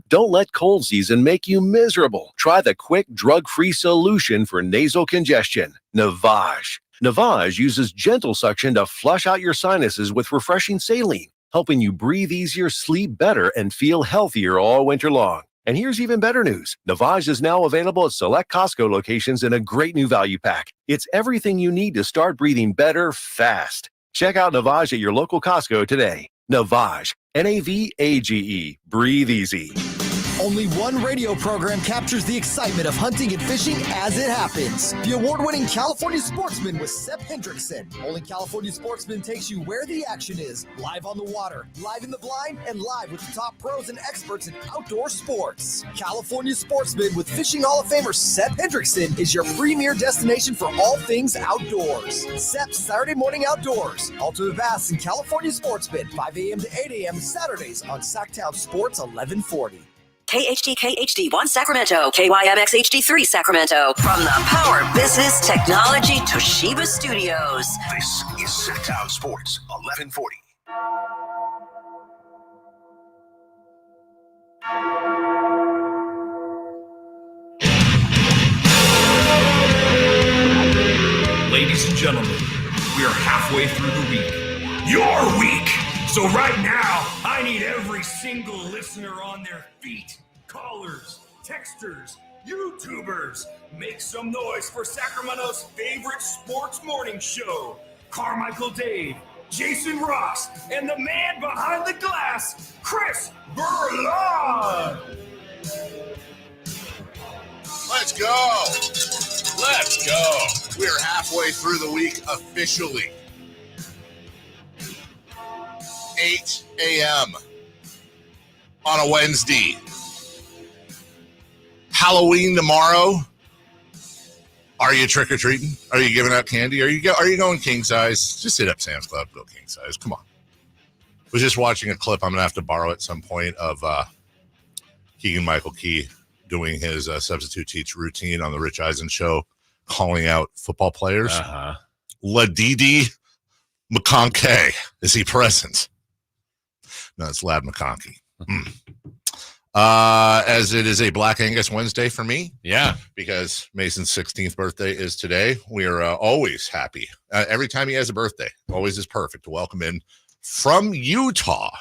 Don't let cold season make you miserable. Try the quick, drug-free solution for nasal congestion, Navage. Navage uses gentle suction to flush out your sinuses with refreshing saline, helping you breathe easier, sleep better, and feel healthier all winter long. And here's even better news. Navage is now available at select Costco locations in a great new value pack. It's everything you need to start breathing better fast. Check out Navage at your local Costco today. Navage. Navage. Breathe easy. Only one radio program captures the excitement of hunting and fishing as it happens. The award-winning California Sportsman with Sep Hendrickson. Only California Sportsman takes you where the action is. Live on the water, live in the blind, and live with the top pros and experts in outdoor sports. California Sportsman with Fishing Hall of Famer Sep Hendrickson is your premier destination for all things outdoors. Sep's Saturday Morning Outdoors. Ultimate Bass and California Sportsman, 5 a.m. to 8 a.m. Saturdays on Sacktown Sports 1140. KHD1 Sacramento, KYMX HD3 Sacramento. From the Power Business Technology Toshiba Studios. This is Sacktown Sports 1140. Ladies and gentlemen, we are halfway through the week. Your week! So right now, I need every single listener on their feet. Callers, texters, YouTubers, make some noise for Sacramento's favorite sports morning show. Carmichael Dave, Jason Ross, and the man behind the glass, Chris Berlon. Let's go. Let's go. We're halfway through the week officially. 8 a.m. on a Wednesday. Halloween tomorrow. Are you trick-or-treating? Are you giving out candy? Are you going king size? Just hit up Sam's Club. Go king size. Come on. I was just watching a clip I'm going to have to borrow at some point of Keegan-Michael Key doing his substitute teach routine on the Rich Eisen show, calling out football players. Ladidi McConkey. Is he present? No, it's Lad McConkey. As it is a Black Angus Wednesday for me. Yeah. Because Mason's 16th birthday is today. We are always happy. Every time he has a birthday, always is perfect to welcome in from Utah.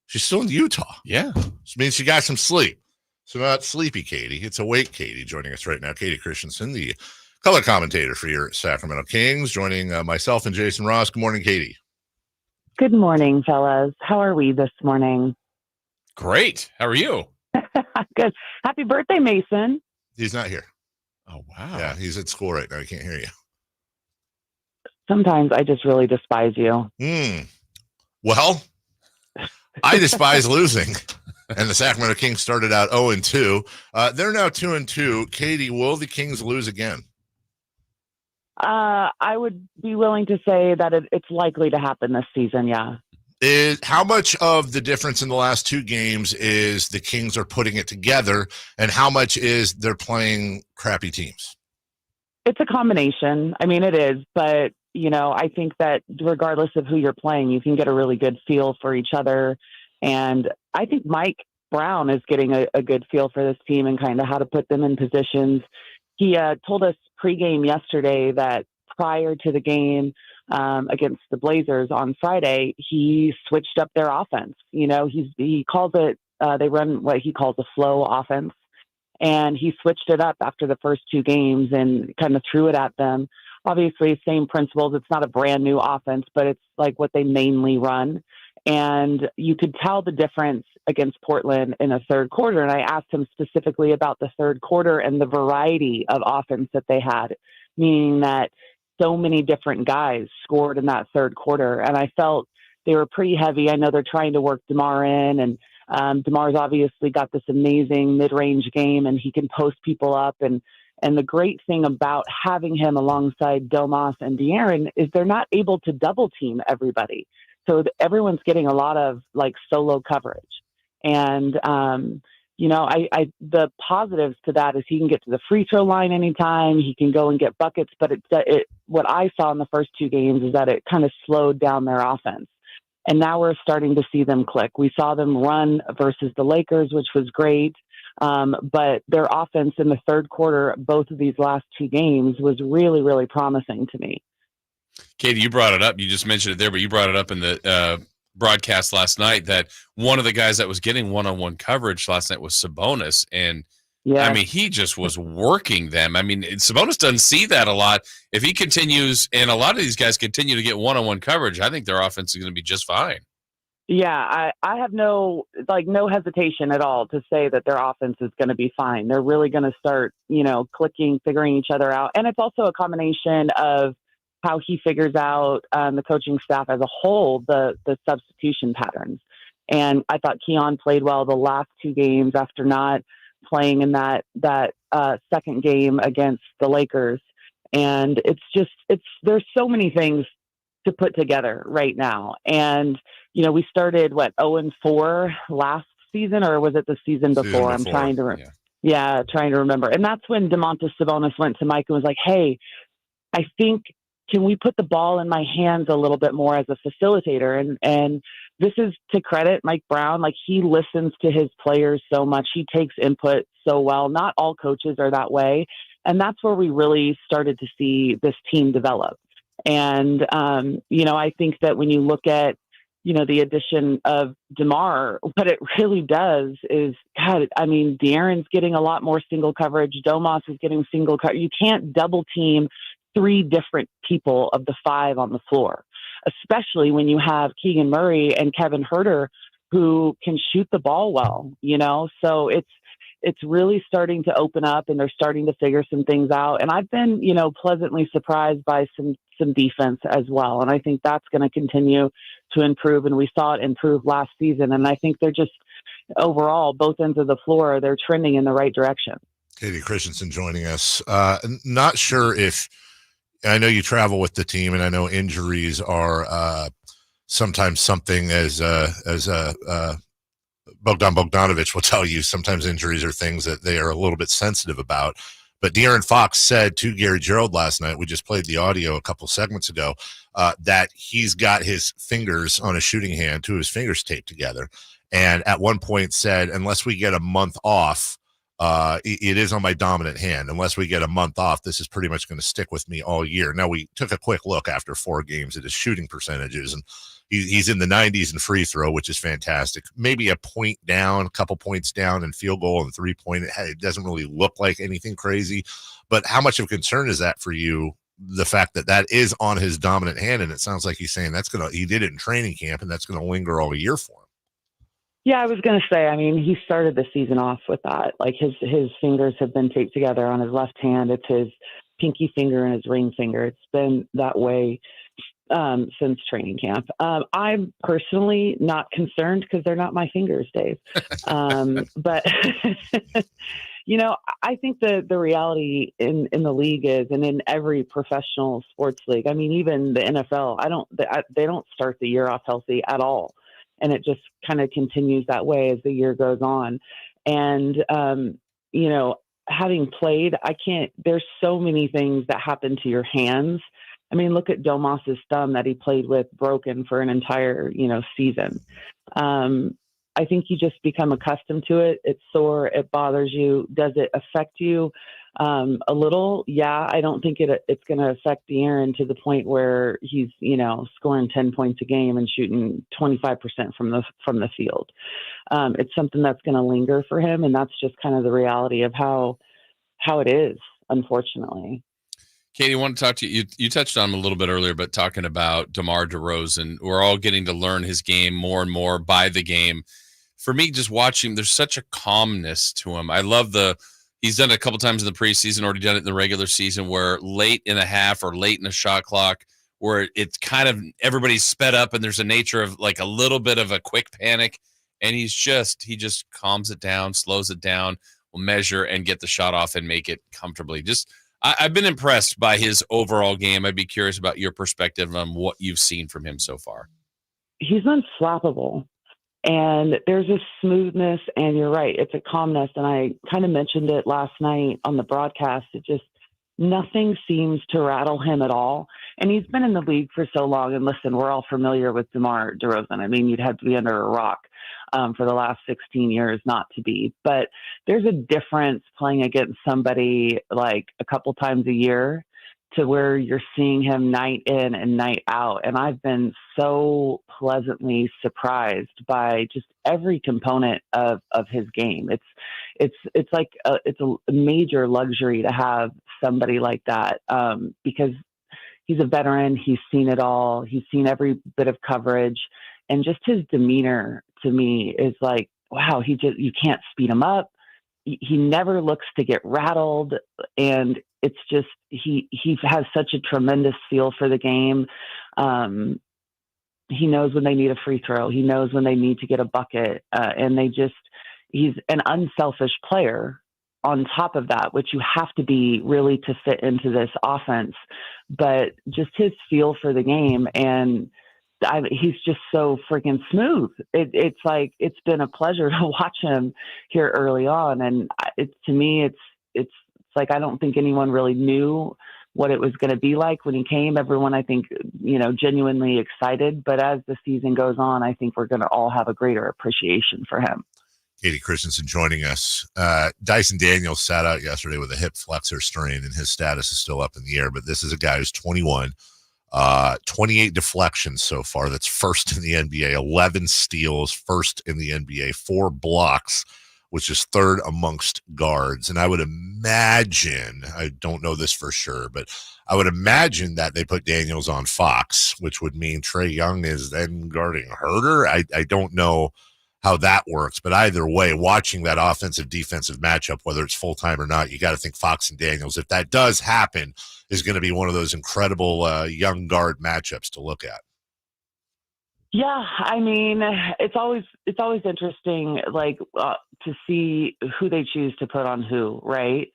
She's still in Utah. Yeah. Which means she got some sleep. So not sleepy Katie. It's awake Katie joining us right now. Kayte Christensen, the color commentator for your Sacramento Kings, joining myself and Jason Ross. Good morning, Katie. Good morning, fellas. How are we this morning? Great. How are you? Good. Happy birthday, Mason. He's not here. Oh, wow. Yeah, he's at school right now. He can't hear you. Sometimes I just really despise you. Well, I despise losing. And the Sacramento Kings started out 0-2. They're now 2-2. Katie, will the Kings lose again? I would be willing to say that it's likely to happen this season, yeah. How much of the difference in the last two games is the Kings are putting it together, and how much is they're playing crappy teams? It's a combination. I mean, it is. But, I think that regardless of who you're playing, you can get a really good feel for each other. And I think Mike Brown is getting a good feel for this team and kind of how to put them in positions. He told us pregame yesterday that prior to the game against the Blazers on Friday, he switched up their offense. He calls it, they run what he calls a flow offense. And he switched it up after the first two games and kind of threw it at them. Obviously, same principles. It's not a brand new offense, but it's like what they mainly run. And you could tell the difference against Portland in the third quarter. And I asked him specifically about the third quarter and the variety of offense that they had, meaning that so many different guys scored in that third quarter. And I felt they were pretty heavy. I know they're trying to work DeMar in, and DeMar's obviously got this amazing mid-range game, and he can post people up. And the great thing about having him alongside Domas and De'Aaron is they're not able to double team everybody. So everyone's getting a lot of like solo coverage. And, the positives to that is he can get to the free throw line anytime. He can go and get buckets. But what I saw in the first two games is that it kind of slowed down their offense. And now we're starting to see them click. We saw them run versus the Lakers, which was great. But their offense in the third quarter, both of these last two games, was really, really promising to me. Kayte, you brought it up. You just mentioned it there, but you brought it up in the broadcast last night that one of the guys that was getting one-on-one coverage last night was Sabonis. And, I mean, he just was working them. I mean, Sabonis doesn't see that a lot. If he continues, and a lot of these guys continue to get one-on-one coverage, I think their offense is going to be just fine. Yeah, I have no hesitation at all to say that their offense is going to be fine. They're really going to start, clicking, figuring each other out. And it's also a combination of how he figures out the coaching staff as a whole, the substitution patterns. And I thought Keon played well the last two games after not playing in that second game against the Lakers. And there's so many things to put together right now. And, we started 0-4 last season, or was it the season before? I'm trying to remember. And that's when Domantas Sabonis went to Mike and was like, hey, I think, can we put the ball in my hands a little bit more as a facilitator? And this is to credit Mike Brown. Like, he listens to his players so much. He takes input so well. Not all coaches are that way. And that's where we really started to see this team develop. And, I think that when you look at, the addition of DeMar, what it really does is, De'Aaron's getting a lot more single coverage. Domas is getting single coverage. You can't double team three different people of the five on the floor, especially when you have Keegan Murray and Kevin Huerter who can shoot the ball well, so it's really starting to open up, and they're starting to figure some things out. And I've been, pleasantly surprised by some defense as well. And I think that's going to continue to improve. And we saw it improve last season. And I think they're just overall, both ends of the floor, they're trending in the right direction. Kayte Christensen joining us. Not sure if, I know you travel with the team, and I know injuries are sometimes something as Bogdan Bogdanovic will tell you, sometimes injuries are things that they are a little bit sensitive about. But De'Aaron Fox said to Gary Gerald last night, we just played the audio a couple segments ago, that he's got his fingers on a shooting hand, to his fingers taped together. And at one point said, unless we get a month off, it is on my dominant hand. Unless we get a month off, this is pretty much going to stick with me all year. Now, we took a quick look after 4 games at his shooting percentages, and he's in the 90s in free throw, which is fantastic. Maybe a point down, a couple points down in field goal and 3-point. It doesn't really look like anything crazy. But how much of a concern is that for you, the fact that is on his dominant hand? And it sounds like he's saying he did it in training camp, and that's going to linger all year for him. Yeah, I was going to say, he started the season off with that. Like, his fingers have been taped together on his left hand. It's his pinky finger and his ring finger. It's been that way since training camp. I'm personally not concerned because they're not my fingers, Dave. But, I think the reality in the league is, and in every professional sports league, even the NFL, they don't start the year off healthy at all. And it just kind of continues that way as the year goes on. And, having played, there's so many things that happen to your hands. Look at Domas's thumb that he played with broken for an entire, season. I think you just become accustomed to it. It's sore. It bothers you. Does it affect you a little? Yeah, I don't think it's going to affect De'Aaron to the point where he's, scoring 10 points a game and shooting 25% from the field. It's something that's going to linger for him, and that's just kind of the reality of how it is, unfortunately. Katie, I want to talk to you. You touched on him a little bit earlier, but talking about DeMar DeRozan, we're all getting to learn his game more and more by the game. For me, just watching him, there's such a calmness to him. I love he's done it a couple times in the preseason, already done it in the regular season, where late in a half or late in the shot clock, where it's kind of everybody's sped up and there's a nature of like a little bit of a quick panic. And he just calms it down, slows it down, will measure and get the shot off and make it comfortably. I've been impressed by his overall game. I'd be curious about your perspective on what you've seen from him so far. He's unflappable, and there's a smoothness, and you're right, it's a calmness. And I kind of mentioned it last night on the broadcast. Nothing seems to rattle him at all. And he's been in the league for so long. And listen, we're all familiar with DeMar DeRozan. I mean, you'd have to be under a rock for the last 16 years not to be. But there's a difference playing against somebody like a couple times a year to where you're seeing him night in and night out. And I've been so pleasantly surprised by just every component of his game. It's like it's a major luxury to have somebody like that because he's a veteran. He's seen it all. He's seen every bit of coverage, and just his demeanor to me is like, wow, you can't speed him up. He never looks to get rattled, and it's just he has such a tremendous feel for the game. He knows when they need a free throw. He knows when they need to get a bucket, and he's an unselfish player on top of that, which you have to be really to fit into this offense. But just his feel for the game, and he's just so freaking smooth. It's like it's been a pleasure to watch him here early on, and to me, it's like I don't think anyone really knew what it was going to be like when he came. Everyone, I think, genuinely excited. But as the season goes on, I think we're going to all have a greater appreciation for him. Kayte Christensen joining us. Dyson Daniels sat out yesterday with a hip flexor strain, and his status is still up in the air. But this is a guy who's 21, 28 deflections so far. That's first in the NBA. 11 steals, first in the NBA. 4 blocks, which is third amongst guards. And I would imagine, I don't know this for sure, but I would imagine that they put Daniels on Fox, which would mean Trae Young is then guarding Herter. I don't know how that works, but either way, watching that offensive-defensive matchup, whether it's full-time or not, you got to think Fox and Daniels, if that does happen, is going to be one of those incredible young guard matchups to look at. Yeah, I mean, it's always interesting, like to see who they choose to put on who, right?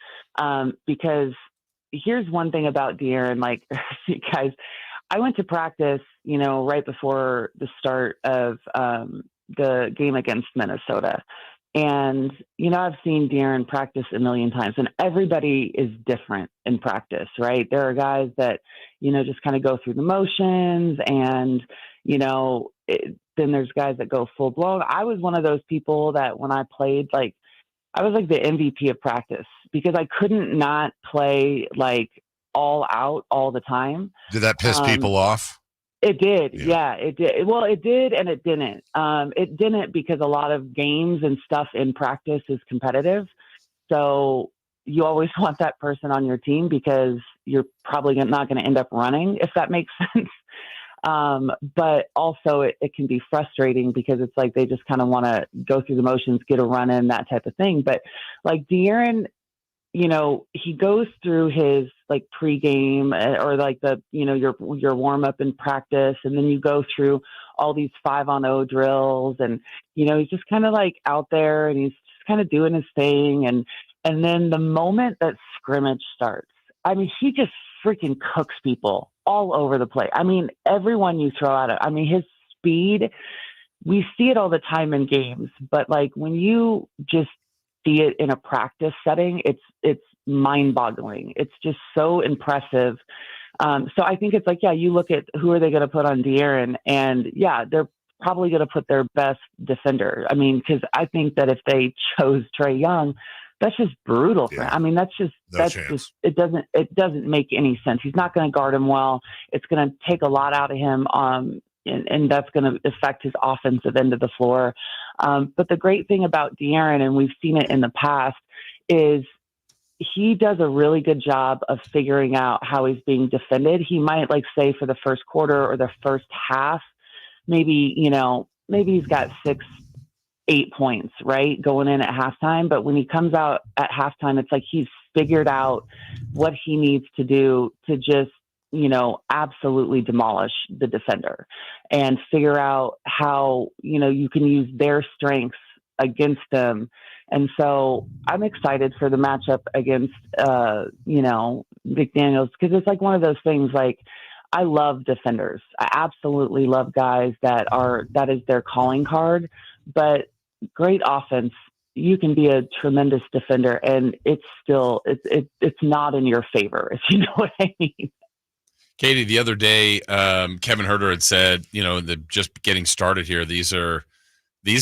Because here's one thing about De'Aaron, like, guys, I went to practice, right before the start of the game against Minnesota, and I've seen De'Aaron practice a million times, and everybody is different in practice, right? There are guys that just kind of go through the motions, and then there's guys that go full blown. I was one of those people that when I played, like, I was like the MVP of practice because I couldn't not play like all out all the time. Did that piss people off? It did. Yeah, it did. Well, it did and it didn't. It didn't because a lot of games and stuff in practice is competitive. So you always want that person on your team because you're probably not going to end up running, if that makes sense. But also it can be frustrating because it's like they just kind of want to go through the motions, get a run in, that type of thing. But like De'Aaron, he goes through his like pregame or like the, your warm up in practice. And then you go through all these 5-on-0 drills and, he's just kind of like out there and he's just kind of doing his thing. And then the moment that scrimmage starts, I mean, he just freaking cooks people all over the place. I mean, everyone you throw at it, I mean, his speed, we see it all the time in games, but like when you just see it in a practice setting, it's mind-boggling. It's just so impressive. So I think it's like, yeah, you look at who are they going to put on De'Aaron, and yeah, they're probably going to put their best defender. I mean, because I think that if they chose Trae Young, that's just brutal for him. I mean, that's just it doesn't make any sense. He's not going to guard him well. It's going to take a lot out of him. And that's going to affect his offensive end of the floor. But the great thing about De'Aaron, and we've seen it in the past, is he does a really good job of figuring out how he's being defended. He might like say for the first quarter or the first half, maybe he's got 6-8 points, right, going in at halftime. But when he comes out at halftime, it's like he's figured out what he needs to do to just, absolutely demolish the defender and figure out how, you can use their strengths against them. And so I'm excited for the matchup against, McDaniels, because it's like one of those things, like, I love defenders. I absolutely love guys that is their calling card, but great offense. You can be a tremendous defender and it's still, it's not in your favor, if you know what I mean. Kayte, the other day, Kevin Huerter had said, just getting started here, these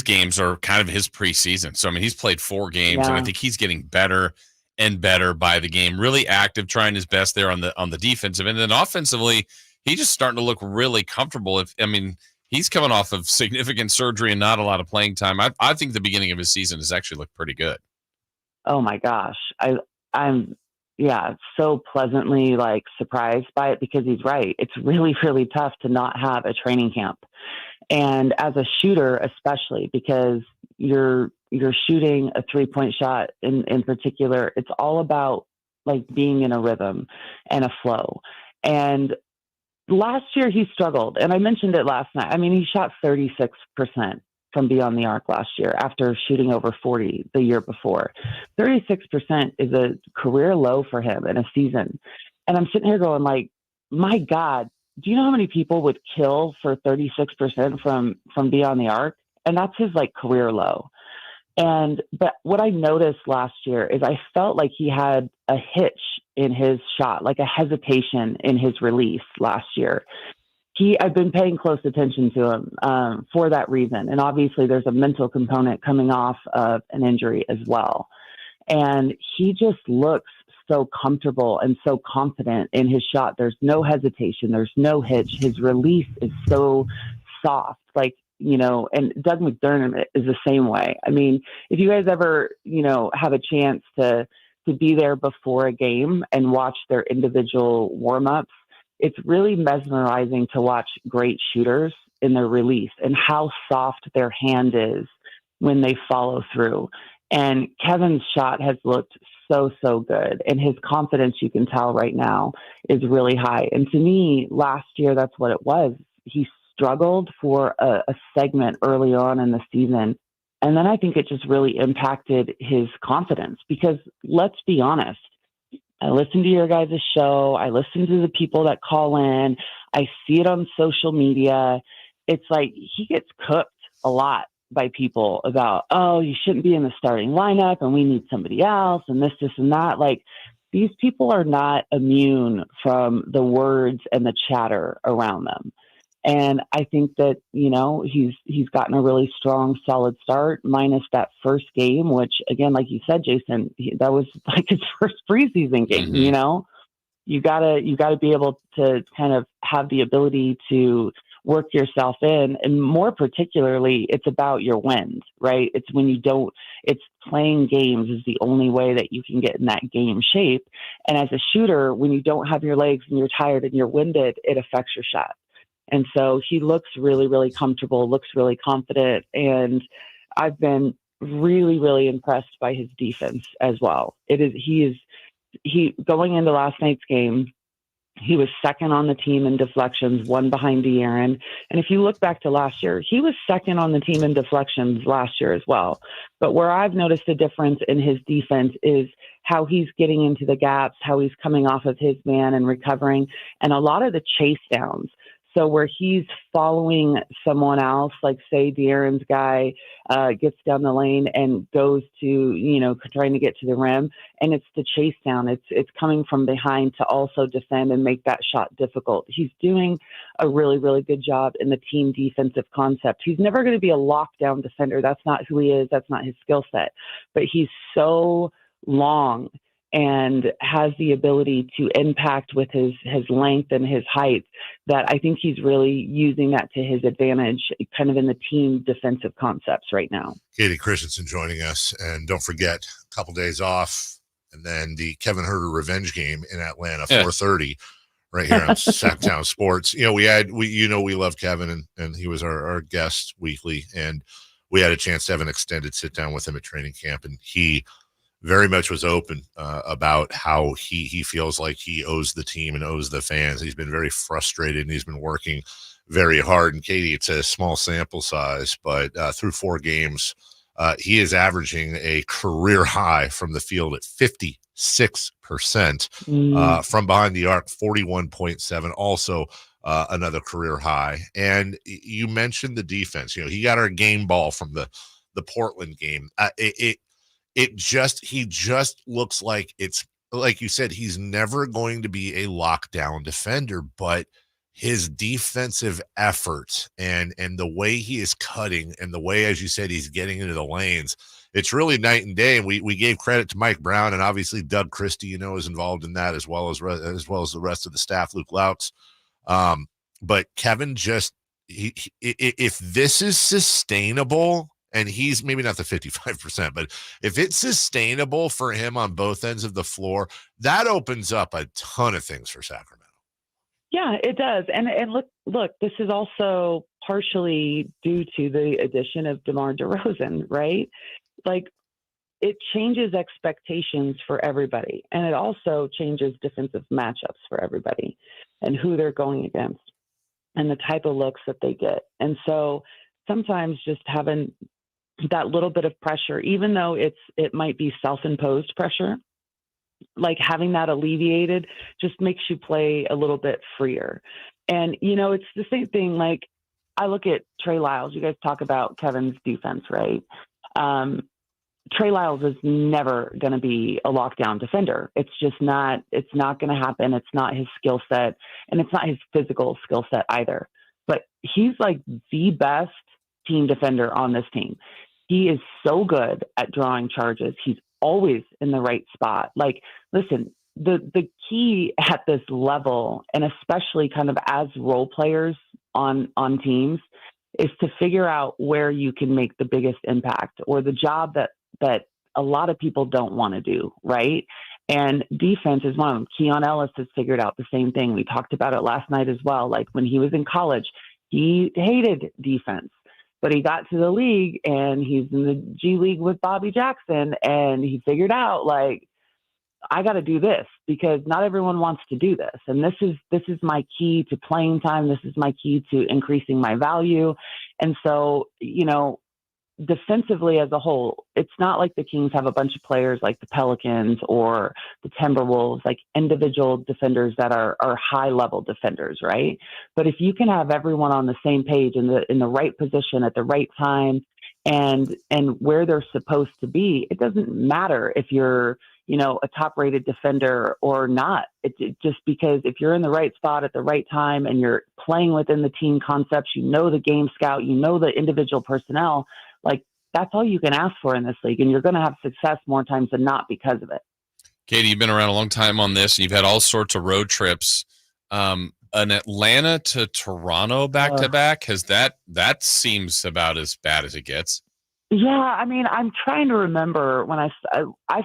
games are kind of his preseason. So, I mean, he's played 4 games, and I think he's getting better and better by the game, really active, trying his best there on the defensive end. And then offensively, he's just starting to look really comfortable. He's coming off of significant surgery and not a lot of playing time. I think the beginning of his season has actually looked pretty good. Oh my gosh. I'm so pleasantly surprised by it, because he's right. It's really, really tough to not have a training camp. And as a shooter, especially, because you're shooting a 3-point shot in particular, it's all about being in a rhythm and a flow. And last year he struggled, and I mentioned it last night. I mean, he shot 36% from beyond the arc last year after shooting over 40 the year before. 36% is a career low for him in a season. And I'm sitting here going my God, do you know how many people would kill for 36% from beyond the arc? And that's his career low. But what I noticed last year is I felt like he had a hitch in his shot, like a hesitation in his release last year. I've been paying close attention to him for that reason. And obviously there's a mental component coming off of an injury as well. And he just looks so comfortable and so confident in his shot. There's no hesitation. There's no hitch. His release is so soft, and Doug McDermott is the same way. I mean, if you guys ever, have a chance to be there before a game and watch their individual warm-ups, it's really mesmerizing to watch great shooters in their release and how soft their hand is when they follow through. And Kevin's shot has looked so good. And his confidence, you can tell right now, is really high. And to me, last year, that's what it was. He struggled for a segment early on in the season. And then I think it just really impacted his confidence, because let's be honest, I listen to your guys' show. I listen to the people that call in. I see it on social media. It's like he gets cooked a lot by people about, oh, you shouldn't be in the starting lineup and we need somebody else and this and that. These people are not immune from the words and the chatter around them. And I think that, he's gotten a really strong, solid start, minus that first game, which, again, like you said, Jason, that was his first preseason game. Mm-hmm. You gotta be able to kind of have the ability to work yourself in. And more particularly, it's about your wins, right? It's it's playing games is the only way that you can get in that game shape. And as a shooter, when you don't have your legs and you're tired and you're winded, it affects your shot. And so he looks really, really comfortable, looks really confident. And I've been really, really impressed by his defense as well. He going into last night's game, he was second on the team in deflections, one behind DeRozan. And if you look back to last year, he was second on the team in deflections last year as well. But where I've noticed a difference in his defense is how he's getting into the gaps, how he's coming off of his man and recovering, and a lot of the chase downs. So where he's following someone else, like say DeRozan's guy gets down the lane and goes to, trying to get to the rim, and it's the chase down. It's coming from behind to also defend and make that shot difficult. He's doing a really, really good job in the team defensive concept. He's never going to be a lockdown defender. That's not who he is. That's not his skill set. But he's so long and has the ability to impact with his length and his height that I think he's really using that to his advantage, kind of in the team defensive concepts right now. Kayte Christensen joining us. And don't forget, a couple days off, And then the Kevin Huerter revenge game in Atlanta, 4:30, right here on Sacktown Sports. You know, we love Kevin, and he was our guest weekly, and we had a chance to have an extended sit down with him at training camp, and he very much was open about how he feels like he owes the team and owes the fans. He's been very frustrated, and he's been working very hard. And Kayte, it's a small sample size, but through 4 games, he is averaging a career high from the field at 56%, from behind the arc, 41.7, also another career high. And you mentioned the defense. You know, he got our game ball from the Portland game. He just looks like, it's like you said, he's never going to be a lockdown defender, but his defensive effort and the way he is cutting and the way, as you said, he's getting into the lanes, it's really night and day. And we gave credit to Mike Brown, and obviously Doug Christie, you know, is involved in that as well as the rest of the staff, Luke Laux. But Kevin if this is sustainable, and he's maybe not the 55%, but if it's sustainable for him on both ends of the floor, that opens up a ton of things for Sacramento. Yeah, it does. And look, this is also partially due to the addition of DeMar DeRozan, right? Like, it changes expectations for everybody. And it also changes defensive matchups for everybody and who they're going against and the type of looks that they get. And so sometimes just having that little bit of pressure, even though it might be self-imposed pressure, like having that alleviated just makes you play a little bit freer. And, you know, it's the same thing. Like, I look at Trey Lyles. You guys talk about Kevin's defense, right? Trey Lyles is never going to be a lockdown defender. It's not going to happen. It's not his skill set, and it's not his physical skill set either. But he's like the best team defender on this team. He is so good at drawing charges. He's always in the right spot. Like, listen, the key at this level, and especially kind of as role players on teams, is to figure out where you can make the biggest impact, or the job that a lot of people don't want to do, right? And defense is one of them. Keon Ellis has figured out the same thing. We talked about it last night as well. Like, when he was in college, he hated defense. But he got to the league, and he's in the G League with Bobby Jackson, and he figured out, like, I got to do this because not everyone wants to do this. And this is my key to playing time. This is my key to increasing my value. And so, you know, defensively as a whole, it's not like the Kings have a bunch of players like the Pelicans or the Timberwolves, like individual defenders that are high level defenders, right? But if you can have everyone on the same page in the right position at the right time and where they're supposed to be, it doesn't matter if you're, you know, a top rated defender or not. It just because if you're in the right spot at the right time and you're playing within the team concepts, you know, the game scout, you know, the individual personnel, like, that's all you can ask for in this league, and you're going to have success more times than not because of it. Kayte, you've been around a long time on this, and you've had all sorts of road trips. An Atlanta to Toronto back-to-back, that seems about as bad as it gets. Yeah, I mean, I'm trying to remember when I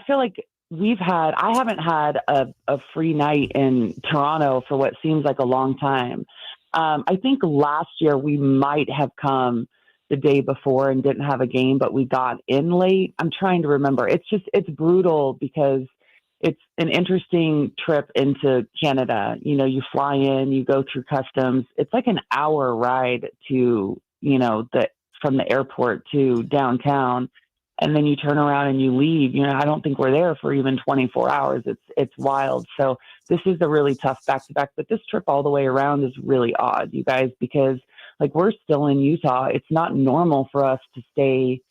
feel like I haven't had a free night in Toronto for what seems like a long time. I think last year we might have come the day before and didn't have a game, but we got in late. I'm trying to remember. It's brutal because it's an interesting trip into Canada. You know, you fly in, you go through customs. It's like an hour ride to, you know, from the airport to downtown. And then you turn around and you leave. You know, I don't think we're there for even 24 hours. It's wild. So this is a really tough back-to-back. But this trip all the way around is really odd, you guys, because like we're still in Utah. It's not normal for us to stay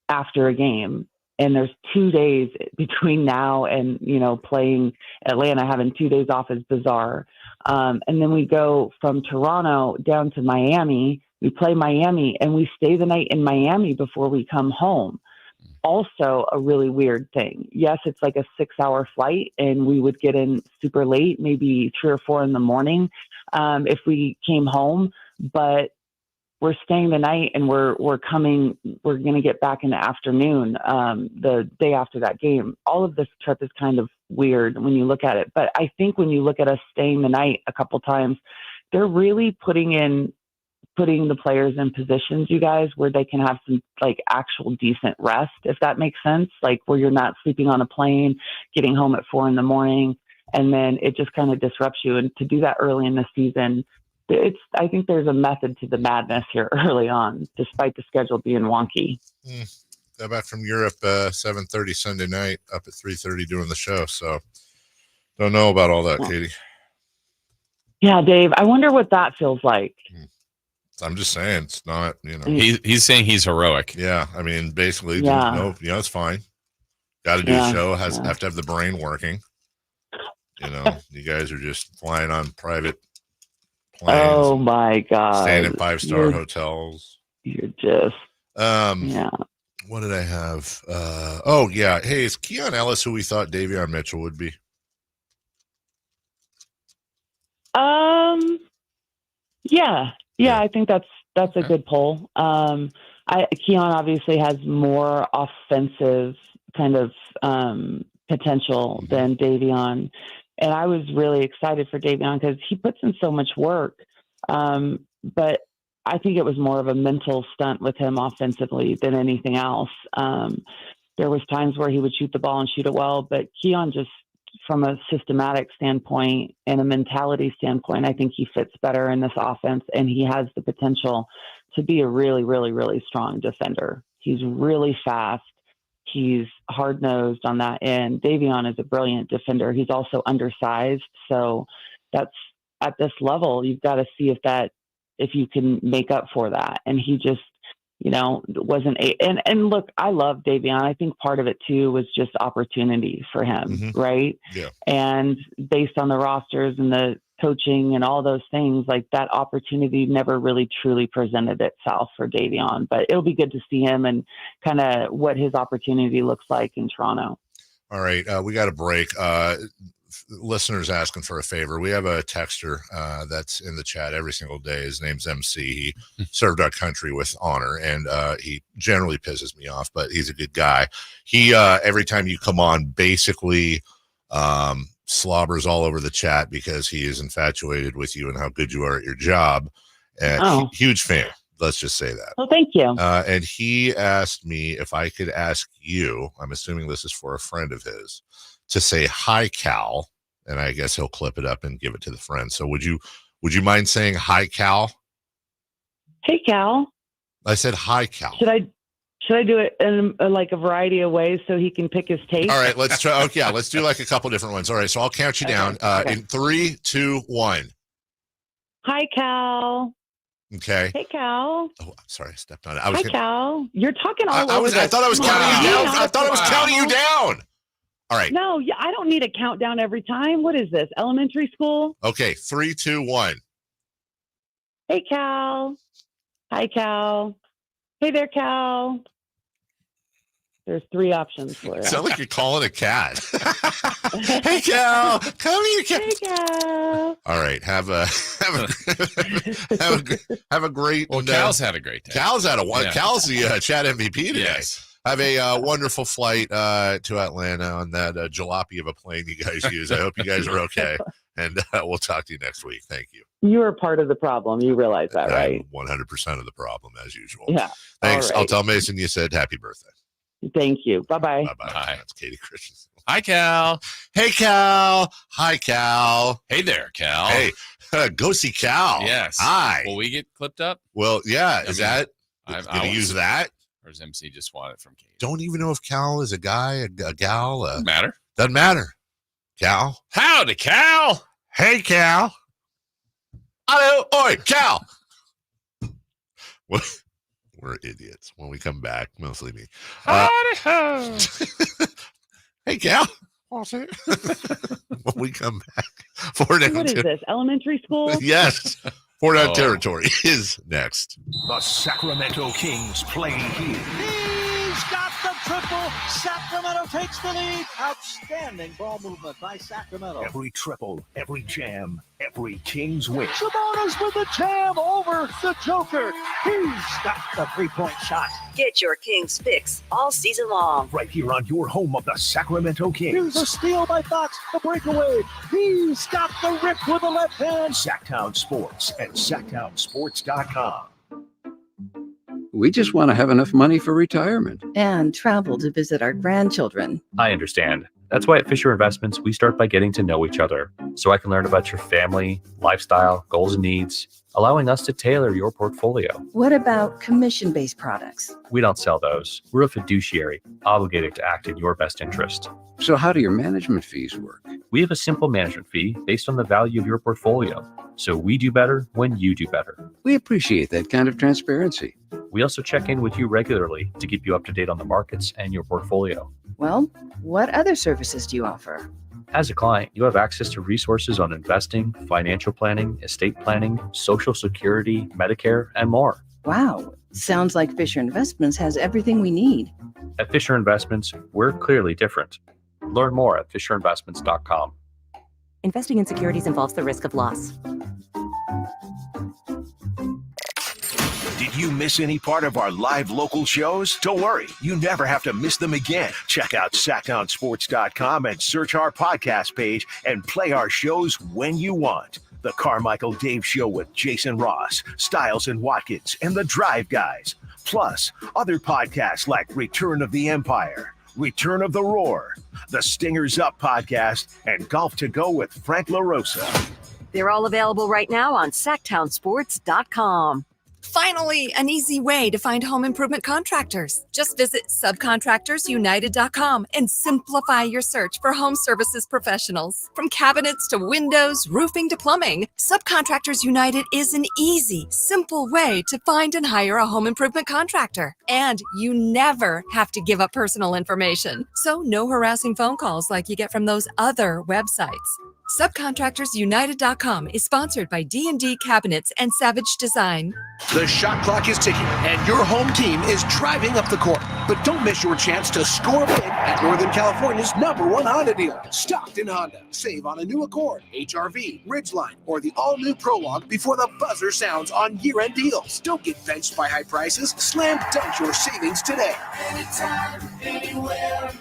after a game. And there's 2 days between now and, you know, playing Atlanta. Having 2 days off is bizarre. And then we go from Toronto down to Miami. We play Miami and we stay the night in Miami before we come home. Also a really weird thing. Yes, it's like a 6-hour flight and we would get in super late, maybe 3 or 4 in the morning if we came home. But we're staying the night and we're going to get back in the afternoon, the day after that game. All of this trip is kind of weird when you look at it. But I think when you look at us staying the night a couple times, they're really putting the players in positions, you guys, where they can have some like actual decent rest, if that makes sense. Like where you're not sleeping on a plane, getting home at 4 a.m, and then it just kind of disrupts you. And to do that early in the season, I think there's a method to the madness here early on, despite the schedule being wonky. Got back from Europe 7:30 Sunday night, up at 3:30 doing the show. So don't know about all that, Katie. Yeah, Dave, I wonder what that feels like. I'm just saying it's not, He's saying he's heroic. Yeah, I mean, basically, it's fine. Got to do a show. Have to have the brain working. You guys are just flying on private planes. Oh my God! Staying in 5-star hotels. You're just What did I have? Hey, is Keon Ellis who we thought Davion Mitchell would be? Yeah, I think that's a good poll. Keon obviously has more offensive kind of potential than Davion, and I was really excited for Davion because he puts in so much work. But I think it was more of a mental stunt with him offensively than anything else. There was times where he would shoot the ball and shoot it well, but Keon just, from a systematic standpoint and a mentality standpoint, I think he fits better in this offense, and he has the potential to be a really, really, really strong defender. He's really fast. He's hard-nosed on that end. Davion is a brilliant defender. He's also undersized. So that's, at this level, you've got to see if you can make up for that. And he just, wasn't and look, I love Davion. I think part of it too was just opportunity for him, right? Yeah. And based on the rosters and the coaching and all those things, like that opportunity never really truly presented itself for Davion. But it'll be good to see him and kind of what his opportunity looks like in Toronto. All right, we got a break. Listeners asking for a favor. We have a texter that's in the chat every single day. His name's MC. He served our country with honor, and he generally pisses me off, but he's a good guy. He every time you come on, basically slobbers all over the chat because he is infatuated with you and how good you are at your job. Huge fan. Let's just say that. Well, thank you. And he asked me if I could ask you, I'm assuming this is for a friend of his, to say hi, Cal, and I guess he'll clip it up and give it to the friend. So would you mind saying hi, Cal? Hey, Cal. I said hi, Cal. Should I do it in like a variety of ways so he can pick his taste? All right, let's try. Okay, yeah, let's do like a couple different ones. All right, so I'll count you down in 3, 2, 1. Hi, Cal. Okay. Hey, Cal. Oh, I'm sorry, I stepped on it. Hi, Cal. You're talking all over. I thought I was counting you down. I thought I was counting you down. All right. No, I don't need a countdown every time. What is this? Elementary school? Okay, 3, 2, 1. Hey, Cal. Hi, Cal. Hey there, Cal. There's 3 options for it. Sound like you're calling a cat. Hey, Cal. Come here, Cal. Hey, Cal. All right. Have a great. Well, Cal's had a great day. Cal's had Cal's the chat MVP today. Yes. Have a wonderful flight to Atlanta on that jalopy of a plane you guys use. I hope you guys are okay. And we'll talk to you next week. Thank you. You are part of the problem. You realize that, right? 100% of the problem, as usual. Yeah. Thanks. All right. I'll tell Mason you said happy birthday. Thank you. Bye-bye. Bye-bye. That's Kayte Christensen. Hi, Cal. Hey, Cal. Hi, Cal. Hey there, Cal. Hey, go see Cal. Yes. Hi. Will we get clipped up? Well, yeah. Did he use that? Or does MC just want it from Kayte? Don't even know if Cal is a guy, a gal. Doesn't matter. Doesn't matter. Cal. Howdy, Cal. Hey, Cal. Hello. Oi, Cal. We're idiots. When we come back, mostly me. Hey, Cal. When we come back. What is this? Elementary school? Yes. 4-down territory is next. The Sacramento Kings play here. He's got the triple. Sacramento takes the lead. Outstanding ball movement by Sacramento. Every triple, every jam, every Kings win. Sabonis with the jam over the Joker. He's got the three-point shot. Get your Kings fix all season long. Right here on your home of the Sacramento Kings. Here's a steal by Fox, the breakaway. He's got the rip with the left hand. Sacktown Sports and SacktownSports.com. We just want to have enough money for retirement. And travel to visit our grandchildren. I understand. That's why at Fisher Investments, we start by getting to know each other so I can learn about your family, lifestyle, goals, and needs, allowing us to tailor your portfolio. What about commission-based products? We don't sell those. We're a fiduciary, obligated to act in your best interest. So how do your management fees work? We have a simple management fee based on the value of your portfolio. So we do better when you do better. We appreciate that kind of transparency. We also check in with you regularly to keep you up to date on the markets and your portfolio. Well, what other services do you offer? As a client, you have access to resources on investing, financial planning, estate planning, Social Security, Medicare, and more. Wow, sounds like Fisher Investments has everything we need. At Fisher Investments, we're clearly different. Learn more at FisherInvestments.com. Investing in securities involves the risk of loss. Did you miss any part of our live local shows? Don't worry, you never have to miss them again. Check out SacktownSports.com and search our podcast page and play our shows when you want. The Carmichael Dave Show with Jason Ross, Stiles and Watkins, and The Drive Guys. Plus, other podcasts like Return of the Empire, Return of the Roar, the Stingers Up podcast, and Golf to Go with Frank LaRosa. They're all available right now on SacktownSports.com. Finally, an easy way to find home improvement contractors. Just visit subcontractorsunited.com and simplify your search for home services professionals. From cabinets to windows, roofing to plumbing, Subcontractors United is an easy, simple way to find and hire a home improvement contractor. And you never have to give up personal information. So no harassing phone calls like you get from those other websites. SubcontractorsUnited.com is sponsored by D&D Cabinets and Savage Design. The shot clock is ticking, and your home team is driving up the court. But don't miss your chance to score big at Northern California's #1 Honda dealer, Stockton Honda. Save on a new Accord, HR-V, Ridgeline, or the all-new Prologue before the buzzer sounds on year-end deals. Don't get benched by high prices. Slam dunk your savings today. Anytime, anywhere,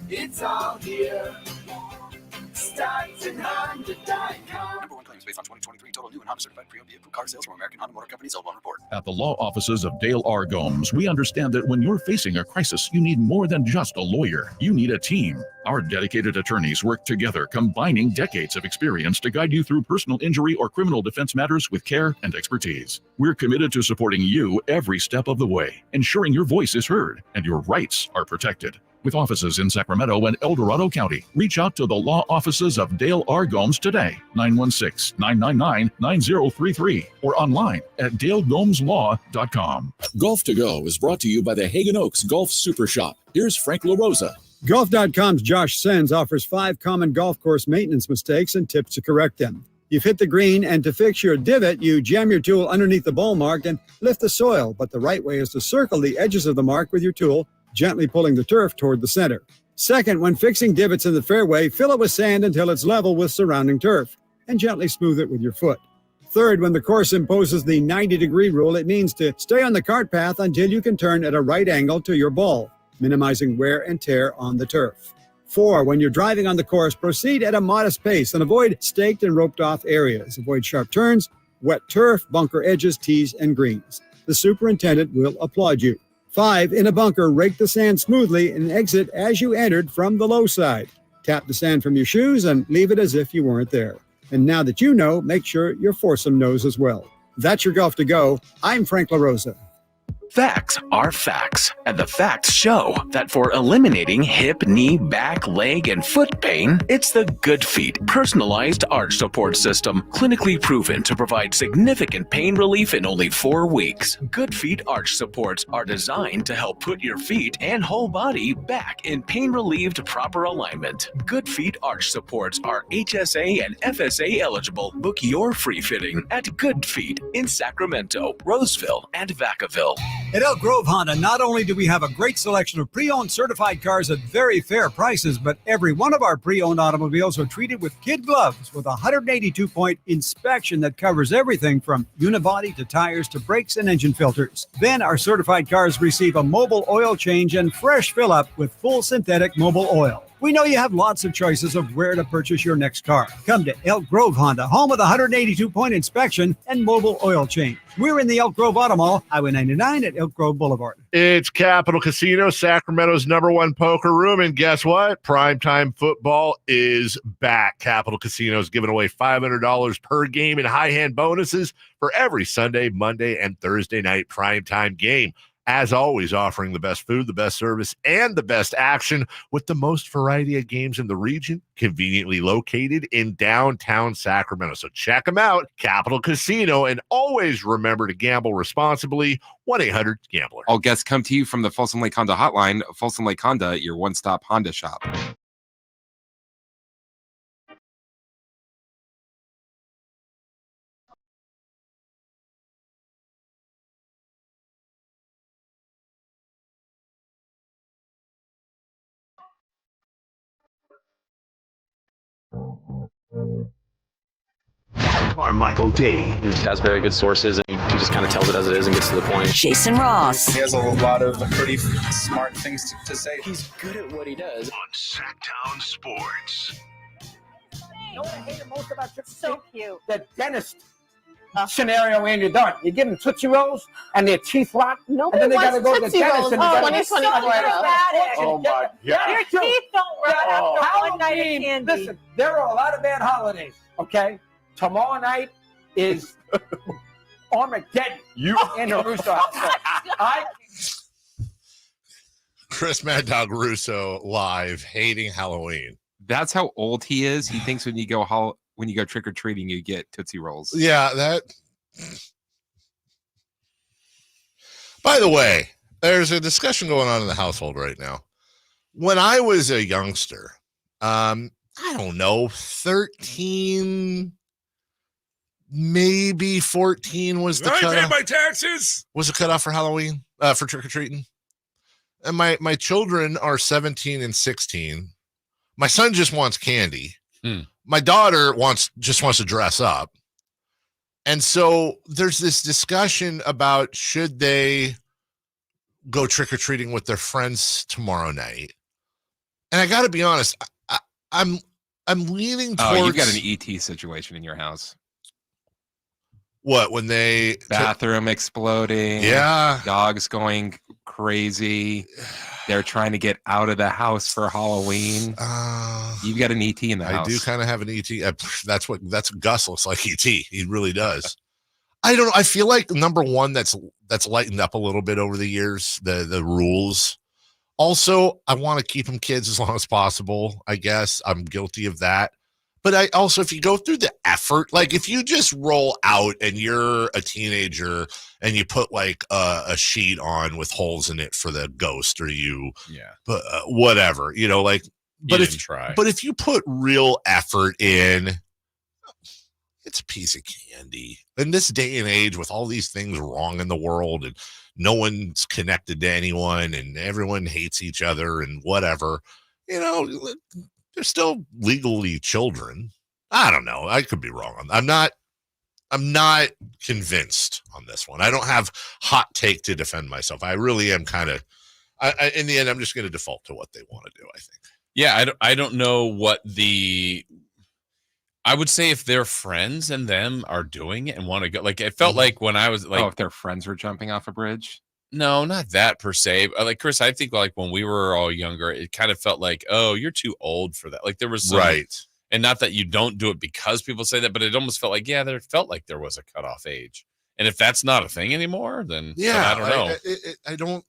it's all here. Stocktonhonda.com. Number one claims based on 2023 total new and Honda certified pre-owned vehicle car sales from American Honda Motor Company. Sold on report. At the law offices of Dale R. Gomes, we understand that when you're facing a crisis, you need more than just a lawyer. You need a team. Our dedicated attorneys work together, combining decades of experience to guide you through personal injury or criminal defense matters with care and expertise. We're committed to supporting you every step of the way, ensuring your voice is heard and your rights are protected. With offices in Sacramento and El Dorado County, reach out to the law offices of Dale R. Gomes today, 916-999-9033, or online at dalegomslaw.com. Golf to Go is brought to you by the Hagen Oaks Golf Super Shop. Here's Frank LaRosa. Golf.com's Josh Sens offers 5 common golf course maintenance mistakes and tips to correct them. You've hit the green, and to fix your divot, you jam your tool underneath the ball mark and lift the soil, but the right way is to circle the edges of the mark with your tool, gently pulling the turf toward the center. Second, when fixing divots in the fairway, fill it with sand until it's level with surrounding turf, and gently smooth it with your foot. Third, when the course imposes the 90-degree rule, it means to stay on the cart path until you can turn at a right angle to your ball, minimizing wear and tear on the turf. 4, when you're driving on the course, proceed at a modest pace and avoid staked and roped off areas. Avoid sharp turns, wet turf, bunker edges, tees, and greens. The superintendent will applaud you. 5, in a bunker, rake the sand smoothly and exit as you entered from the low side. Tap the sand from your shoes and leave it as if you weren't there. And now that you know, make sure your foursome knows as well. That's your Golf to Go. I'm Frank LaRosa. Facts are facts, and the facts show that for eliminating hip, knee, back, leg, and foot pain, it's the Good Feet personalized arch support system, clinically proven to provide significant pain relief in only 4 weeks. Good Feet arch supports are designed to help put your feet and whole body back in pain-relieved proper alignment. Good Feet arch supports are HSA and FSA eligible. Book your free fitting at Good Feet in Sacramento, Roseville, and Vacaville. At Elk Grove Honda, not only do we have a great selection of pre-owned certified cars at very fair prices, but every one of our pre-owned automobiles are treated with kid gloves with a 182-point inspection that covers everything from unibody to tires to brakes and engine filters. Then our certified cars receive a mobile oil change and fresh fill-up with full synthetic mobile oil. We know you have lots of choices of where to purchase your next car. Come to Elk Grove Honda, home of the 182-point inspection and mobile oil change. We're in the Elk Grove Auto Mall, Highway 99 at Elk Grove Boulevard. It's Capital Casino, Sacramento's #1 poker room. And guess what? Primetime football is back. Capital Casino is giving away $500 per game in high-hand bonuses for every Sunday, Monday, and Thursday night primetime game. As always, offering the best food, the best service, and the best action with the most variety of games in the region, conveniently located in downtown Sacramento. So check them out, Capital Casino, and always remember to gamble responsibly. 1-800-GAMBLER. All guests come to you from the Folsom Lake Honda Hotline. Folsom Lake Honda, your one-stop Honda shop. Carmichael Dave. He has very good sources, and he just kind of tells it as it is and gets to the point. Jason Ross. He has a lot of pretty smart things to say. He's good at what he does. On Sacktown Sports. You know what I hate most about your so cute. The dentist scenario when you're done. You give them Tootsie Rolls and their teeth rot. Nobody and then they wants gotta go to the Tootsie dentist. Rolls. And Oh, they 2024. Oh, my God. Your teeth don't rot after one night of Halloween, candy. listen, there are a lot of bad holidays, okay? Tomorrow night is Armageddon. You in the Russo house. Chris Mad Dog Russo live hating Halloween. That's how old he is. He thinks when you go trick or treating, you get Tootsie Rolls. Yeah, that. By the way, there's a discussion going on in the household right now. When I was a youngster, I don't know, 13, maybe 14 was the cutoff. I pay my taxes. Was the cutoff for Halloween, for trick or treating. And my children are 17 and 16. My son just wants candy. My daughter just wants to dress up. And so there's this discussion about should they go trick-or-treating with their friends tomorrow night. And I got to be honest, I'm leaning towards... Oh, you've got an ET situation in your house. What, when they... Bathroom exploding. Yeah. Dogs going crazy. They're trying to get out of the house for Halloween. You've got an ET in the house. I do kind of have an ET. That's Gus looks like ET. He really does. I don't know. I feel like number one, that's lightened up a little bit over the years, the rules. Also, I want to keep them kids as long as possible. I guess I'm guilty of that. But I also, if you go through the effort, like if you just roll out and you're a teenager and you put like a sheet on with holes in it for the ghost, or but whatever, like, but if you put real effort in, it's a piece of candy. In this day and age, with all these things wrong in the world and no one's connected to anyone and everyone hates each other and whatever, they're still legally children. I don't know. I could be wrong. I'm not convinced on this one. I don't have hot take to defend myself. I really am kind of, in the end, I'm just going to default to what they want to do, I think. Yeah. I don't know what I would say if their friends and them are doing it and want to go, like it felt like when I was like, if their friends were jumping off a bridge. No, not that per se. Like Chris, I think like when we were all younger, it kind of felt like, oh, you're too old for that. Like there was right. And not that you don't do it because people say that, but it almost felt like, there felt like there was a cutoff age. And if that's not a thing anymore, then I don't know.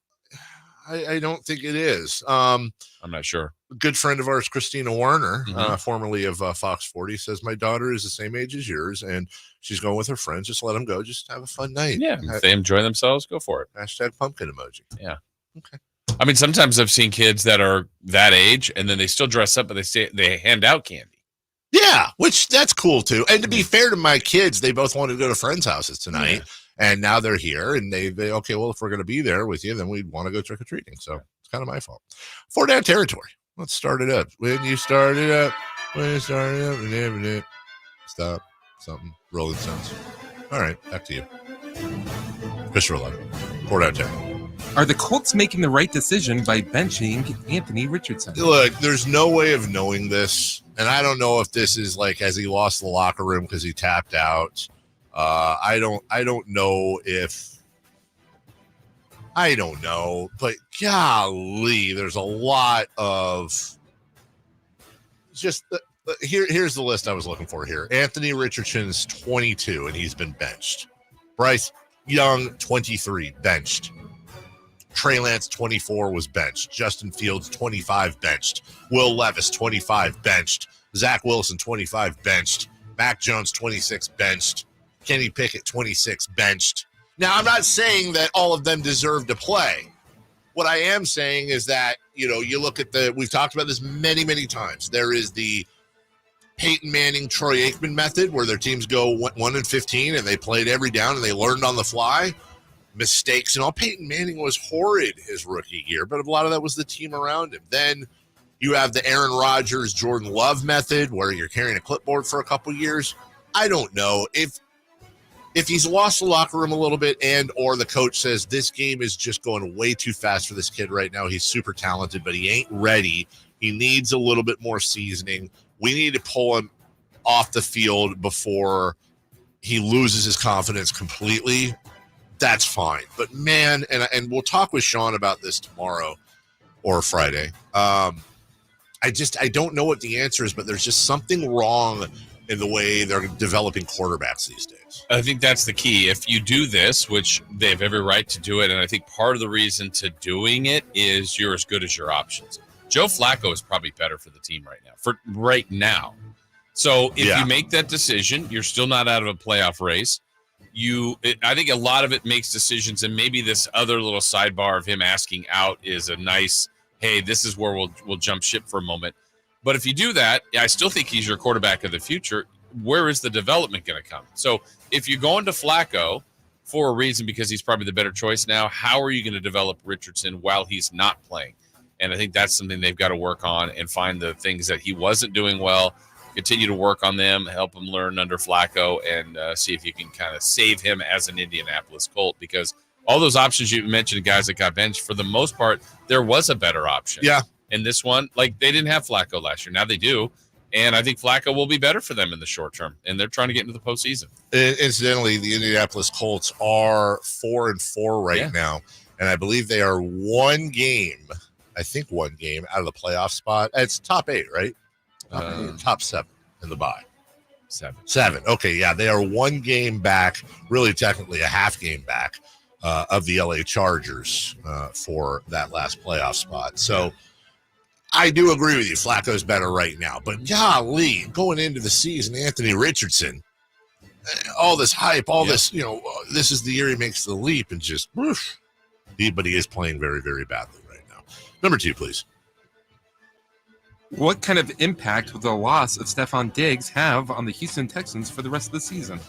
I don't think it is. I'm not sure. A good friend of ours, Christina Warner, formerly of Fox 40, says my daughter is the same age as yours, and she's going with her friends. Just let them go. Just have a fun night. Yeah, if they enjoy themselves, go for it. # pumpkin emoji. Yeah. Okay. I mean, sometimes I've seen kids that are that age, and then they still dress up, but they hand out candy. Yeah, which that's cool too. And to be fair to my kids, they both wanted to go to friends' houses tonight. And now they're here, and they okay, well, if we're going to be there with you, then we'd want to go trick-or-treating. So it's kind of my fault. 4-down territory. Let's start it up. When you start it up. Stop. Something. Rolling Stones. All right, back to you. Christopher Love. 4-down territory. Are the Colts making the right decision by benching Anthony Richardson? Look, there's no way of knowing this, and I don't know if this is like as he lost the locker room because he tapped out. I don't know if I don't know, but golly, there's a lot of just here's the list I was looking for here. Anthony Richardson's 22 and he's been benched. Bryce Young 23 benched. Trey Lance 24 was benched. Justin Fields 25 benched. Will Levis 25 benched. Zach Wilson 25 benched. Mac Jones 26 benched. Kenny Pickett 26 benched. Now, I'm not saying that all of them deserve to play. What I am saying is that, you look at we've talked about this many, many times. There is the Peyton Manning, Troy Aikman method where their teams go 1-15 and they played every down and they learned on the fly. Mistakes and all. Peyton Manning was horrid his rookie year, but a lot of that was the team around him. Then you have the Aaron Rodgers, Jordan Love method where you're carrying a clipboard for a couple years. I don't know if he's lost the locker room a little bit and or the coach says this game is just going way too fast for this kid right now. He's super talented, but he ain't ready. He needs a little bit more seasoning. We need to pull him off the field before he loses his confidence completely. That's fine. But man, and we'll talk with Sean about this tomorrow or Friday. I don't know what the answer is, but there's just something wrong in the way they're developing quarterbacks these days. I think that's the key. If you do this, which they have every right to do it, and I think part of the reason to doing it is you're as good as your options. Joe Flacco is probably better for the team right now. So if you make that decision, you're still not out of a playoff race. I think a lot of it makes decisions, and maybe this other little sidebar of him asking out is a nice, hey, this is where we'll jump ship for a moment. But if you do that, I still think he's your quarterback of the future. Where is the development going to come? So if you go into Flacco for a reason because he's probably the better choice now, how are you going to develop Richardson while he's not playing? And I think that's something they've got to work on and find the things that he wasn't doing well, continue to work on them, help him learn under Flacco, and see if you can kind of save him as an Indianapolis Colt, because all those options you mentioned, guys that got benched, for the most part, there was a better option. Yeah. And this one, like, they didn't have Flacco last year. Now they do. And I think Flacco will be better for them in the short term. And they're trying to get into the postseason. Incidentally, the Indianapolis Colts are 4-4 right now. And I believe they are one game out of the playoff spot. It's top 8, right? Top 7 in the bye. 7. Okay, yeah. They are one game back, really technically a half game back of the LA Chargers for that last playoff spot. So I do agree with you. Flacco's better right now. But golly, going into the season, Anthony Richardson, all this hype, this, this is the year he makes the leap and just, whoosh. But he is playing very, very badly right now. Number 2, please. What kind of impact will the loss of Stephon Diggs have on the Houston Texans for the rest of the season?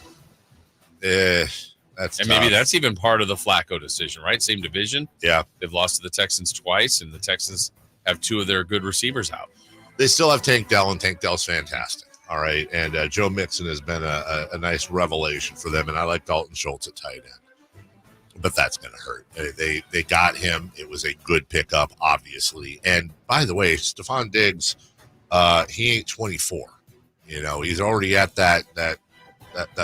That's and tough. maybe that's even part of the Flacco decision, right? Same division. Yeah. They've lost to the Texans twice, and the Texans have 2 of their good receivers out. They still have Tank Dell, and Tank Dell's fantastic. All right. And Joe Mixon has been a nice revelation for them, and I like Dalton Schultz at tight end. But that's going to hurt. They got him. It was a good pickup, obviously. And by the way, Stephon Diggs, he ain't 24. He's already at that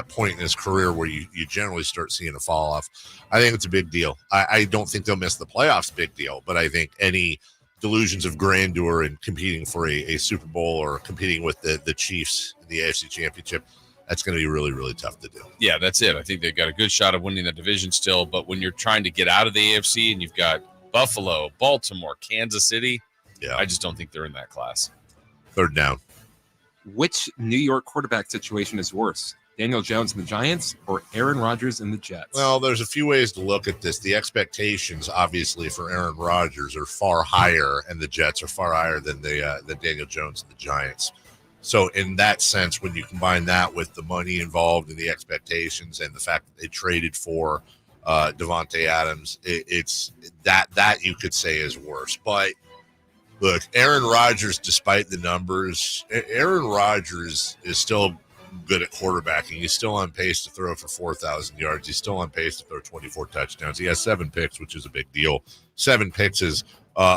point in his career where you generally start seeing a fall off. I think it's a big deal. I don't think they'll miss the playoffs, big deal. But I think any delusions of grandeur and competing for a Super Bowl or competing with the Chiefs in the AFC Championship, that's going to be really, really tough to do. Yeah, that's it. I think they've got a good shot of winning the division still, but when you're trying to get out of the AFC and you've got Buffalo, Baltimore, Kansas City, I just don't think they're in that class. 3rd down. Which New York quarterback situation is worse? Daniel Jones and the Giants or Aaron Rodgers and the Jets? Well, there's a few ways to look at this. The expectations, obviously, for Aaron Rodgers are far higher, and the Jets are far higher than the Daniel Jones and the Giants. So in that sense, when you combine that with the money involved and the expectations and the fact that they traded for Davante Adams, it's that you could say is worse. But look, Aaron Rodgers, despite the numbers, Aaron Rodgers is still good at quarterbacking. He's still on pace to throw for 4,000 yards. He's still on pace to throw 24 touchdowns. He has 7 picks, which is a big deal. 7 picks is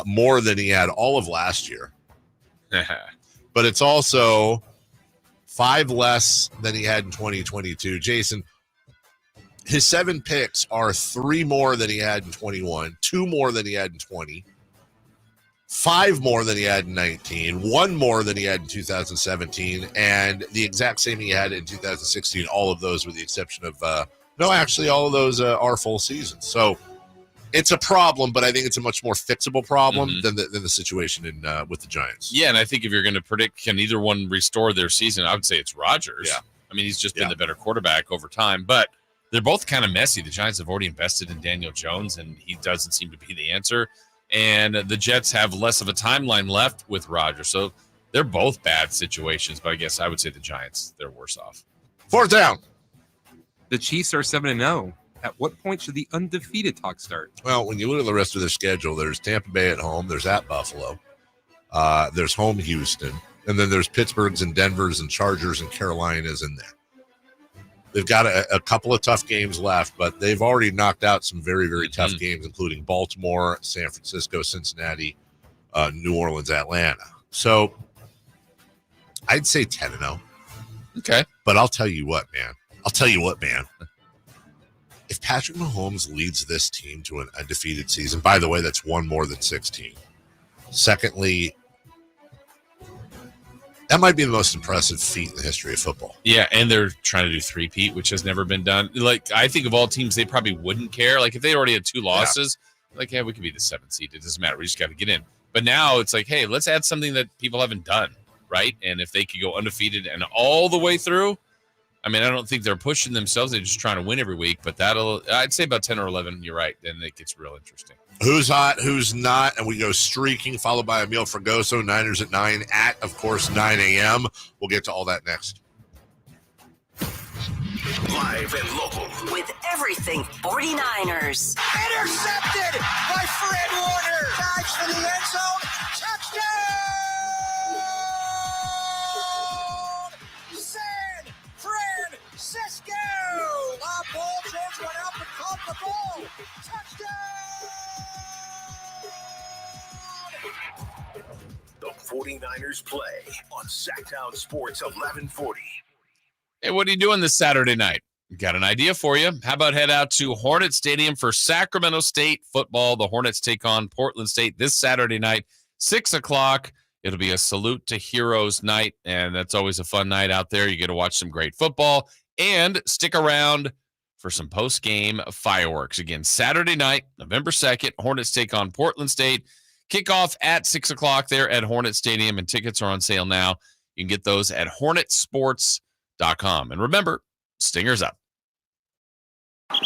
more than he had all of last year. But it's also 5 less than he had in 2022. Jason, his 7 picks are 3 more than he had in 21, 2 more than he had in 20, 5 more than he had in 19, 1 more than he had in 2017, and the exact same he had in 2016. All of those with the exception of all of those are full seasons. So it's a problem, but I think it's a much more fixable problem than the situation with the Giants. Yeah, and I think if you're going to predict can either one restore their season, I would say it's Rodgers. Yeah. I mean, he's just been the better quarterback over time, but they're both kind of messy. The Giants have already invested in Daniel Jones, and he doesn't seem to be the answer. And the Jets have less of a timeline left with Rodgers. So they're both bad situations, but I guess I would say the Giants, they're worse off. 4th down. The Chiefs are 7-0. At what point should the undefeated talk start? Well, when you look at the rest of their schedule, there's Tampa Bay at home, there's at Buffalo, there's home Houston, and then there's Pittsburgh's and Denver's and Chargers and Carolina's in there. They've got a couple of tough games left, but they've already knocked out some very, very tough games, including Baltimore, San Francisco, Cincinnati, New Orleans, Atlanta. So I'd say 10-0. Okay. But I'll tell you what, man. If Patrick Mahomes leads this team to an undefeated season, by the way, that's 1 more than 16. Secondly, that might be the most impressive feat in the history of football. Yeah, and they're trying to do 3-peat, which has never been done. Like, I think of all teams, they probably wouldn't care. Like, if they already had 2 losses, we could be the 7th seed. It doesn't matter. We just got to get in. But now it's like, hey, let's add something that people haven't done, right? And if they could go undefeated and all the way through, I mean, I don't think they're pushing themselves. They're just trying to win every week. But I'd say about 10 or 11. You're right. Then it gets real interesting. Who's hot, who's not, and we go streaking, followed by Emil Fragoso, Niners at 9, at, of course, 9 a.m. We'll get to all that next. Live and local. With everything 49ers. Intercepted by Fred Warner. Dives for the end zone. Touchdown! San Francisco! Paul George went out and caught the ball. Touchdown! The 49ers play on Sacktown Sports 1140. Hey, what are you doing this Saturday night? Got an idea for you. How about head out to Hornet Stadium for Sacramento State football? The Hornets take on Portland State this Saturday night, 6 o'clock. It'll be a salute to heroes night, and that's always a fun night out there. You get to watch some great football and stick around for some post-game fireworks. Again, Saturday night, November 2nd, Hornets take on Portland State. Kickoff at 6 o'clock there at Hornet Stadium, and tickets are on sale now. You can get those at hornetsports.com. And remember, Stingers up.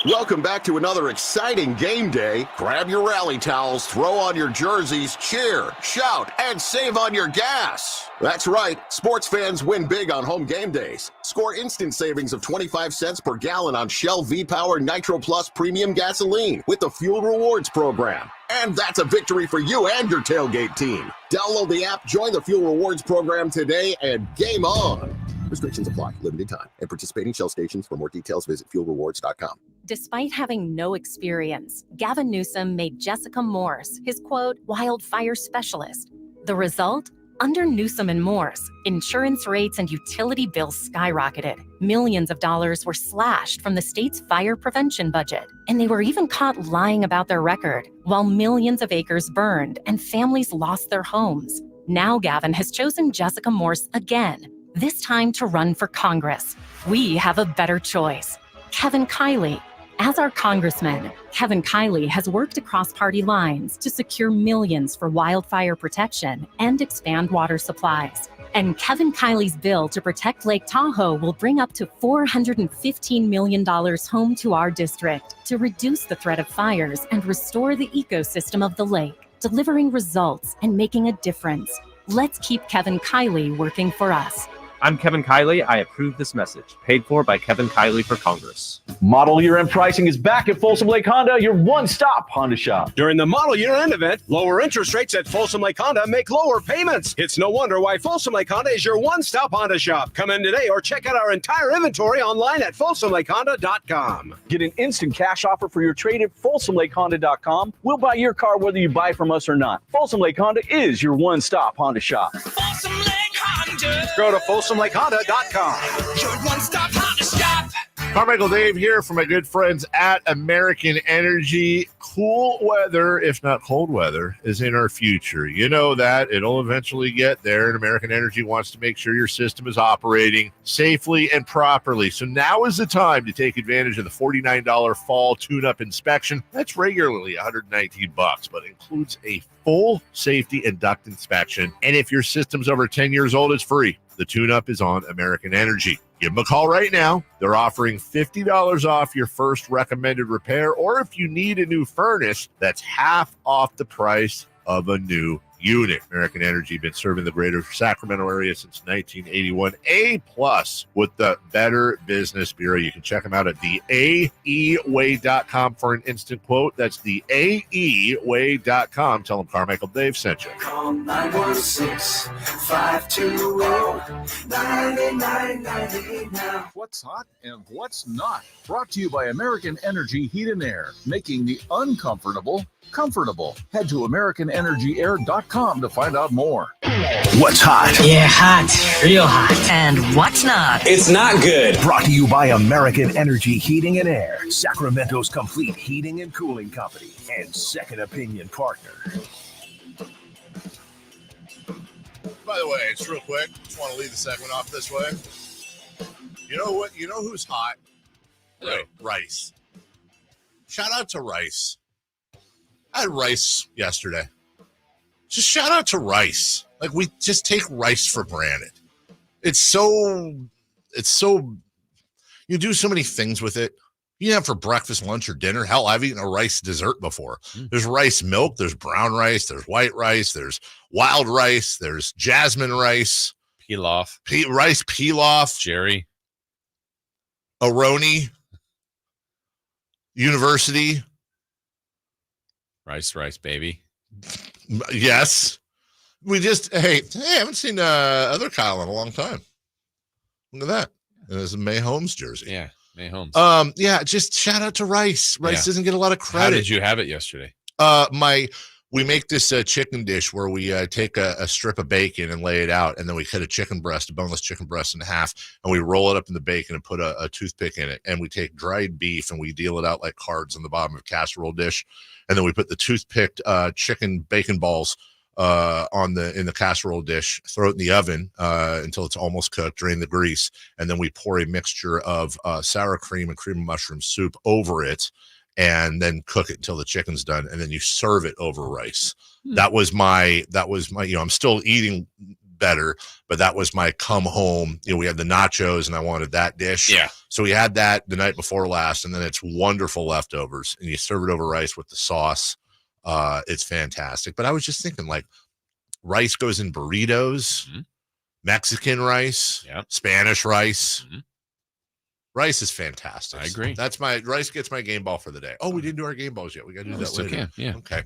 Welcome back to another exciting game day. Grab your rally towels, throw on your jerseys, cheer, shout, and save on your gas. That's right, sports fans win big on home game days. Score instant savings of 25 cents per gallon on Shell V-Power Nitro Plus Premium Gasoline with the Fuel Rewards program. And that's a victory for you and your tailgate team. Download the app, join the Fuel Rewards program today, and game on. Restrictions apply. Limited time. At participating Shell stations. For more details, visit fuelrewards.com. Despite having no experience, Gavin Newsom made Jessica Morse his, quote, wildfire specialist. The result? Under Newsom and Morse, insurance rates and utility bills skyrocketed. Millions of dollars were slashed from the state's fire prevention budget. And they were even caught lying about their record, while millions of acres burned and families lost their homes. Now Gavin has chosen Jessica Morse again, this time to run for Congress. We have a better choice. Kevin Kiley. As our congressman, Kevin Kiley has worked across party lines to secure millions for wildfire protection and expand water supplies. And Kevin Kiley's bill to protect Lake Tahoe will bring up to $415 million home to our district to reduce the threat of fires and restore the ecosystem of the lake, delivering results and making a difference. Let's keep Kevin Kiley working for us. I'm Kevin Kiley. I approve this message. Paid for by Kevin Kiley for Congress. Model year-end pricing is back at Folsom Lake Honda, your one-stop Honda shop. During the model year-end event, lower interest rates at Folsom Lake Honda make lower payments. It's no wonder why Folsom Lake Honda is your one-stop Honda shop. Come in today or check out our entire inventory online at folsomlakehonda.com. Get an instant cash offer for your trade at folsomlakehonda.com. We'll buy your car whether you buy from us or not. Folsom Lake Honda is your one-stop Honda shop. Folsom Lake Honda. Go to folsomlakehonda.com. Your one-stop Honda shop. Carmichael Dave here for my good friends at American Energy. Cool weather, if not cold weather, is in our future. You know that. It'll eventually get there, and American Energy wants to make sure your system is operating safely and properly. So now is the time to take advantage of the $49 fall tune-up inspection. That's regularly $119, but includes a full safety and duct inspection. And if your system's over 10 years old, it's free. The tune-up is on American Energy. Give them a call right now. They're offering $50 off your first recommended repair, or if you need a new furnace, that's half off the price of a new unit. American Energy been serving the greater Sacramento area since 1981. A+ with the Better Business Bureau. You can check them out at theaeway.com for an instant quote. That's theaeway.com. Tell them Carmichael Dave sent you. Call 916-520-9998 now. What's hot and what's not? Brought to you by American Energy Heat and Air, making the uncomfortable comfortable. Head to AmericanEnergyAir.com to find out more. What's hot? Yeah, hot. Real hot. And what's not? It's not good. Brought to you by American Energy Heating and Air, Sacramento's complete heating and cooling company, and second opinion partner. By the way, it's real quick. Just want to lead the segment off this way. You know what? You know who's hot? Right. Rice. Shout out to Rice. I had rice yesterday. Just shout out to rice. Like, we just take rice for granted. It's so, you do so many things with it. You have for breakfast, lunch, or dinner. Hell, I've eaten a rice dessert before. There's rice milk, there's brown rice, there's white rice, there's wild rice, there's jasmine rice. Pilaf. Rice pilaf. Jerry. Aroni. University. Rice, baby. Yes. We just, hey, I haven't seen other Kyle in a long time. Look at that. And it's a May Holmes jersey. Yeah, May Holmes. Yeah, just shout out to Rice. Rice doesn't get a lot of credit. How did you have it yesterday? We make this chicken dish where we take a strip of bacon and lay it out, and then we cut a boneless chicken breast in half, and we roll it up in the bacon and put a toothpick in it, and we take dried beef and we deal it out like cards on the bottom of a casserole dish, and then we put the toothpicked chicken bacon balls in the casserole dish, throw it in the oven until it's almost cooked, drain the grease, and then we pour a mixture of sour cream and cream of mushroom soup over it, and then cook it until the chicken's done, and then you serve it over rice. That was my, I'm still eating better, but that was my come home. We had the nachos and I wanted that dish. Yeah. So we had that the night before last, and then it's wonderful leftovers, and you serve it over rice with the sauce. It's fantastic. But I was just thinking, like, rice goes in burritos, Mexican rice, Spanish rice. Rice is fantastic. I agree. Rice gets my game ball for the day. Oh, we didn't do our game balls yet. We got to do that later. Yeah. Okay.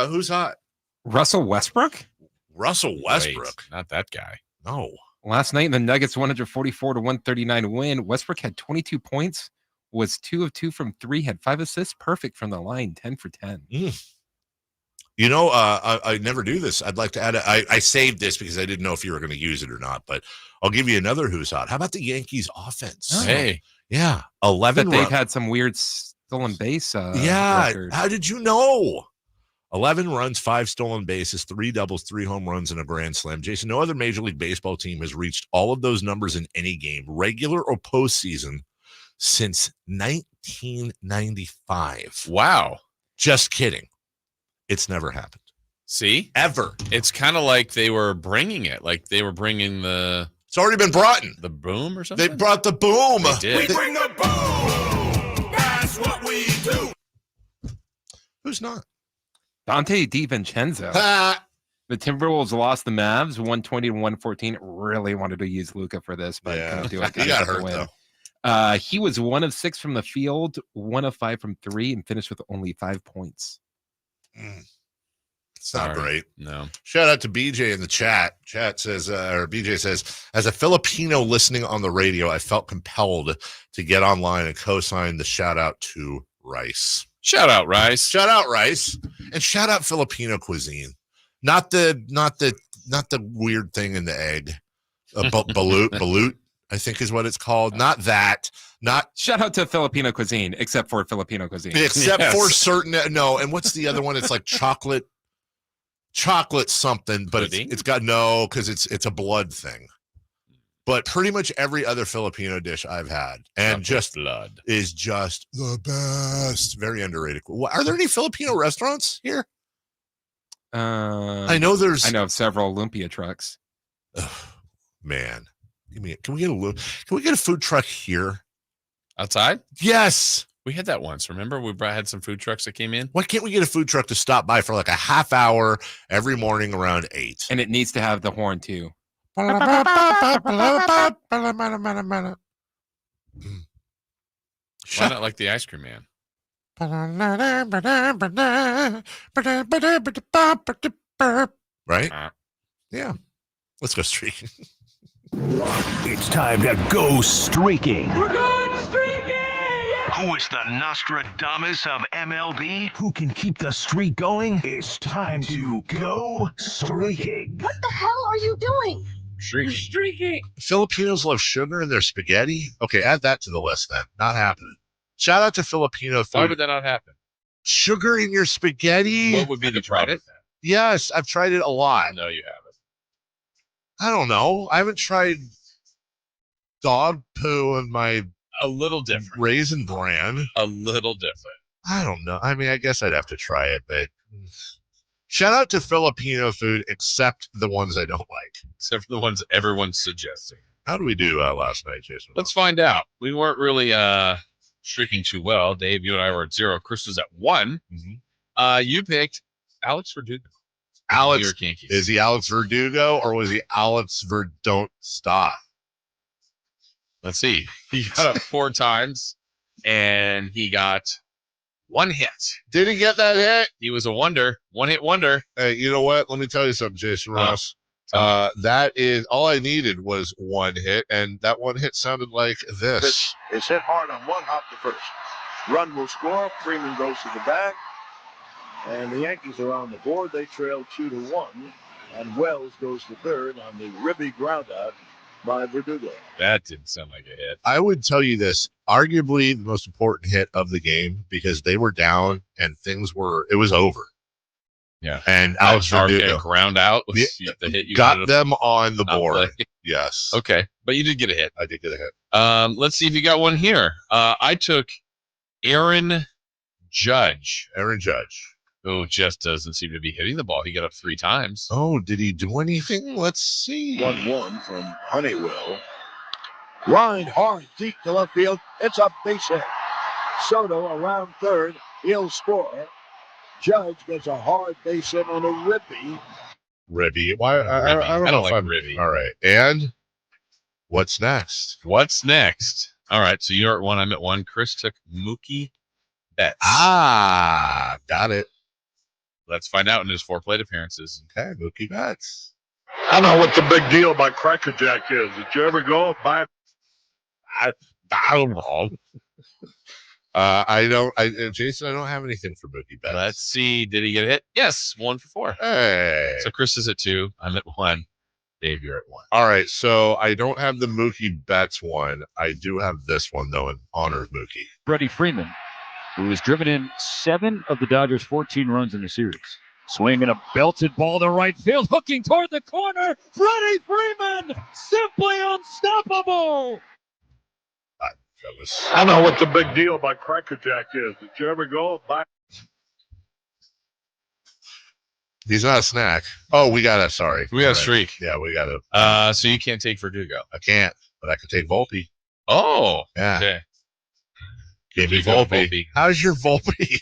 Who's hot? Russell Westbrook? Russell Westbrook. Wait, not that guy. No. Last night in the Nuggets 144-139 win, Westbrook had 22 points, was 2 of 2 from 3, had 5 assists, perfect from the line, 10 for 10. You know, I never do this. I'd like to add I saved this because I didn't know if you were going to use it or not, but I'll give you another who's hot. How about the Yankees offense? Oh. Hey. Yeah. 11 They've had some weird stolen base record. How did you know? 11 runs, 5 stolen bases, 3 doubles, 3 home runs, and a grand slam. Jason, no other Major League Baseball team has reached all of those numbers in any game, regular or postseason, since 1995. Wow. Just kidding. It's never happened. See? Ever. It's kind of like they were bringing it. Like they were bringing the... It's already been brought in. The boom or something? They brought the boom. They did. We bring the boom. That's what we do. Who's not? Dante DiVincenzo. The Timberwolves lost the Mavs 120-114. Really wanted to use Luka for this, but couldn't do it. He got hurt, though. He was 1 of 6 from the field, 1 of 5 from 3, and finished with only 5 points. It's not great. No. Shout out to BJ in the chat. Chat says, or BJ says, as a Filipino listening on the radio, I felt compelled to get online and co-sign the shout out to Rice. Shout out Rice. Shout out Rice. And shout out Filipino cuisine. Not the weird thing in the egg. Balut, I think is what it's called. Not that. Not shout out to Filipino cuisine, except for Filipino cuisine. Except for certain and what's the other one? It's like chocolate something, but it's got because it's a blood thing. But pretty much every other Filipino dish I've had and just blood is just the best. Very underrated. Are there any Filipino restaurants here? I know of several Olympia trucks. Man, can we get a food truck here outside? Yes, we had that once. Remember, we had some food trucks that came in. Why can't we get a food truck to stop by for like a half hour every morning around 8? And it needs to have the horn too. Why not like the ice cream man? Right? Yeah. Let's go streaking. It's time to go streaking. We're going streaking! Who is the Nostradamus of MLB? Who can keep the streak going? It's time to go streaking. What the hell are you doing? Streaking. Filipinos love sugar in their spaghetti. Okay, add that to the list then. Not happening. Shout out to Filipino food. Why would that not happen? Sugar in your spaghetti? What would be the problem? Yes, I've tried it a lot. No, you haven't. I don't know. I haven't tried dog poo in my a little different Raisin Bran. A little different. I don't know. I mean, I guess I'd have to try it, but shout out to Filipino food, except the ones I don't like. Except for the ones everyone's suggesting. How do we do last night, Jason? Let's find out. We weren't really streaking too well. Dave, you and I were at 0. Chris was at 1. Mm-hmm. You picked Alex Verdugo. Alex, is he Alex Verdugo or was he Alex Verdon't Stop? Let's see. He got up 4 times and he got 1 hit. Did he get that hit? He was a wonder. 1-hit wonder. Hey, you know what? Let me tell you something, Jason Ross. That is all I needed was 1 hit, and that 1 hit sounded like this. It's hit hard on 1 hop to first. Run will score. Freeman goes to the bag. And the Yankees are on the board. They trail 2-1. And Wells goes to third on the ribby ground out by Verdugo. That didn't sound like a hit. I would tell you this, arguably the most important hit of the game because they were down and it was over. Yeah. And Alex Verdugo ground out was the hit you got them on the board. Yes. Okay. But you did get a hit. I did get a hit. Let's see if you got one here. I took Aaron Judge. Who just doesn't seem to be hitting the ball. He got up 3 times. Oh, did he do anything? Let's see. 1-1 from Honeywell. Line hard, deep to left field. It's a base hit. Soto around third. He'll score. Judge gets a hard base hit on a ribby. Ribby? Why? I don't like ribby. All right. And what's next? All right. So you're at 1. I'm at 1. Chris took Mookie Betts. Got it. Let's find out in his 4 plate appearances. Okay, Mookie Betts. I don't know what the big deal about Cracker Jack is. Did you ever go and buy it? I don't know. Jason, I don't have anything for Mookie Betts. Let's see. Did he get a hit? Yes, 1 for 4. Hey. So Chris is at 2. I'm at 1. Dave, you're at 1. All right. So I don't have the Mookie Betts one. I do have this one, though, in honor of Mookie. Freddie Freeman, who has driven in 7 of the Dodgers' 14 runs in the series. Swinging a belted ball to right field, hooking toward the corner. Freddie Freeman, simply unstoppable. I don't know what the big deal about Cracker Jack is. Did you ever go and buy it? He's not a snack. Oh, we got a streak. Yeah, we got a. So you can't take Verdugo. I can't, but I can take Volpe. Oh, yeah. Okay. Give me Volpe. How's your Volpe?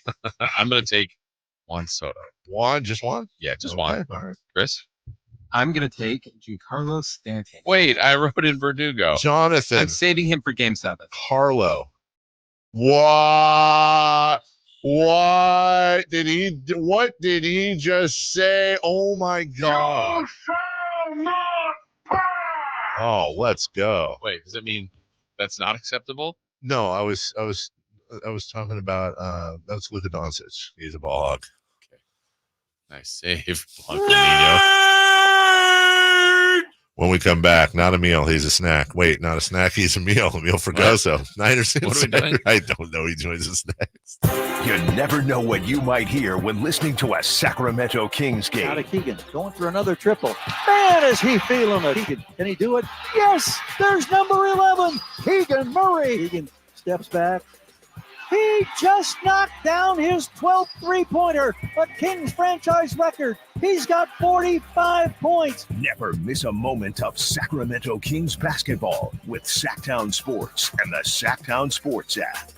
I'm going to take Juan Soto. Just one? Yeah, just Okay, one. all right. Chris? I'm going to take Giancarlo Stanton. Wait, I wrote in Verdugo. Jonathan. I'm saving him for Game 7. Carlo. What did he just say? Oh my God. Oh, let's go. Wait, does that mean that's not acceptable? No, I was talking about that's Luka Doncic. He's a ball hog. Okay. Nice save. Blanco. When we come back, not a meal, he's a snack. Wait, not a snack, he's a meal. A meal for Gozo. Niners Insider. I don't know. He joins us next. You never know what you might hear when listening to a Sacramento Kings game. Out of Keegan, going for another triple. Man, is he feeling it. Keegan, can he do it? Yes, there's number 11, Keegan Murray. Keegan steps back. He just knocked down his 12th three-pointer, a Kings franchise record. He's got 45 points. Never miss a moment of Sacramento Kings basketball with Sacktown Sports and the Sacktown Sports app.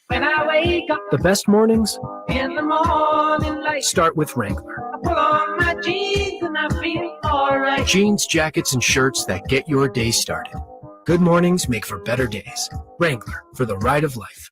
When I wake up, The best mornings in the morning light, start with Wrangler. I put on my jeans and I feel all right. Jeans, jackets, and shirts that get your day started. Good mornings make for better days. Wrangler, for the ride of life.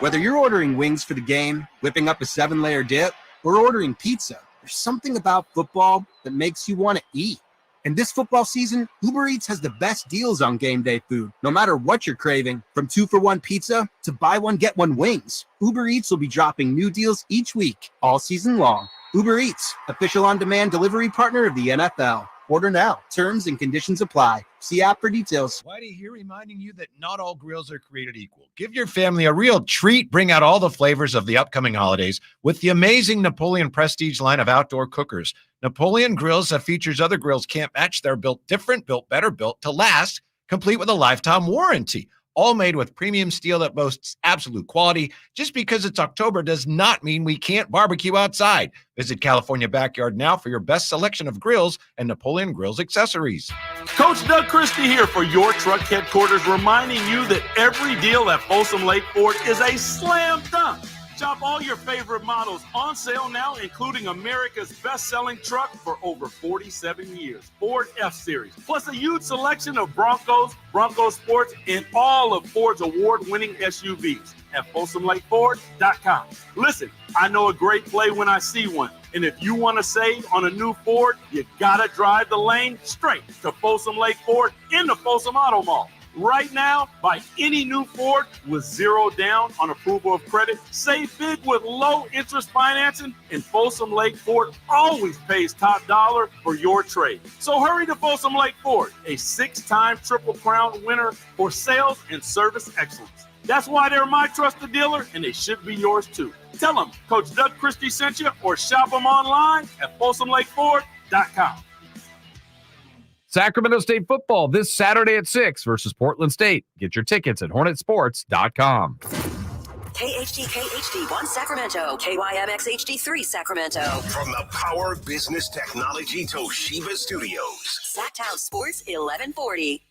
Whether you're ordering wings for the game, whipping up a 7-layer dip, or ordering pizza, there's something about football that makes you want to eat. And this football season, Uber Eats has the best deals on game day food. No matter what you're craving, from 2-for-1 pizza to buy one, get one wings, Uber Eats will be dropping new deals each week, all season long. Uber Eats, official on-demand delivery partner of the NFL. Order now. Terms and conditions apply. See app for details. Whitey here reminding you that not all grills are created equal. Give your family a real treat. Bring out all the flavors of the upcoming holidays with the amazing Napoleon Prestige line of outdoor cookers. Napoleon grills that features other grills can't match. They're built different, built better, built to last, complete with a lifetime warranty. All made with premium steel that boasts absolute quality. Just because it's October does not mean we can't barbecue outside. Visit California Backyard now for your best selection of grills and Napoleon Grills accessories. Coach Doug Christie here for your truck headquarters, reminding you that every deal at Folsom Lake Ford is a slam dunk. Shop all your favorite models on sale now, including America's best-selling truck for over 47 years, Ford F-Series, plus a huge selection of Broncos, Bronco Sports, and all of Ford's award-winning SUVs at FolsomLakeFord.com. Listen, I know a great play when I see one, and if you want to save on a new Ford, you gotta drive the lane straight to Folsom Lake Ford in the Folsom Auto Mall. Right now, buy any new Ford with 0 down on approval of credit. Save big with low interest financing, and Folsom Lake Ford always pays top dollar for your trade. So hurry to Folsom Lake Ford, a 6-time Triple Crown winner for sales and service excellence. That's why they're my trusted dealer, and they should be yours too. Tell them Coach Doug Christie sent you, or shop them online at FolsomLakeFord.com. Sacramento State football this Saturday at 6 versus Portland State. Get your tickets at HornetSports.com. KHD1 Sacramento, KYMX HD3 Sacramento. From the Power Business Technology Toshiba Studios. Sacktown Sports 1140.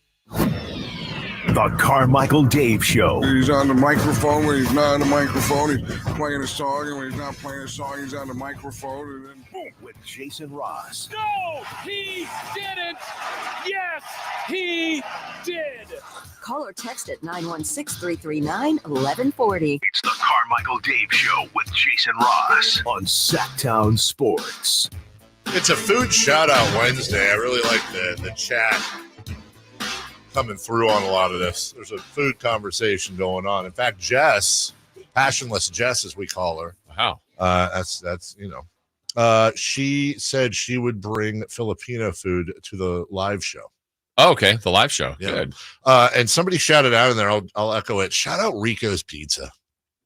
The Carmichael Dave Show. He's on the microphone when he's not on the microphone. He's playing a song, and when he's not playing a song, he's on the microphone. And then boom, with Jason Ross. No, he didn't. Yes, he did. Call or text at 916-339-1140. It's the Carmichael Dave Show with Jason Ross on Sacktown Sports. It's a food shout-out Wednesday. I really like the chat coming through on a lot of this. There's a food conversation going on. In fact, Jess, Passionless Jess as we call her. Wow. That's she said she would bring Filipino food to the live show. Oh, okay. The live show. Yeah. Good. And somebody shouted out in there, I'll echo it. Shout out Rico's Pizza.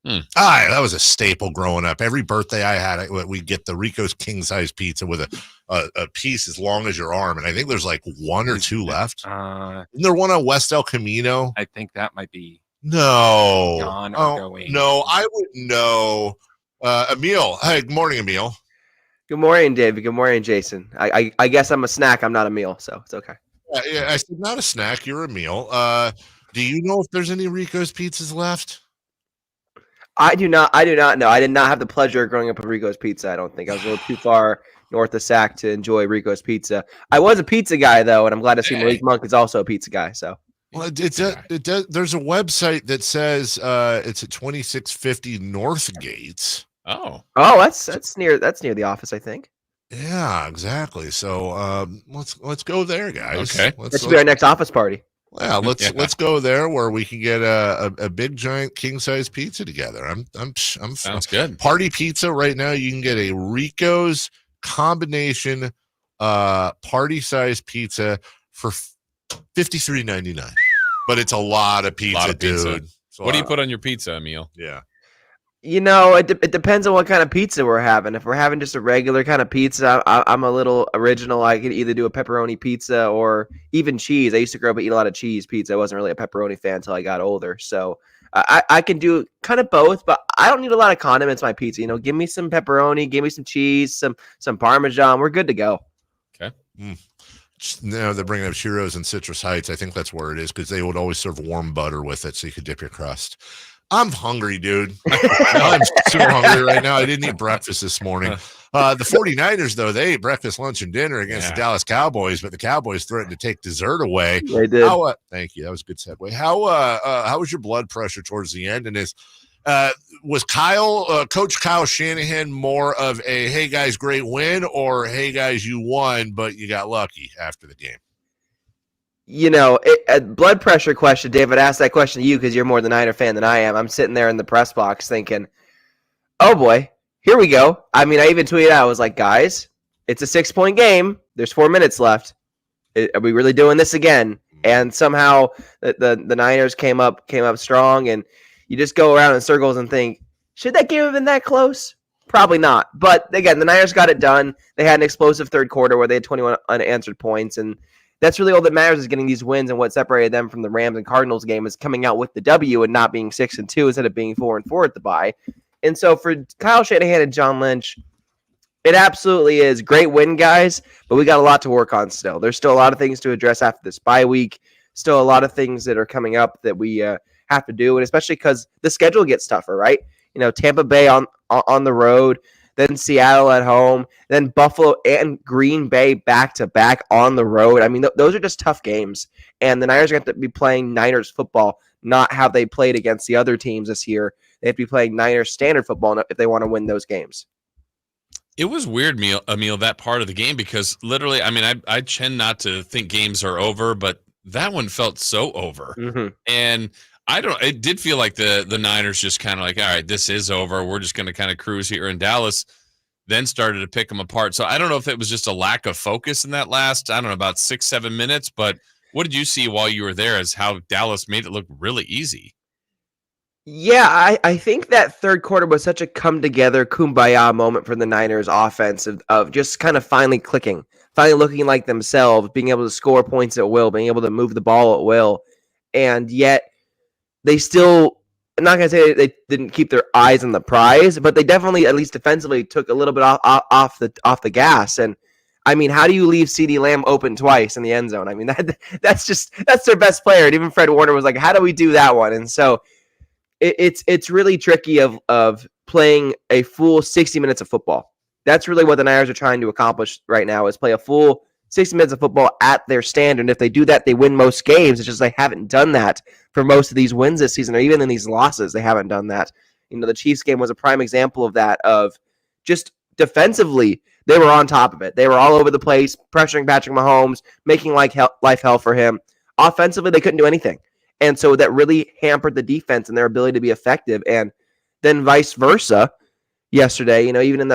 That was a staple growing up. Every birthday I had, we'd get the Rico's king size pizza with a piece as long as your arm. And I think there's like 1 or 2 left. Isn't there one on West El Camino? I think that might be gone or going. No, I wouldn't know. Emil. Hey, good morning, Emil. Good morning, David. Good morning, Jason. I guess I'm a snack. I'm not a meal, so it's okay. Yeah, I said not a snack. You're a meal. Do you know if there's any Rico's pizzas left? I do not know. I did not have the pleasure of growing up with Rico's Pizza. I don't think I was a little too far north of Sac to enjoy Rico's Pizza. I was a pizza guy though, and I'm glad to see Malik Monk is also a pizza guy. So. Well, it does. There's a website that says it's at 2650 Northgate. Oh, that's near the office, I think. Yeah, exactly. So let's go there, guys. Okay, that should be our next office party. Well, let's go there where we can get a big giant king size pizza together. Sounds good. Party pizza right now. You can get a Rico's combination party size pizza for $53.99. But it's a lot of pizza, dude. What do you put on your pizza, Emil? Yeah. It depends on what kind of pizza we're having. If we're having just a regular kind of pizza, I'm a little original. I could either do a pepperoni pizza or even cheese. I used to grow up and eat a lot of cheese pizza. I wasn't really a pepperoni fan until I got older. So I can do kind of both, but I don't need a lot of condiments in my pizza. Give me some pepperoni, give me some cheese, some Parmesan. We're good to go. Okay. Now they're bringing up Churros in Citrus Heights. I think that's where it is because they would always serve warm butter with it so you could dip your crust. I'm hungry, dude. I'm super hungry right now. I didn't eat breakfast this morning. The 49ers, though, they ate breakfast, lunch, and dinner against the Dallas Cowboys, but the Cowboys threatened to take dessert away. They did. Thank you. That was a good segue. How was your blood pressure towards the end? And was Coach Kyle Shanahan more of a, hey, guys, great win, or, hey, guys, you won, but you got lucky after the game? A blood pressure question, David, asked that question to you because you're more the Niner fan than I am. I'm sitting there in the press box thinking, oh, boy, here we go. I mean, I even tweeted out, I was like, guys, it's a 6-point game. There's 4 minutes left. Are we really doing this again? And somehow the Niners came up strong, and you just go around in circles and think, should that game have been that close? Probably not. But, again, the Niners got it done. They had an explosive third quarter where they had 21 unanswered points, and that's really all that matters is getting these wins, and what separated them from the Rams and Cardinals game is coming out with the W and not being 6-2 instead of being 4-4 at the bye. And so for Kyle Shanahan and John Lynch, it absolutely is great win, guys, but we got a lot to work on still. There's still a lot of things to address after this bye week. Still a lot of things that are coming up that we have to do, and especially because the schedule gets tougher, right? Tampa Bay on the road, then Seattle at home, then Buffalo and Green Bay back-to-back on the road. I mean, those are just tough games. And the Niners are going to have to be playing Niners football, not how they played against the other teams this year. They have to be playing Niners standard football if they want to win those games. It was weird, Emil, that part of the game, because literally, I mean, I tend not to think games are over, but that one felt so over. Mm-hmm. And it did feel like the Niners just kind of like, all right, this is over. We're just going to kind of cruise here. And Dallas then started to pick them apart. So I don't know if it was just a lack of focus in that last, I don't know, about 6-7 minutes. But what did you see while you were there as how Dallas made it look really easy? Yeah, I think that third quarter was such a come-together, kumbaya moment for the Niners offense of just kind of finally clicking, finally looking like themselves, being able to score points at will, being able to move the ball at will. And yet they still, I'm not going to say they didn't keep their eyes on the prize, but they definitely, at least defensively, took a little bit off the gas. And I mean, how do you leave CeeDee Lamb open twice in the end zone? I mean, that's their best player. And even Fred Warner was like, how do we do that one? And so it's really tricky of playing a full 60 minutes of football. That's really what the Niners are trying to accomplish right now, is play a full 60 minutes of football at their standard. And if they do that, they win most games. It's just they haven't done that for most of these wins this season, or even in these losses, they haven't done that. The Chiefs game was a prime example of that, of just defensively, they were on top of it. They were all over the place, pressuring Patrick Mahomes, making life hell for him. Offensively, they couldn't do anything. And so that really hampered the defense and their ability to be effective. And then vice versa yesterday, even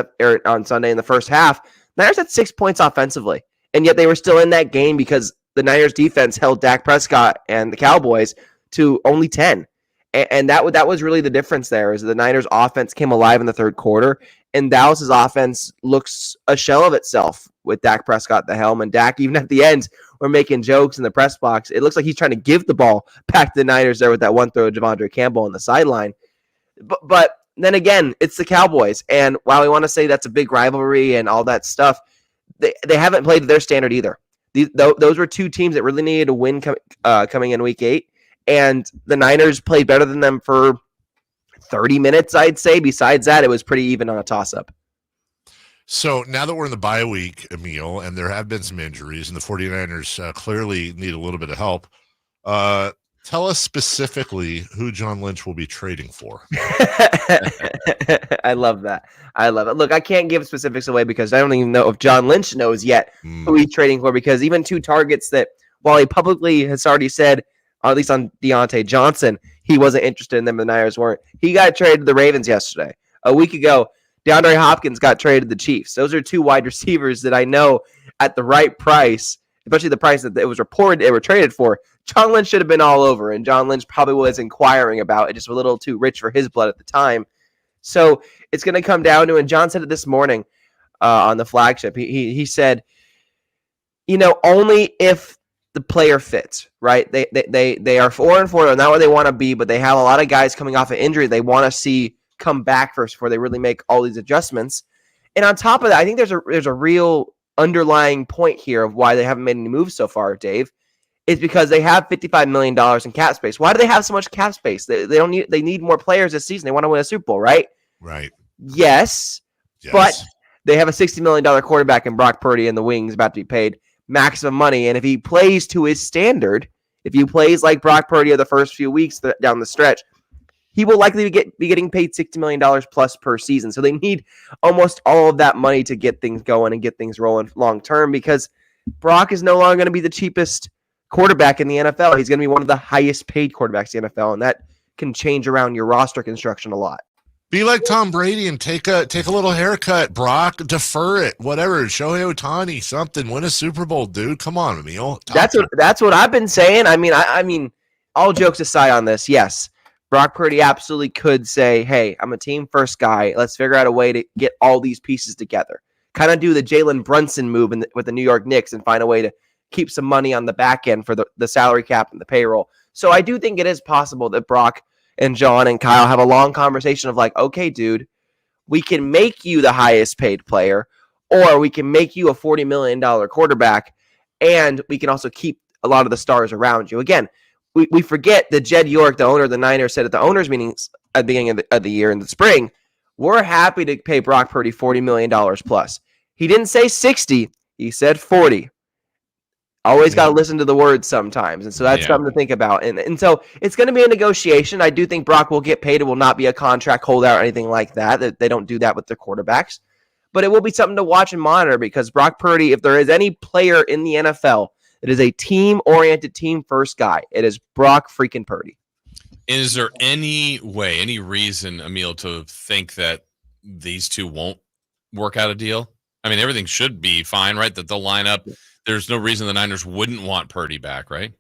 on Sunday in the first half, Niners had 6 points offensively. And yet they were still in that game because the Niners defense held Dak Prescott and the Cowboys to only 10. And that was really the difference there, is the Niners offense came alive in the third quarter, and Dallas's offense looks a shell of itself with Dak Prescott at the helm. And Dak, even at the end, we're making jokes in the press box. It looks like he's trying to give the ball back to the Niners there with that one throw of Javondre Campbell on the sideline. But then again, it's the Cowboys. And while we want to say that's a big rivalry and all that stuff, they haven't played to their standard either. Those were two teams that really needed a win coming in Week 8. And the Niners played better than them for 30 minutes, I'd say. Besides that, it was pretty even on a toss-up. So now that we're in the bye week, Emil, and there have been some injuries, and the 49ers clearly need a little bit of help, tell us specifically who John Lynch will be trading for. I love that. I love it. Look, I can't give specifics away because I don't even know if John Lynch knows yet who he's trading for, because even two targets that, while he publicly has already said, or at least on Deontay Johnson, he wasn't interested in them, the Niners weren't. He got traded to the Ravens yesterday. A week ago, DeAndre Hopkins got traded to the Chiefs. Those are two wide receivers that I know at the right price, especially the price that it was reported they were traded for, John Lynch should have been all over, and John Lynch probably was inquiring about it, just a little too rich for his blood at the time. So it's going to come down to, and John said it this morning on the flagship, he said, only if the player fits, right? They are 4-4, they're not where they want to be, but they have a lot of guys coming off of injury they want to see come back first before they really make all these adjustments. And on top of that, I think there's a real underlying point here of why they haven't made any moves so far, Dave. Is because they have $55 million in cap space. Why do they have so much cap space? They need more players this season. They want to win a Super Bowl, right? Right. Yes. But they have a $60 million quarterback in Brock Purdy, and the wings about to be paid maximum money. And if he plays to his standard, if he plays like Brock Purdy of the first few weeks down the stretch, he will likely be getting paid $60 million plus per season. So they need almost all of that money to get things going and get things rolling long term, because Brock is no longer going to be the cheapest quarterback in the NFL. He's going to be one of the highest paid quarterbacks in the NFL, and that can change around your roster construction a lot. Be like Tom Brady and take a little haircut, Brock. Defer it, whatever. Shohei Ohtani, something. Win a Super Bowl, dude. Come on, Emil. That's what I've been saying. I mean, all jokes aside on this, yes, Brock Purdy absolutely could say, "Hey, I'm a team first guy. Let's figure out a way to get all these pieces together." Kind of do the Jalen Brunson move with the New York Knicks and find a way to keep some money on the back end for the salary cap and the payroll. So I do think it is possible that Brock and John and Kyle have a long conversation of like, okay, dude, we can make you the highest paid player, or we can make you a $40 million quarterback, and we can also keep a lot of the stars around you. Again, we forget that Jed York, the owner of the Niners, said at the owners' meetings at the beginning of the year in the spring, we're happy to pay Brock Purdy $40 million plus. He didn't say 60, he said 40. Always got to listen to the words sometimes. And so that's something to think about. And so it's going to be a negotiation. I do think Brock will get paid. It will not be a contract holdout or anything like that. They don't do that with their quarterbacks. But it will be something to watch and monitor, because Brock Purdy, if there is any player in the NFL that is a team-oriented, team-first guy, it is Brock freaking Purdy. Is there any way, any reason, Emil, to think that these two won't work out a deal? I mean, everything should be fine, right? That they'll line up. There's no reason the Niners wouldn't want Purdy back, right?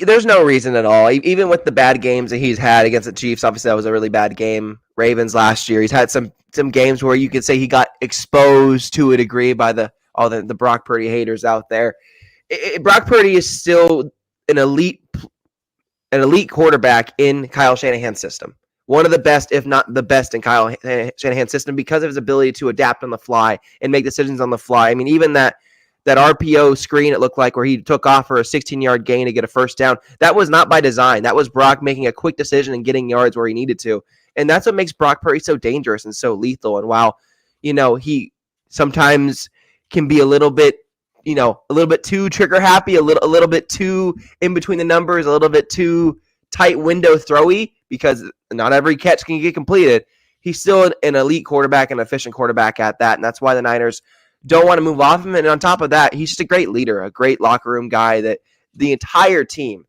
There's no reason at all. Even with the bad games that he's had against the Chiefs, obviously that was a really bad game. Ravens last year, he's had some games where you could say he got exposed to a degree by all the Brock Purdy haters out there. Brock Purdy is still an elite quarterback in Kyle Shanahan's system. One of the best, if not the best, in Kyle Shanahan's system, because of his ability to adapt on the fly and make decisions on the fly. I mean, even that RPO screen, it looked like, where he took off for a 16-yard gain to get a first down, that was not by design. That was Brock making a quick decision and getting yards where he needed to. And that's what makes Brock Purdy so dangerous and so lethal. And while, he sometimes can be a little bit too trigger happy, a little bit too in between the numbers, a little bit too tight window throwy, because not every catch can get completed, he's still an elite quarterback, an efficient quarterback at that. And that's why the Niners don't want to move off him. And on top of that, he's just a great leader, a great locker room guy that the entire team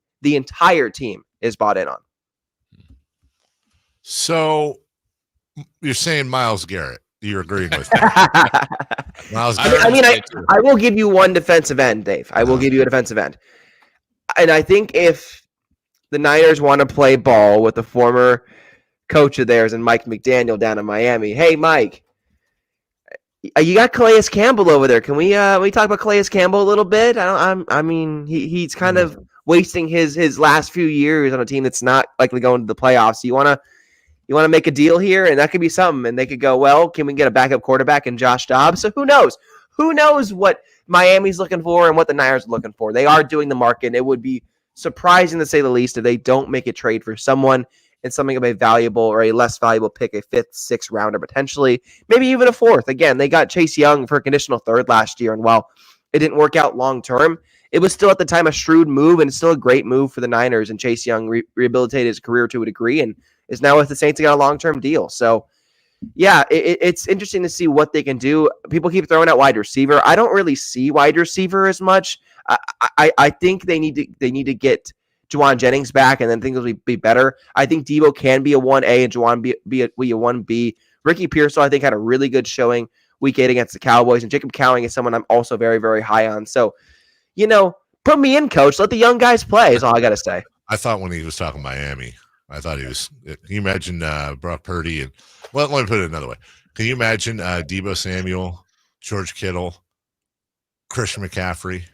is bought in on. So you're saying Myles Garrett. You're agreeing with that. Myles Garrett. I will give you one defensive end, Dave. I will give you a defensive end. And I think if the Niners want to play ball with the former coach of theirs and Mike McDaniel down in Miami, hey, Mike, you got Calais Campbell over there. Can we talk about Calais Campbell a little bit? He's kind of wasting his last few years on a team that's not likely going to the playoffs. You want to make a deal here, and that could be something. And they could go, well, can we get a backup quarterback in Josh Dobbs? So who knows? Who knows what Miami's looking for and what the Niners are looking for? They are doing the market. It would be surprising, to say the least, if they don't make a trade for someone and something of a valuable or a less valuable pick, a 5th, 6th rounder potentially, maybe even a 4th. Again, they got Chase Young for a conditional 3rd last year, and while it didn't work out long term, it was still at the time a shrewd move, and it's still a great move for the Niners. And Chase Young rehabilitated his career to a degree and is now with the Saints and got a long-term deal. So, yeah, it's interesting to see what they can do. People keep throwing out wide receiver. I don't really see wide receiver as much. I think they need to get Juwan Jennings back, and then things will be better. I think Debo can be a 1A and Juwan be a 1B. Ricky Pearsall, I think, had a really good showing Week 8 against the Cowboys, and Jacob Cowing is someone I'm also very, very high on. So, put me in, coach. Let the young guys play is all I got to say. I thought when he was talking Miami, I thought he was – can you imagine Brock Purdy and – well, let me put it another way. Can you imagine Debo Samuel, George Kittle, Christian McCaffrey,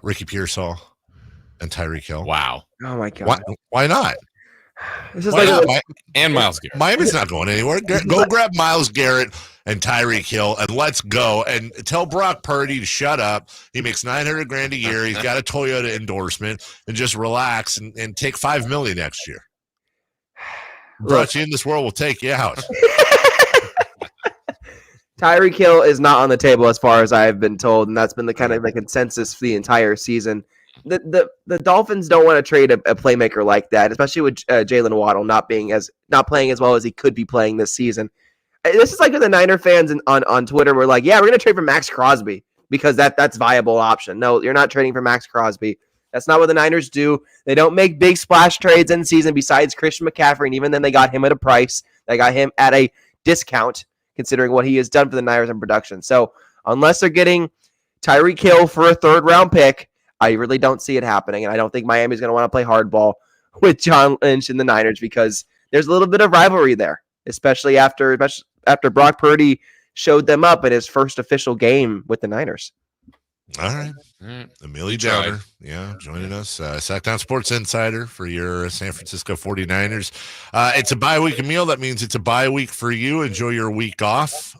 Ricky Pearsall, and Tyreek Hill? Wow. Oh, my God. Why not? This is like and Miles Garrett. Miami's not going anywhere. Go grab Miles Garrett and Tyreek Hill and let's go. And tell Brock Purdy to shut up. He makes $900,000 a year. He's got a Toyota endorsement, and just relax and take $5 million next year. Brought you in this world will take you out. Tyreek Hill is not on the table as far as I've been told, and that's been the kind of the consensus for the entire season. The Dolphins don't want to trade a playmaker like that, especially with Jalen Waddle not playing as well as he could be playing this season. This is like the Niner fans on Twitter were like, yeah, we're going to trade for Max Crosby because that's viable option. No, you're not trading for Max Crosby. That's not what the Niners do. They don't make big splash trades in season besides Christian McCaffrey, and even then they got him at a price. They got him at a discount considering what he has done for the Niners in production. So unless they're getting Tyreek Hill for a 3rd-round pick, I really don't see it happening, and I don't think Miami's going to want to play hardball with John Lynch and the Niners because there's a little bit of rivalry there, especially after Brock Purdy showed them up in his first official game with the Niners. All right. Amelia Downer, joining us. Sacktown Sports Insider for your San Francisco 49ers. It's a bye week meal. That means it's a bye week for you. Enjoy your week off.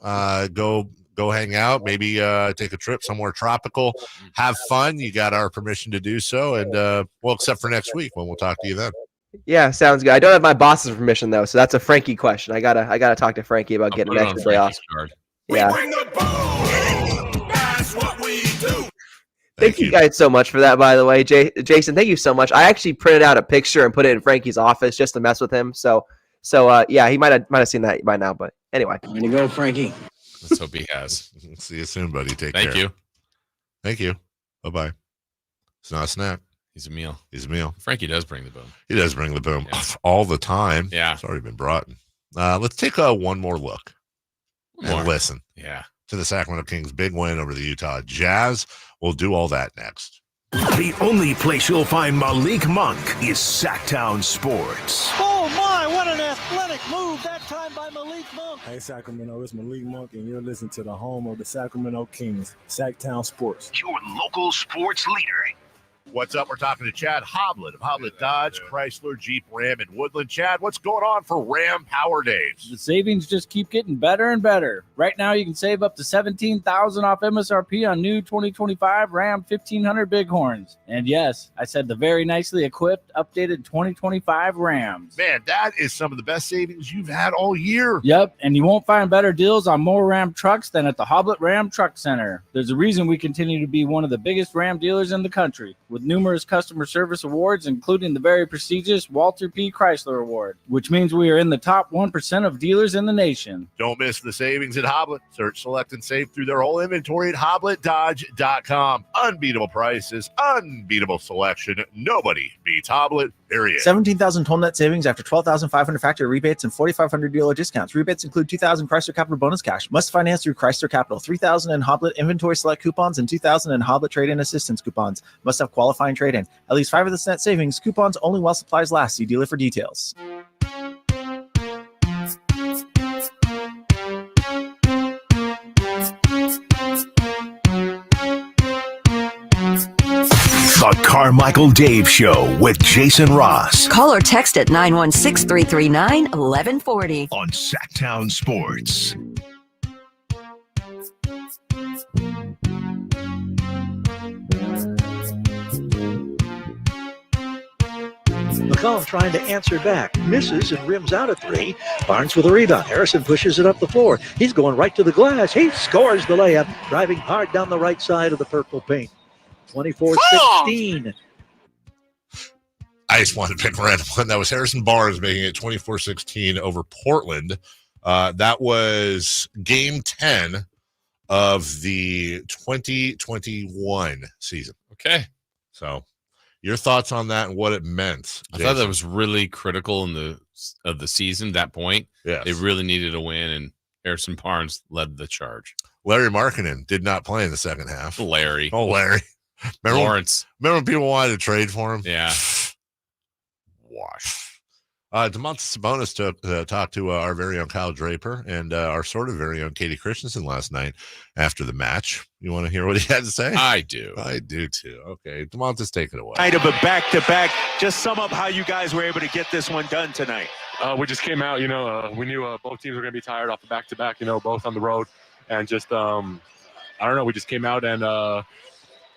Go hang out, maybe take a trip somewhere tropical, have fun. You got our permission to do so, and well, except for next week when we'll talk to you then. Yeah, sounds good. I don't have my boss's permission though, so that's a Frankie question. I gotta talk to Frankie about getting an extra day off. Yeah. That's what we do. Thank you guys so much for that, by the way, Jason. Thank you so much. I actually printed out a picture and put it in Frankie's office just to mess with him. So yeah, he might have seen that by now. But anyway, Way to go, Frankie. Let's hope he has. See you soon, buddy. Take care. Thank you. Bye-bye. It's not a snack. He's a meal. Frankie does bring the boom. He does bring the boom all the time. Yeah. It's already been brought. Let's take one more look and listen. Yeah. To the Sacramento Kings' big win over the Utah Jazz. We'll do all that next. The only place you'll find Malik Monk is Sacktown Sports. Oh, my, what an athletic move that time by Malik Monk. Hey, Sacramento, it's Malik Monk, and you're listening to the home of the Sacramento Kings, Sacktown Sports. Your local sports leader. What's up? We're talking to Chad Hoblet of Hoblet Dodge, Chrysler, Jeep, Ram, and Woodland. Chad, what's going on for Ram Power Days? The savings just keep getting better and better. Right now, you can save up to $17,000 off MSRP on new 2025 Ram 1500 Bighorns. And yes, I said the very nicely equipped, updated 2025 Rams. Man, that is some of the best savings you've had all year. Yep, and you won't find better deals on more Ram trucks than at the Hoblet Ram Truck Center. There's a reason we continue to be one of the biggest Ram dealers in the country, with numerous customer service awards, including the very prestigious Walter P. Chrysler Award, which means we are in the top 1% of dealers in the nation. Don't miss the savings at Hoblet. Search, select, and save through their whole inventory at HobletDodge.com. Unbeatable prices, unbeatable selection. Nobody beats Hoblet, period. 17,000 total net savings after 12,500 factory rebates and 4,500 dealer discounts. Rebates include 2,000 Chrysler Capital bonus cash. Must finance through Chrysler Capital. 3,000 in Hoblet inventory select coupons and 2,000 in Hoblet trade-in assistance coupons. Must have qualifying trade-in. At least 5 of the net savings. Coupons only while supplies last. See dealer for details. The Carmichael Dave Show with Jason Ross. Call or text at 916-339-1140. On Sacktown Sports. McCollum trying to answer back. Misses and rims out a three. Barnes with a rebound. Harrison pushes it up the floor. He's going right to the glass. He scores the layup, driving hard down the right side of the purple paint. 24-16. I just wanted to pick a random one. That was Harrison Barnes making it 24-16 over Portland. That was game 10 of the 2021 season. Okay. So your thoughts on that and what it meant? I thought that was really critical of the season, that point. Yes. They really needed a win, and Harrison Barnes led the charge. Larry Markkinen did not play in the second half. Larry. Oh, Larry. Lawrence. Remember when people wanted to trade for him? Yeah. Wash. Domantas Sabonis talked to our very own Kyle Draper and our sort of very own Kayte Christensen last night after the match. You want to hear what he had to say? I do. I do too. Okay, Domantas, take it away. Kind of a back-to-back. Just sum up how you guys were able to get this one done tonight. We just came out, we knew both teams were going to be tired off the back-to-back, both on the road. And just, I don't know, we just came out and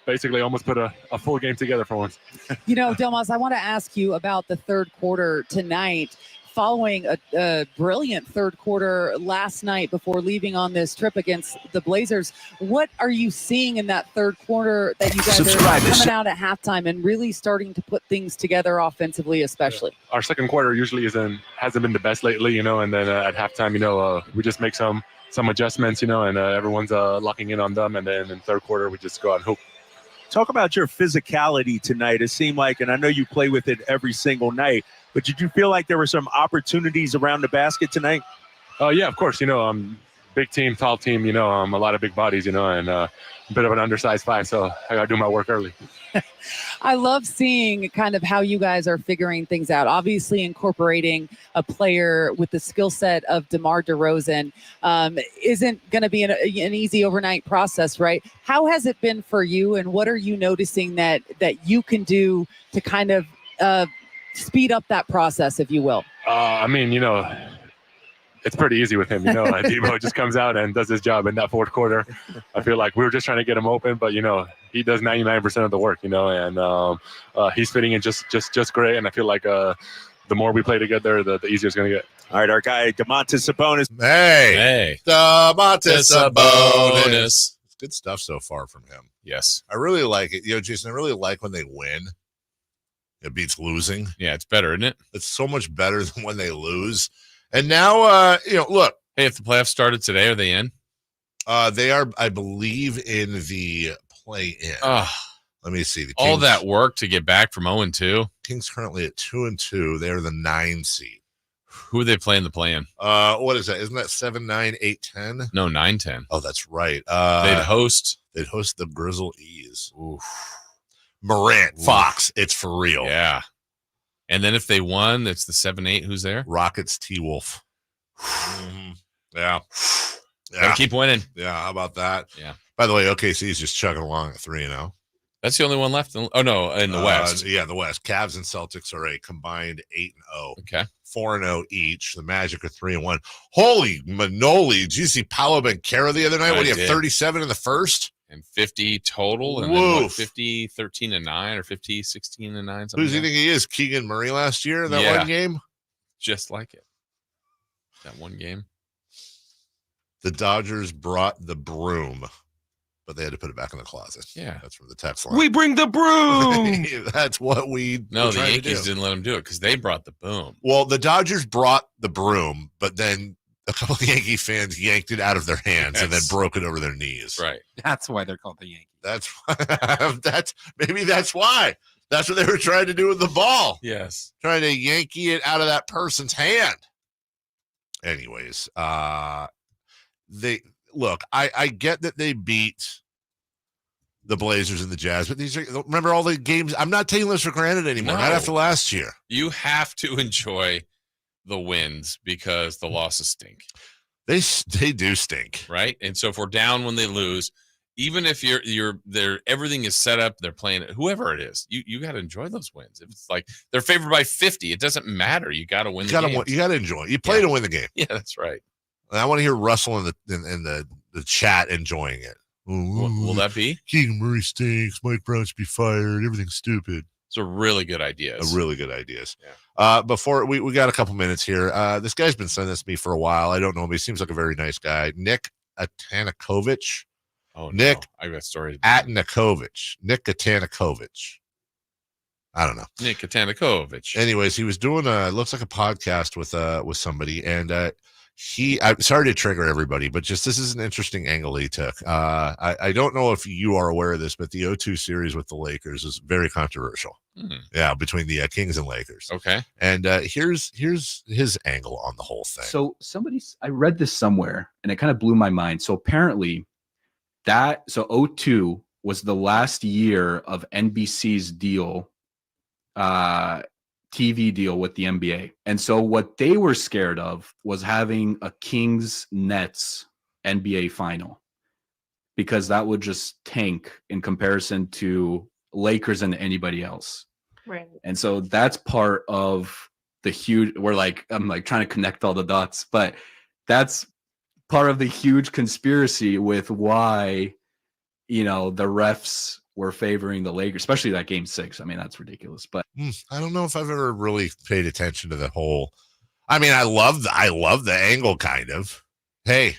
basically almost put a full game together for once. Domas, I want to ask you about the third quarter tonight. Following a brilliant third quarter last night before leaving on this trip against the Blazers, what are you seeing in that third quarter that you guys are coming out at halftime and really starting to put things together offensively, especially? Our second quarter usually hasn't been the best lately, and then at halftime, we just make some adjustments, and everyone's locking in on them, and then in third quarter we just go out and hoop. Talk about your physicality tonight. It seemed like, and I know you play with it every single night, but did you feel like there were some opportunities around the basket tonight? Yeah, of course. Big team, tall team, a lot of big bodies, and a bit of an undersized 5, so I got to do my work early. I love seeing kind of how you guys are figuring things out. Obviously, incorporating a player with the skill set of DeMar DeRozan isn't going to be an easy overnight process, right? How has it been for you, and what are you noticing that you can do to kind of speed up that process, if you will? It's pretty easy with him. Debo just comes out and does his job in that fourth quarter. I feel like we were just trying to get him open, but he does 99% of the work. And he's fitting in just great. And I feel like the more we play together, the easier it's going to get. All right, our guy Domantas Sabonis. Hey, Domantas Sabonis. It's good stuff so far from him. Yes, I really like it. Jason, I really like when they win. It beats losing. Yeah, it's better, isn't it? It's so much better than when they lose. And now, look. Hey, if the playoffs started today, are they in? They are, I believe, in the play-in. Let me see. The Kings, all that work to get back from 0-2. Kings currently at 2-2. They're the 9 seed. Who are they playing the play-in? What is that? Isn't that 7, 9, 8, 10? No, 9, 10. Oh, that's right. They'd host the Grizzle E's. Oof. Morant, Fox. It's for real. Yeah. And then if they won, it's the 7-8. Who's there? Rockets, T-Wolf. Yeah. Gotta keep winning. Yeah, how about that? Yeah. By the way, OKC is just chugging along at 3-0. That's the only one left. In the West. Yeah, the West. Cavs and Celtics are a combined 8-0. Okay. 4-0 each. The Magic are 3-1. Holy manoli. Did you see Paolo Banchero the other night? What do you have, 37 in the first? And 50 total, and then 50, 13-9, or 50, 16-9. Who does he think he is? Keegan Murray last year in that one game? Just like it. That one game. The Dodgers brought the broom, but they had to put it back in the closet. Yeah. That's from the text line. We bring the broom. That's what we No, the Yankees didn't let them do it because they brought the boom. Well, the Dodgers brought the broom, but then a couple of Yankee fans yanked it out of their hands and then broke it over their knees. Right. That's why they're called the Yankees. That's why. That's what they were trying to do with the ball. Yes. Trying to Yankee it out of that person's hand. Anyways, I get that they beat the Blazers and the Jazz, but remember all the games. I'm not taking this for granted anymore. Not after last year. You have to enjoy the wins because the losses stink. They do stink, right? And so if we're down when they lose, even if they're everything is set up, they're playing it, whoever it is, you got to enjoy those wins. If it's like they're favored by 50, it doesn't matter. You got to win. You got to enjoy. You play to win the game. Yeah, that's right. And I want to hear Russell in the chat enjoying it. Will that be? Keegan Murray stinks. Mike Brown should be fired. Everything's stupid. It's a really good ideas. Yeah. Before we got a couple minutes here. This guy's been sending this to me for a while. I don't know him. He seems like a very nice guy. Nick Atanakovich. Oh, Nick, no. I got stories. Atanakovich. Nick Atanakovich. I don't know. Nick Atanakovich. Anyways, he was doing looks like a podcast with somebody, and I'm sorry to trigger everybody, but just this is an interesting angle he took. I don't know if you are aware of this, but the 0-2 series with the Lakers is very controversial. Yeah, between the Kings and Lakers. Okay. And here's his angle on the whole thing. So I read this somewhere and it kind of blew my mind. So apparently 0-2 was the last year of NBC's deal, TV deal with the NBA. And so what they were scared of was having a Kings Nets NBA final, because that would just tank in comparison to Lakers and anybody else. Right. And so that's part of the huge, I'm trying to connect all the dots, but that's part of the huge conspiracy with why, the refs were favoring the Lakers, especially that game 6. I mean, that's ridiculous, but I don't know if I've ever really paid attention to the whole. I mean, I love the angle kind of. Hey,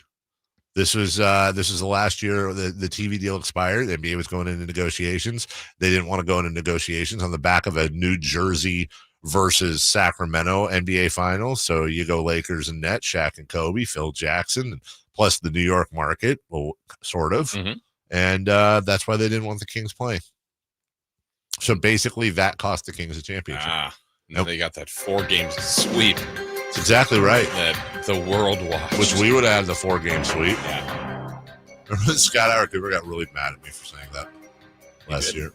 this was the last year the TV deal expired. The NBA was going into negotiations. They didn't want to go into negotiations on the back of a New Jersey versus Sacramento NBA finals. So you go Lakers and Nets, Shaq and Kobe, Phil Jackson, plus the New York market, well, sort of. Mm-hmm. And that's why they didn't want the Kings playing. So basically that cost the Kings a championship. Now they got that 4-game sweep. That's exactly right. That the world watched. Which we would have the 4-game sweep. Yeah. Scott Howard Cooper got really mad at me for saying that last year.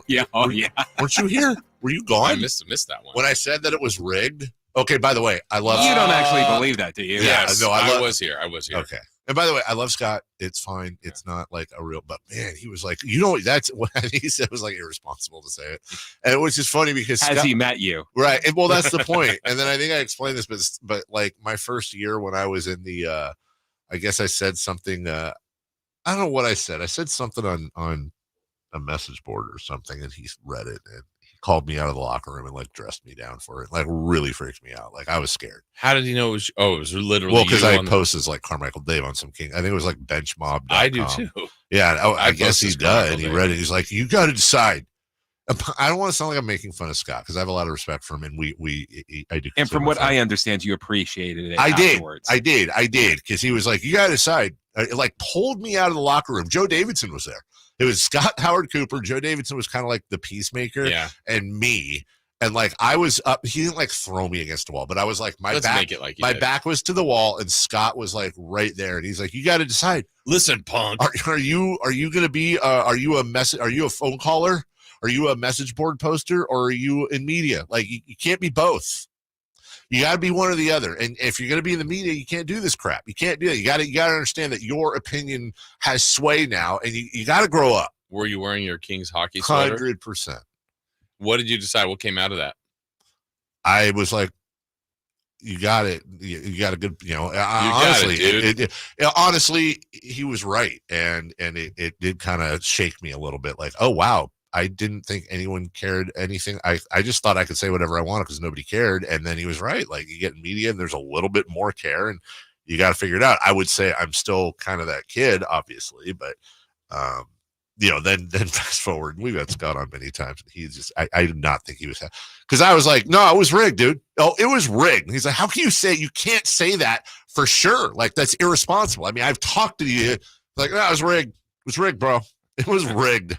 Yeah. Weren't you here? Were you gone? I missed that one. When I said that it was rigged. Okay, by the way, I love. You don't actually believe that, do you? Yes, no, I was here. Okay. And by the way, I love Scott. It's fine. It's not like a real, but man, he was like, that's what he said. It was like irresponsible to say it. And it was just funny because Has he met you? Right. And well, that's the point. And then I think I explained this, but like my first year when I was in the, I guess I said something, I don't know what I said. I said something on a message board or something, and he read it and he called me out of the locker room and like dressed me down for it. Like really freaked me out. Like I was scared. How did he know it was literally? Well, because I posted like Carmichael Dave on some King. I think it was like benchmob.com. I do too. Yeah. I guess he does. And he Dave. read it. He's like, you got to decide. I don't want to sound like I'm making fun of Scott because I have a lot of respect for him, and I do. And from what I understand, you appreciated it. I afterwards. did because he was like, you got to decide. It like pulled me out of the locker room. Joe Davidson was there. It was Scott Howard Cooper. Joe Davidson was kind of like the peacemaker, and me. And like I was up. He didn't like throw me against the wall, but I was like my back was to the wall, and Scott was like right there, and he's like, you got to decide. Listen, punk. Are you going to be? Are you a phone caller? Are you a message board poster, or are you in media? Like you can't be both. You got to be one or the other. And if you're going to be in the media, you can't do this crap. You can't do it. You got to understand that your opinion has sway now, and you got to grow up. Were you wearing your Kings hockey sweater? 100%. What did you decide? What came out of that? I was like, you got it. You got a good, honestly, honestly, he was right. And it did kind of shake me a little bit like, oh, wow. I didn't think anyone cared anything. I just thought I could say whatever I wanted because nobody cared. And then he was right. Like you get in media and there's a little bit more care and you got to figure it out. I would say I'm still kind of that kid, obviously, but then fast forward, we've had Scott on many times. And he's just, I did not think he was, because I was like, no, it was rigged, dude. Oh, it was rigged. And he's like, how can you can't say that for sure? Like that's irresponsible. I mean, I've talked to you like, no, it was rigged. It was rigged, bro. It was rigged.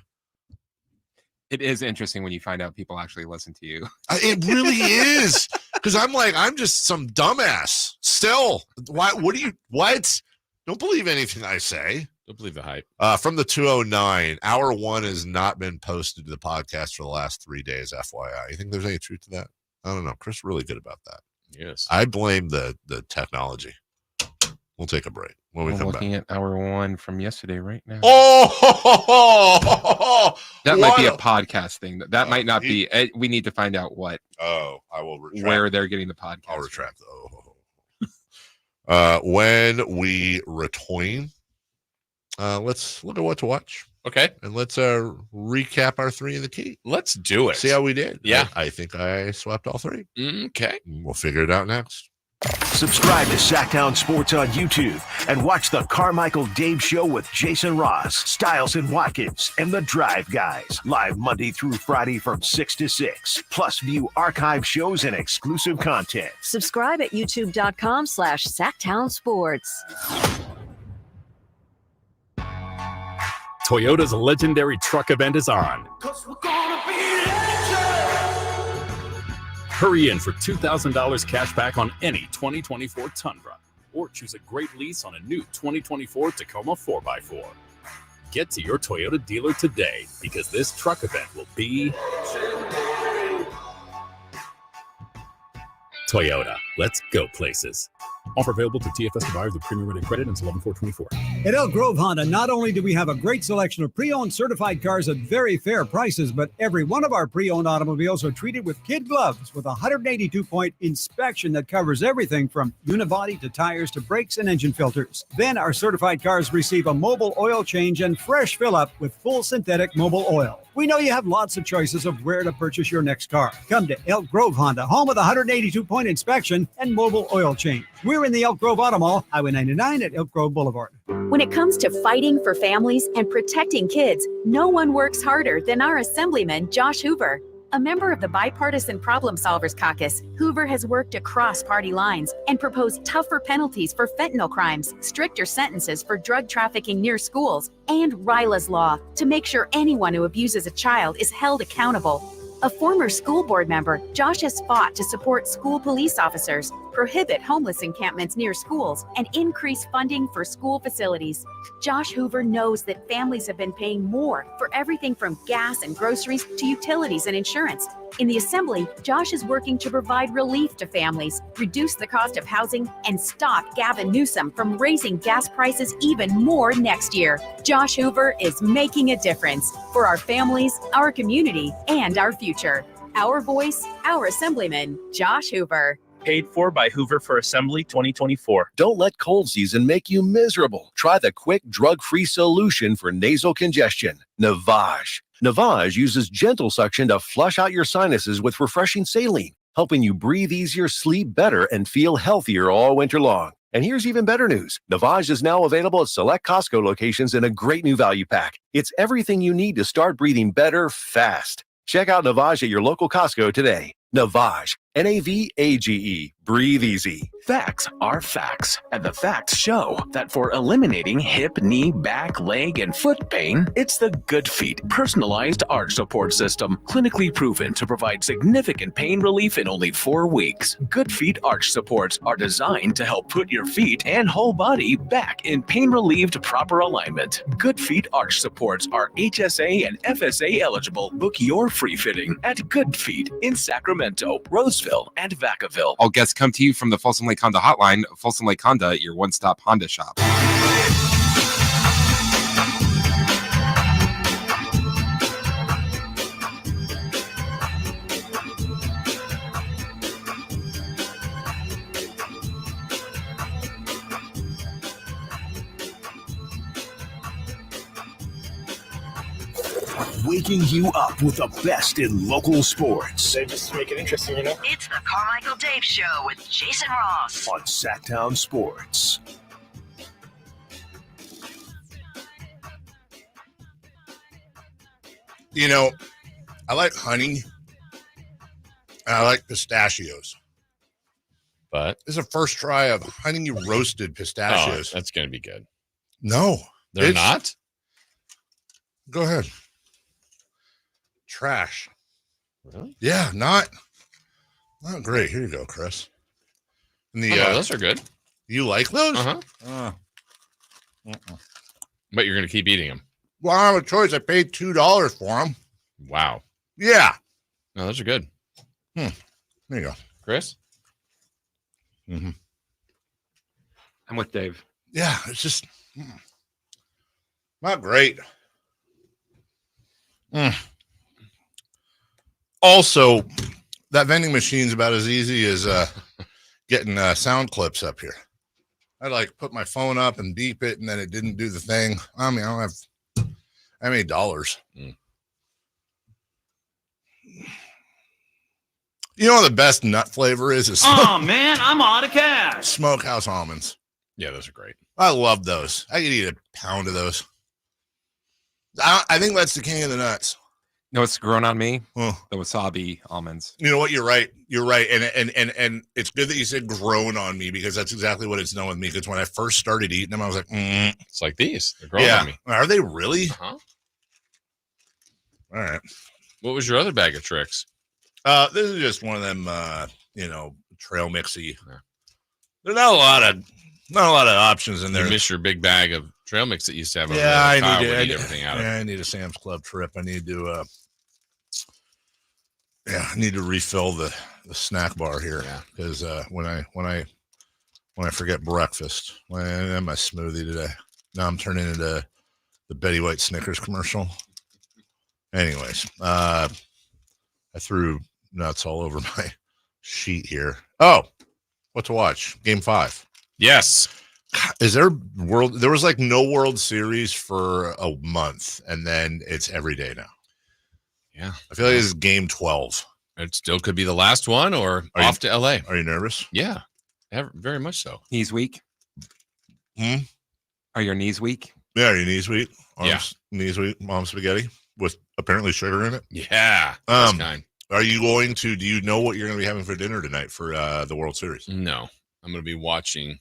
It is interesting when you find out people actually listen to you. It really is. Because I'm like, I'm just some dumbass. Still. What? Don't believe anything I say. Don't believe the hype. From the 209, hour 1 has not been posted to the podcast for the last 3 days, FYI. You think there's any truth to that? I don't know. Chris really good about that. Yes. I blame the technology. We'll take a break when we come back. Looking at hour 1 from yesterday right now. Oh, that might be a podcast thing. That might not be. We need to find out what. Oh, I will retract. Where they're getting the podcast. I'll retract. When we return, let's look at what to watch. Okay. And let's recap our 3 in the key. Let's do it. See how we did. Yeah. I think I swept all 3. Okay. We'll figure it out next. Subscribe to Sacktown Sports on YouTube and watch the Carmichael Dave Show with Jason Ross, Stiles and Watkins, and the Drive Guys. Live Monday through Friday from 6 to 6. Plus view archive shows and exclusive content. Subscribe at youtube.com/Sacktown Sports. Toyota's legendary truck event is on. Hurry in for $2,000 cash back on any 2024 Tundra, or choose a great lease on a new 2024 Tacoma 4x4. Get to your Toyota dealer today, because this truck event will be Toyota. Let's go places. Offer available to TFS to buyers with premium rated credit until 11/4/24. At Elk Grove Honda, not only do we have a great selection of pre-owned certified cars at very fair prices, but every one of our pre-owned automobiles are treated with kid gloves with a 182-point inspection that covers everything from unibody to tires to brakes and engine filters. Then our certified cars receive a mobile oil change and fresh fill-up with full synthetic mobile oil. We know you have lots of choices of where to purchase your next car. Come to Elk Grove Honda, home of the 182-point inspection and mobile oil change. We're in the Elk Grove Auto Mall, Highway 99 at Elk Grove Boulevard. When it comes to fighting for families and protecting kids, no one works harder than our Assemblyman, Josh Hoover. A member of the Bipartisan Problem Solvers Caucus, Hoover has worked across party lines and proposed tougher penalties for fentanyl crimes, stricter sentences for drug trafficking near schools, and RILA's law to make sure anyone who abuses a child is held accountable. A former school board member, Josh has fought to support school police officers, prohibit homeless encampments near schools, and increase funding for school facilities. Josh Hoover knows that families have been paying more for everything from gas and groceries to utilities and insurance. In the Assembly, Josh is working to provide relief to families, reduce the cost of housing, and stop Gavin Newsom from raising gas prices even more next year. Josh Hoover is making a difference for our families, our community, and our future. Our voice, our Assemblyman, Josh Hoover. Paid for by Hoover for Assembly 2024. Don't let cold season make you miserable. Try the quick, drug-free solution for nasal congestion, Navage. Navage uses gentle suction to flush out your sinuses with refreshing saline, helping you breathe easier, sleep better, and feel healthier all winter long. And here's even better news. Navage is now available at select Costco locations in a great new value pack. It's everything you need to start breathing better fast. Check out Navage at your local Costco today. Navage, Navage. Breathe easy. Facts are facts, and the facts show that for eliminating hip, knee, back, leg, and foot pain, it's the Good Feet personalized arch support system, clinically proven to provide significant pain relief in only 4 weeks. Good Feet arch supports are designed to help put your feet and whole body back in pain-relieved proper alignment. Good Feet arch supports are HSA and FSA eligible. Book your free fitting at Good Feet in Sacramento, Roseville, and Vacaville. All guests come to you from the Folsom Lake Honda Hotline. Folsom Lake Honda, your one-stop Honda shop. Waking you up with the best in local sports. They just make it interesting, you know? It's the Carmichael Dave Show with Jason Ross on Sacktown Sports. You know, I like honey. And I like pistachios. But this is a first try of honey roasted pistachios. Oh, that's going to be good. No. They're not? Go ahead. Trash. Really? Yeah, not great. Here you go, Chris. And those are good. You like those? Uh-huh. But you're going to keep eating them. Well, I don't have a choice. I paid $2 for them. Wow. Yeah. No, those are good. There you go. Chris? Mm-hmm. I'm with Dave. Yeah, it's just not great. Also, that vending machine is about as easy as getting sound clips up here. I like put my phone up and beep it, and then it didn't do the thing. I mean, I don't have how many dollars. You know what the best nut flavor is? Oh man, I'm out of cash. Smokehouse almonds. Yeah, those are great. I love those. I could eat a pound of those. I think that's the king of the nuts. No, it's grown on me. The wasabi almonds. You know what? You're right. You're right. And it's good that you said grown on me, because that's exactly what it's done with me. Because when I first started eating them, I was like, it's like these. They're growing on me. Are they really? Uh-huh. All right. What was your other bag of tricks? This is just one of them, trail mixy. Yeah. There's not a lot of options in there. You miss your big bag of trail mix that you used to have. Yeah, I need everything out. I need a Sam's Club trip. I need to, I need to refill the snack bar here, because when I forget breakfast, when I had my smoothie today, now I'm turning into the Betty White Snickers commercial. Anyways, I threw nuts all over my sheet here. Oh, what to watch? Game 5. Yes. Is there there was like no World Series for a month, and then it's every day now. Yeah. I feel like this is game 12. It still could be the last one, or off to LA. Are you nervous? Yeah. Very much so. Knees weak? Are your knees weak? Yeah, are your knees weak? Arms, knees weak. Mom spaghetti with apparently sugar in it. Yeah. Are you going to? Do you know what you're going to be having for dinner tonight for the World Series? No, I'm going to be watching.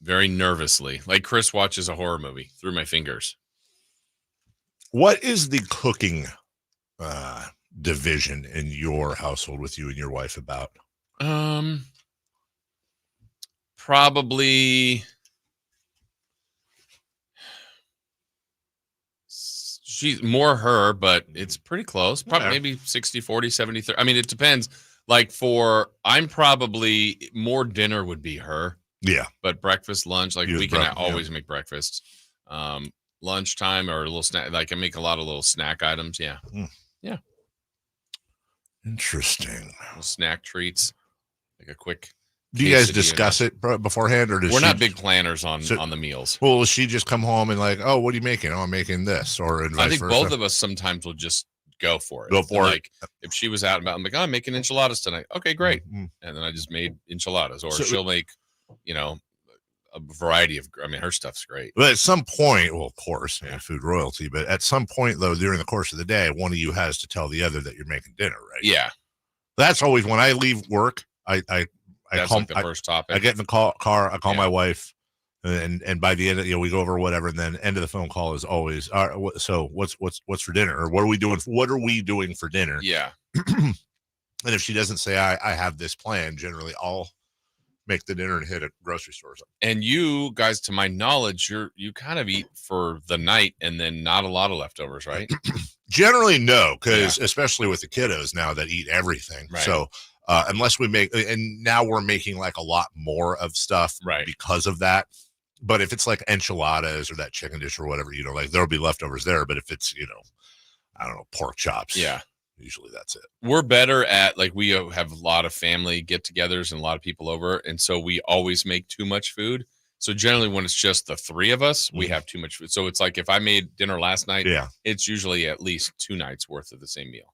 Very nervously, like Chris watches a horror movie through my fingers. What is the cooking division in your household with you and your wife about? Probably she's more her, but it's pretty close. Probably maybe 60, 40, 70, 30. I mean, it depends. Like I'm probably more dinner would be her. Yeah. But breakfast, lunch, like we can always make breakfast. Lunchtime or a little snack. Like I make a lot of little snack items. Yeah. Yeah. Interesting. Little snack treats. Like a quick. Do you guys discuss it beforehand, or we're not big planners on the meals? Well, will she just come home and like, oh, what are you making? Oh, I'm making this, or I think both of us sometimes will just go for it. Like if she was out and about, I'm like, oh, I'm making enchiladas tonight. Okay, great. And then I just made enchiladas, or she'll make, a variety of. I mean, her stuff's great. But at some point, well, of course, food royalty. But at some point, though, during the course of the day, one of you has to tell the other that you're making dinner, right? Yeah. That's always when I leave work. That's like the first topic. I get in the car. I call my wife, and by the end, we go over whatever, and then end of the phone call is always, so what's for dinner, or what are we doing? What are we doing for dinner? Yeah. And if she doesn't say I have this plan, generally I'll make the dinner and hit a grocery store or something. And you guys, to my knowledge, you kind of eat for the night and then not a lot of leftovers, right? Generally, no, because especially with the kiddos now that eat everything. Right. So unless we make, and now we're making like a lot more of stuff because of that. But if it's like enchiladas or that chicken dish or whatever, like there'll be leftovers there. But if it's, I don't know, pork chops. Yeah. Usually that's it. We're better at, like, we have a lot of family get-togethers and a lot of people over, and so we always make too much food. So generally when it's just the three of us, we have too much food. So it's like if I made dinner last night, it's usually at least 2 nights worth of the same meal.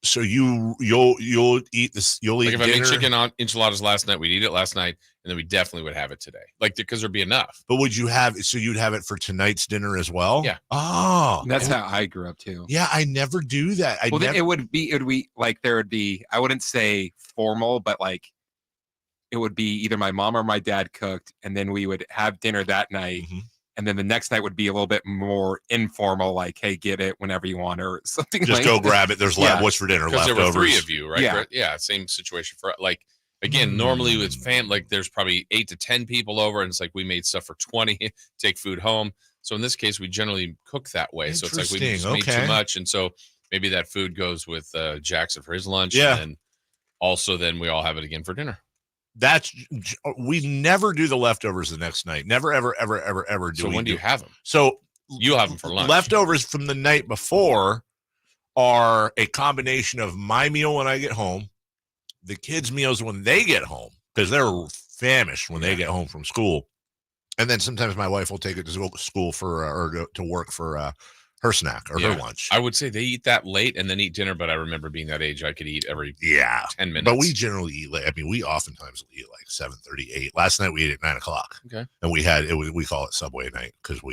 So you'll eat this. You'll eat if dinner. I made chicken on enchiladas last night, we'd eat it last night, and then we definitely would have it today, like because there'd be enough. But would you have? So you'd have it for tonight's dinner as well? Yeah. Oh, that's how I grew up too. Yeah, I never do that. It would be like there would be. I wouldn't say formal, but like it would be either my mom or my dad cooked, and then we would have dinner that night. And then the next night would be a little bit more informal, like, hey, get it whenever you want or something. Just go grab it. There's what's for dinner? Because Leftovers. there were 3 of you, right? Yeah. Same situation for, like, again, normally it's like there's probably 8 to 10 people over, and it's like we made stuff for 20, take food home. So in this case, we generally cook that way. So it's like we just made too much. And so maybe that food goes with Jackson for his lunch. Yeah. And then also then we all have it again for dinner. We never do the leftovers the next night. Never, ever, ever, ever, ever do. So when do you have them? So you have them for lunch. Leftovers from the night before are a combination of my meal when I get home, the kids' meals when they get home, because they're famished when they get home from school. And then sometimes my wife will take it to school for or to work for her snack or her lunch. I would say they eat that late and then eat dinner, but I remember being that age, I could eat every 10 minutes. But we generally eat late. I mean, we oftentimes eat like 7:38. Last night we ate at 9 o'clock. Okay. And we call it Subway night because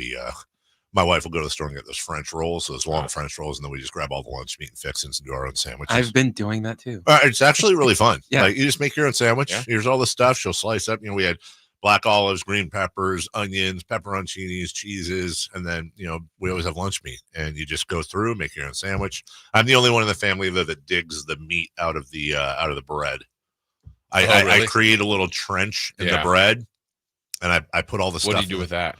my wife will go to the store and get those French rolls, those long French rolls, and then we just grab all the lunch meat and fixins and do our own sandwiches. I've been doing that too. It's actually really fun. Yeah. Like, you just make your own sandwich. Yeah. Here's all the stuff. She'll slice up. We had black olives, green peppers, onions, pepperoncinis, cheeses, and then, we always have lunch meat. And you just go through, make your own sandwich. I'm the only one in the family that digs the meat out of the bread. Really? I create a little trench in the bread, and I put all the stuff. What do you do with that?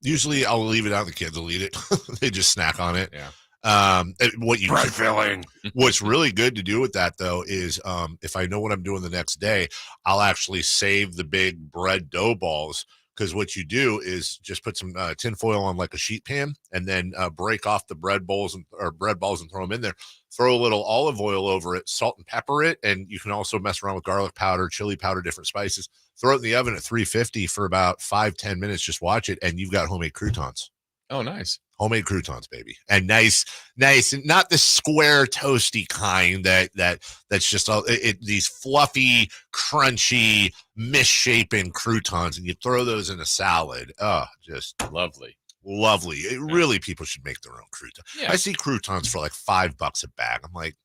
Usually I'll leave it out. The kids will eat it. They just snack on it. Yeah. Bread filling. What's really good to do with that though is if I know what I'm doing the next day, I'll actually save the big bread dough balls, because what you do is just put some tin foil on like a sheet pan, and then break off the bread balls and throw them in there. Throw a little olive oil over it, salt and pepper it, and you can also mess around with garlic powder, chili powder, different spices. Throw it in the oven at 350 for about 5-10 minutes. Just watch it, and you've got homemade croutons. Oh, nice. Homemade croutons, baby. And nice, and not the square toasty kind that's just all these fluffy, crunchy, misshapen croutons, and you throw those in a salad. Oh, just lovely. Really, people should make their own croutons. Yeah. I see croutons for like $5 a bag. I'm like,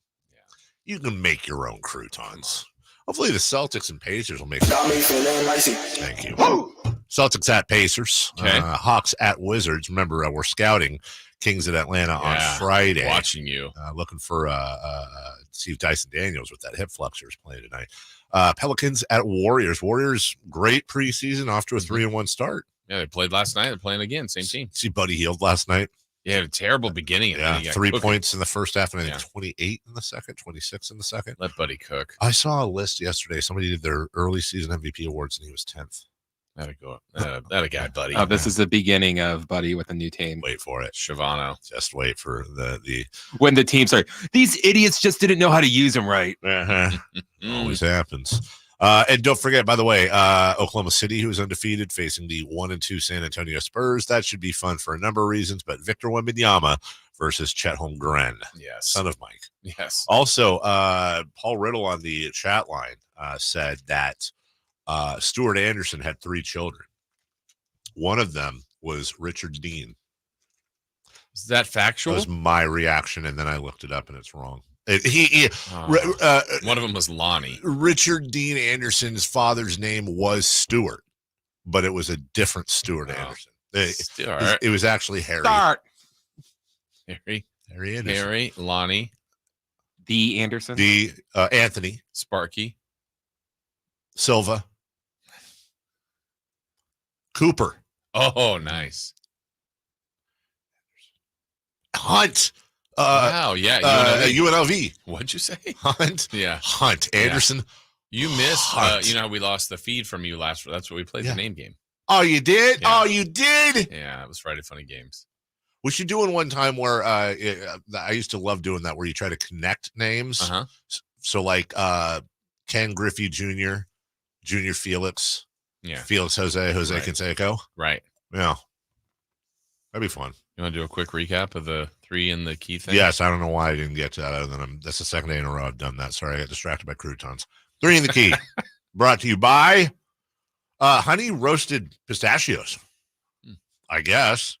you can make your own croutons. Hopefully the Celtics and Pacers will make Thank you. Celtics at Pacers. Okay. Hawks at Wizards. Remember, we're scouting Kings at Atlanta on Friday. Watching you. Looking for see if Dyson Daniels with that hip flexor is playing tonight. Pelicans at Warriors. Warriors, great preseason, off to a 3-1 start. Yeah, they played last night. They're playing again. Same team. See Buddy Hield last night. Yeah, a terrible beginning. Yeah, 3 points in the first half, and I think 28 in the second, 26 in the second. Let Buddy cook. I saw a list yesterday. Somebody did their early season MVP awards, and he was 10th. That'll go up. That a guy, Buddy. Oh, this is the beginning of Buddy with a new team. Wait for it. Shavano. Just wait for the when the teams are, these idiots just didn't know how to use them right. Always happens. And don't forget, by the way, Oklahoma City, who's undefeated, facing the 1-2 San Antonio Spurs. That should be fun for a number of reasons, but Victor Wembanyama versus Chet Holmgren. Yes. Son of Mike. Yes. Also, Paul Riddle on the chat line said that Stuart Anderson had 3 children. One of them was Richard Dean. Is that factual? That was my reaction, and then I looked it up, and it's wrong. One of them was Lonnie. Richard Dean Anderson's father's name was Stuart, but it was a different Stuart Anderson. It was actually Harry. Harry Anderson. Harry, Lonnie. The Anderson. The Anthony. Sparky. Silva. Cooper. Oh, nice. Hunt. Wow, yeah. UNLV. What'd you say? Hunt. Yeah. Hunt. Anderson. Yeah. You missed, you know how we lost the feed from you last. That's what we played the name game. Oh, you did? Yeah. Oh, you did? Yeah, it was Friday Funny Games. We should do one time where I used to love doing that, where you try to connect names. Uh-huh. So like Ken Griffey Jr., Junior Felix, Felix Jose Right. Canseco. Right. Yeah. That'd be fun. You want to do a quick recap of the 3 in the key thing? Yes, I don't know why I didn't get to that. Other than that's the second day in a row I've done that. Sorry, I got distracted by croutons. 3 in the key. Brought to you by honey roasted pistachios. I guess.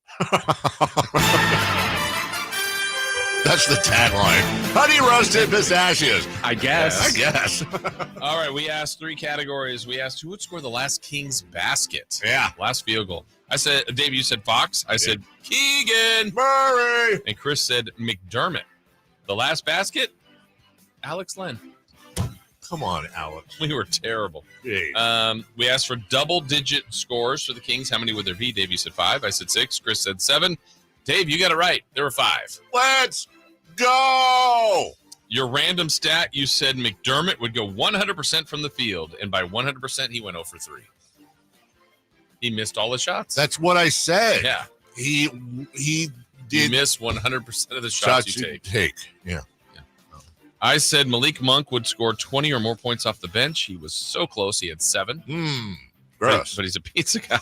That's the tagline. Honey roasted pistachios. I guess. All right, we asked 3 categories. We asked who would score the last Kings basket. Yeah. Last field goal. I said, Dave, you said Fox. I said Keegan Murray. And Chris said McDermott. The last basket, Alex Len. Come on, Alex. We were terrible. Hey. We asked for double-digit scores for the Kings. How many would there be? Dave, you said 5. I said 6. Chris said 7. Dave, you got it right. There were 5. Let's go. Your random stat, you said McDermott would go 100% from the field, and by 100%, he went 0 for 3. He missed all the shots. That's what I said. Yeah. He did miss 100% of the shots you take. Yeah. I said Malik Monk would score 20 or more points off the bench. He was so close. He had 7. Gross. But he's a pizza guy.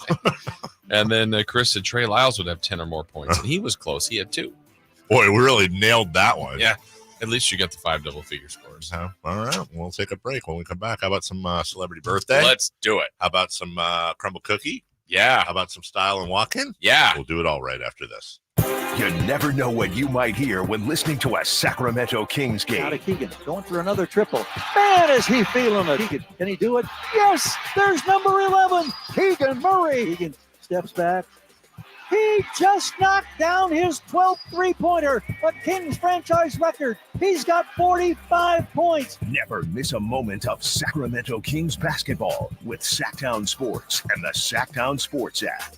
And then Chris said Trey Lyles would have 10 or more points. And he was close. He had 2. Boy, we really nailed that one. Yeah. At least you got the 5 double-figure scores. All right. We'll take a break. When we come back, how about some celebrity birthday? Let's do it. How about some crumble cookie? Yeah. How about some style and walk-in? Yeah. We'll do it all right after this. You never know what you might hear when listening to a Sacramento Kings game. Out of Keegan, going for another triple. Man, is he feeling it. Keegan, can he do it? Yes, there's number 11, Keegan Murray. Keegan steps back. He just knocked down his 12th three-pointer, a Kings franchise record. He's got 45 points. Never miss a moment of Sacramento Kings basketball with Sacktown Sports and the Sacktown Sports app.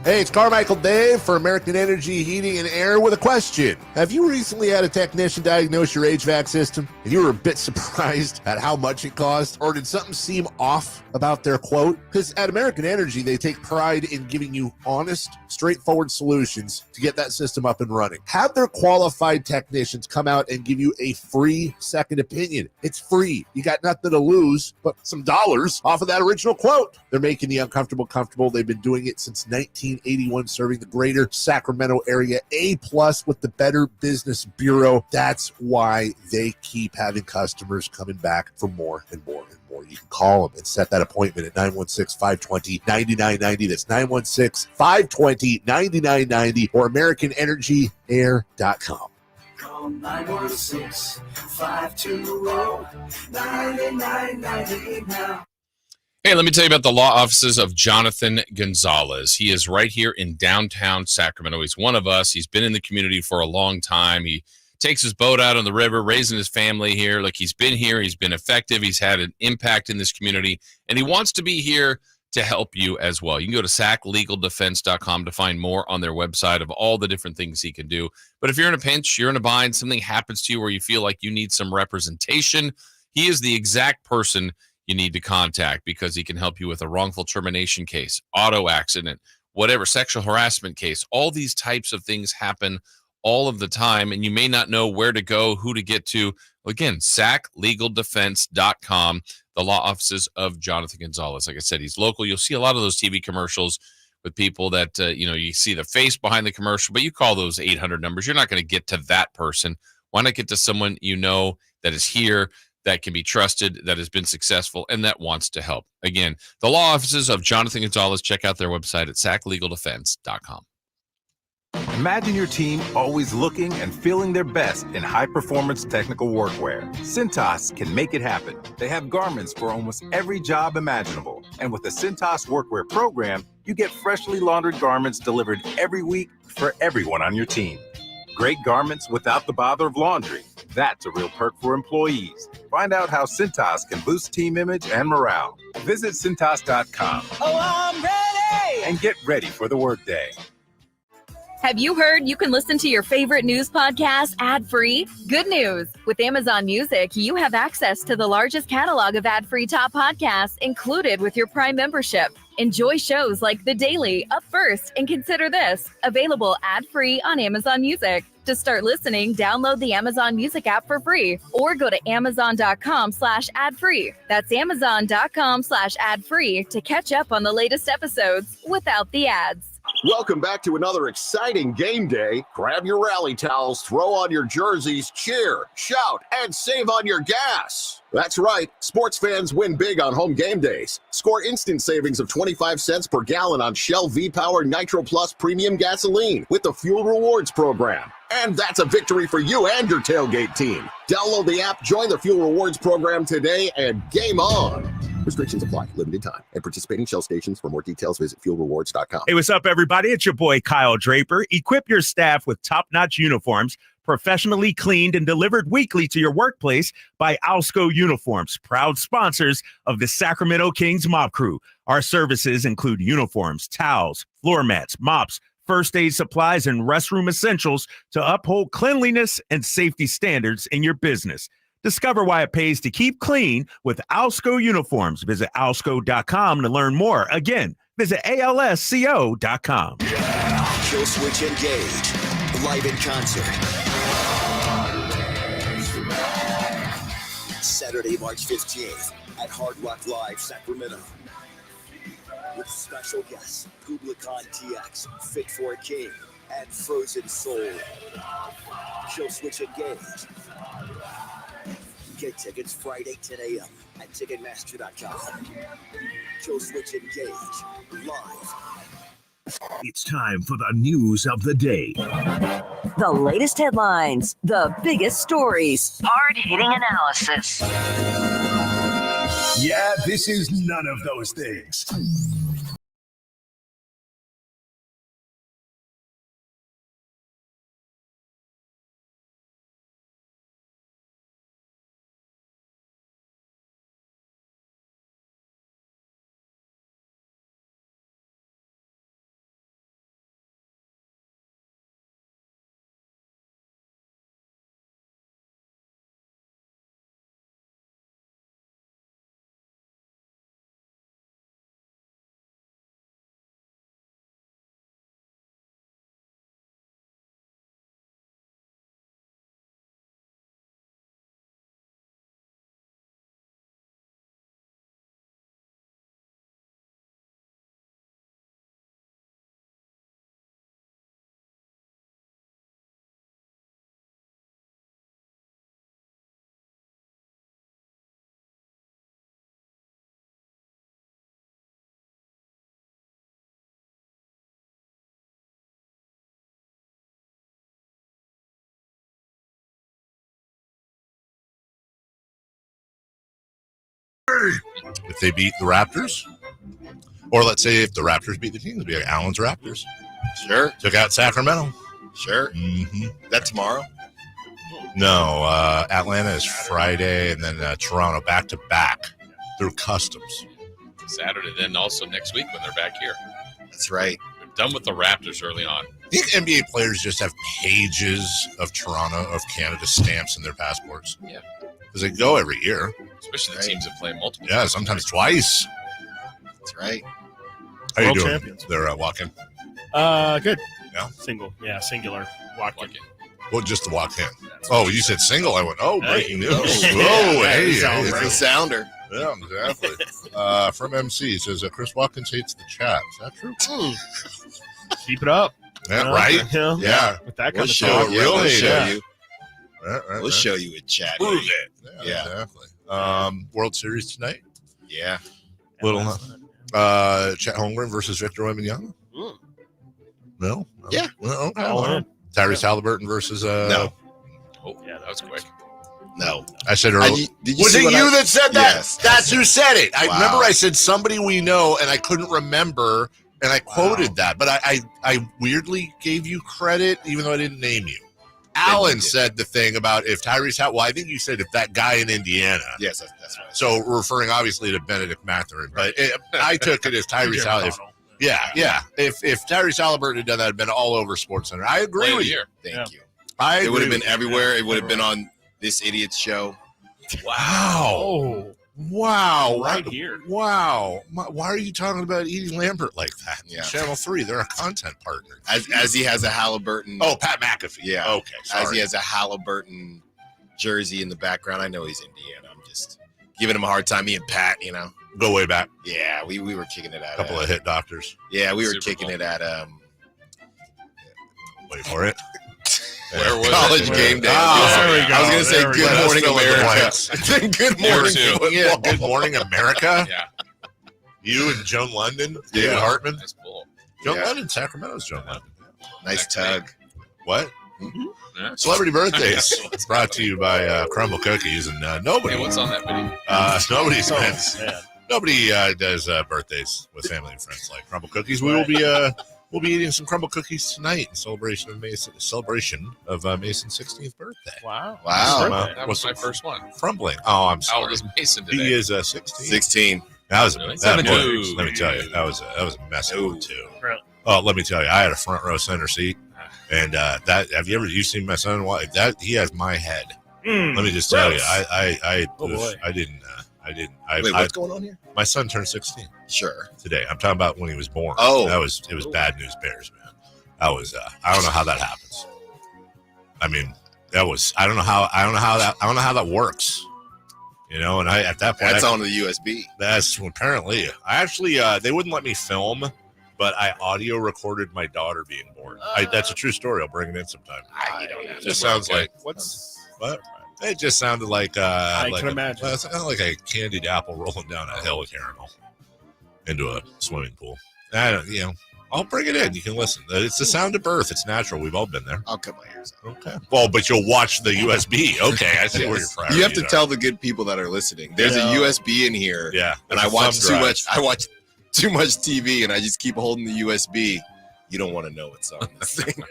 Hey, it's Carmichael Dave for American Energy Heating and Air with a question. Have you recently had a technician diagnose your HVAC system and you were a bit surprised at how much it cost? Or did something seem off about their quote? Because at American Energy, they take pride in giving you honest, straightforward solutions to get that system up and running. Have their qualified technicians come out and give you a free second opinion. It's free. You got nothing to lose but some dollars off of that original quote. They're making the uncomfortable comfortable. They've been doing it since 1981, serving the greater Sacramento area. A+ with the Better Business Bureau. That's why they keep having customers coming back for more and more and more. You can call them and set that appointment at 916-520-9990. That's 916-520-9990 or AmericanEnergyAir.com. Call 916-520-9990 now. Hey, let me tell you about the law offices of Jonathan Gonzalez. He is right here in downtown Sacramento. He's one of us. He's been in the community for a long time. He takes his boat out on the river, raising his family here. Like, he's been here. He's been effective. He's had an impact in this community, and he wants to be here to help you as well. You can go to saclegaldefense.com to find more on their website of all the different things he can do. But if you're in a pinch, you're in a bind, something happens to you where you feel like you need some representation, he is the exact person you need to contact, because he can help you with a wrongful termination case, auto accident, whatever, sexual harassment case. All these types of things happen all of the time, and you may not know where to go, who to get to. Again, saclegaldefense.com, the law offices of Jonathan Gonzalez. Like I said, he's local. You'll see a lot of those TV commercials with people that, you see the face behind the commercial, but you call those 800 numbers. You're not going to get to that person. Why not get to someone that is here, that can be trusted, that has been successful, and that wants to help? Again, the law offices of Jonathan Gonzalez. Check out their website at saclegaldefense.com. Imagine your team always looking and feeling their best in high-performance technical workwear. Cintas can make it happen. They have garments for almost every job imaginable. And with the Cintas Workwear program, you get freshly laundered garments delivered every week for everyone on your team. Great garments without the bother of laundry. That's a real perk for employees. Find out how Cintas can boost team image and morale. Visit Cintas.com. Oh, I'm ready! And get ready for the workday. Have you heard you can listen to your favorite news podcast ad-free? Good news! With Amazon Music, you have access to the largest catalog of ad-free top podcasts included with your Prime membership. Enjoy shows like The Daily, Up First, and Consider This, available ad-free on Amazon Music. To start listening, download the Amazon Music app for free or go to amazon.com/ad-free. That's amazon.com/ad-free to catch up on the latest episodes without the ads. Welcome back to another exciting game day. Grab your rally towels, throw on your jerseys, cheer, shout, and save on your gas. That's right, sports fans win big on home game days. Score instant savings of 25 cents per gallon on Shell V-Power Nitro Plus Premium Gasoline with the Fuel Rewards program. And that's a victory for you and your tailgate team. Download the app, join the Fuel Rewards program today, and game on. Restrictions apply. Limited time. And participating Shell stations. For more details, visit fuelrewards.com. Hey, what's up, everybody? It's your boy, Kyle Draper. Equip your staff with top-notch uniforms, professionally cleaned and delivered weekly to your workplace by Alsco Uniforms, proud sponsors of the Sacramento Kings Mop Crew. Our services include uniforms, towels, floor mats, mops, first aid supplies, and restroom essentials to uphold cleanliness and safety standards in your business. Discover why it pays to keep clean with Alsco Uniforms. Visit alsco.com to learn more. Again, visit alsco.com. Kill Switch Engage, live in concert. Saturday, March 15th at Hard Rock Live, Sacramento. With special guests, Publicon TX, Fit for a King, and Frozen Soul. Kill Switch Engage. Get tickets Friday, 10 a.m. at Ticketmaster.com. Kill Switch Engage, live. It's time for the news of the day. The latest headlines, the biggest stories, hard-hitting analysis. Yeah, this is none of those things. If they beat the Raptors, or let's say if the Raptors beat the Kings, it'd be like Allen's Raptors. Sure. Took out Sacramento. Sure. Mm-hmm. That tomorrow? No, Atlanta is Friday, and then Toronto back-to-back through customs. Saturday, then also next week when they're back here. That's right. They're done with the Raptors early on. I think NBA players just have pages of Toronto, of Canada stamps in their passports. Yeah. Because they go every year. Especially the teams that play multiple. Yeah, sometimes twice. That's right. How you World doing? champions. They're walking. Good. Yeah. Singular. Walk-in. Well, just the walk in. Oh, you said single. I went, breaking news. Oh, hey. It's a sounder. Yeah, exactly. From MC, it says Chris Watkins hates the chat. Is that true? Keep it up. Yeah, right? Yeah. With that kind We'll of show talk. you. We'll show Yeah. you. Right, We'll show you a chat. Prove it. Yeah. Exactly. World Series tonight. Yeah. Little Chet Holmgren versus Victor Wembanyama. No. Yeah. Well, okay. All in. Tyrese Halliburton versus No. Oh, yeah, that was quick. No. I said earlier. Did you Was see it what you I- that said that? Yes. That's who said it. I Wow. remember I said somebody we know, and I couldn't remember, and I quoted that. But I weirdly gave you credit, even though I didn't name you. Alan said the thing about if Tyrese Halliburton. Well, I think you said if that guy in Indiana. Yes, that's right. So referring obviously to Benedict Mathurin, but I took it as Tyrese Halliburton. Yeah. If Tyrese Halliburton had done that, it'd been all over SportsCenter. I agree with you. Thank you. I It would have agree been everywhere. It would have been on this idiot's show. Wow. Wow. Right here. Wow. Why are you talking about Edie Lambert like that? Yeah. Channel 3, they're a content partner. As he has a Halliburton. Oh, Pat McAfee. Yeah. Okay. Sorry. As he has a Halliburton jersey in the background. I know he's Indiana. I'm just giving him a hard time. Me and Pat, Go way back. Yeah, we were kicking it at a couple of hit doctors. Yeah, we were Super kicking Bowl. it at Wait for it. Where was College it? game day. There we go. I was going to say Good Morning America. Good Morning Football. Yeah, Good Morning America. Yeah. You and Joan London, David Hartman. Nice bull. Joan London, Sacramento's Joan London. Nice tug. What? Yeah. Celebrity birthdays brought to you by Crumble Cookies, and nobody. Hey, what's on that video? Nobody does birthdays with family and friends like Crumble Cookies. We'll be eating some Crumble Cookies tonight in celebration of Mason's 16th birthday. Wow. That was my first one. Crumbling. Oh, I'm sorry. How old is Mason today? He is 16. 16. That was Really? that 17. was, let me tell you, that was a messy one too. Really? Oh, let me tell you, I had a front row center seat, and that you seen my son? That he has my head. Let me just tell you, I didn't. Wait, what's going on here? My son turned 16. Sure. Today, I'm talking about when he was born. Oh, it was bad news bears, man. That was I don't know how that happens. I mean, I don't know how that works. You know, and at that point, that's on the USB. That's apparently. I actually they wouldn't let me film, but I audio recorded my daughter being born. That's a true story. I'll bring it in sometime. You don't have It just sounds like What? it just sounded like I can imagine. It's kind of like a candied apple rolling down a hill of caramel into a swimming pool. I'll bring it in. You can listen. It's the sound of birth. It's natural. We've all been there. I'll cut my ears out. Okay. Well, but you'll watch the USB. Okay, I see where you're from. You have to tell the good people that are listening. There's a USB in here. Yeah. And I watch too much. I watch too much TV, and I just keep holding the USB. You don't want to know what's on this thing.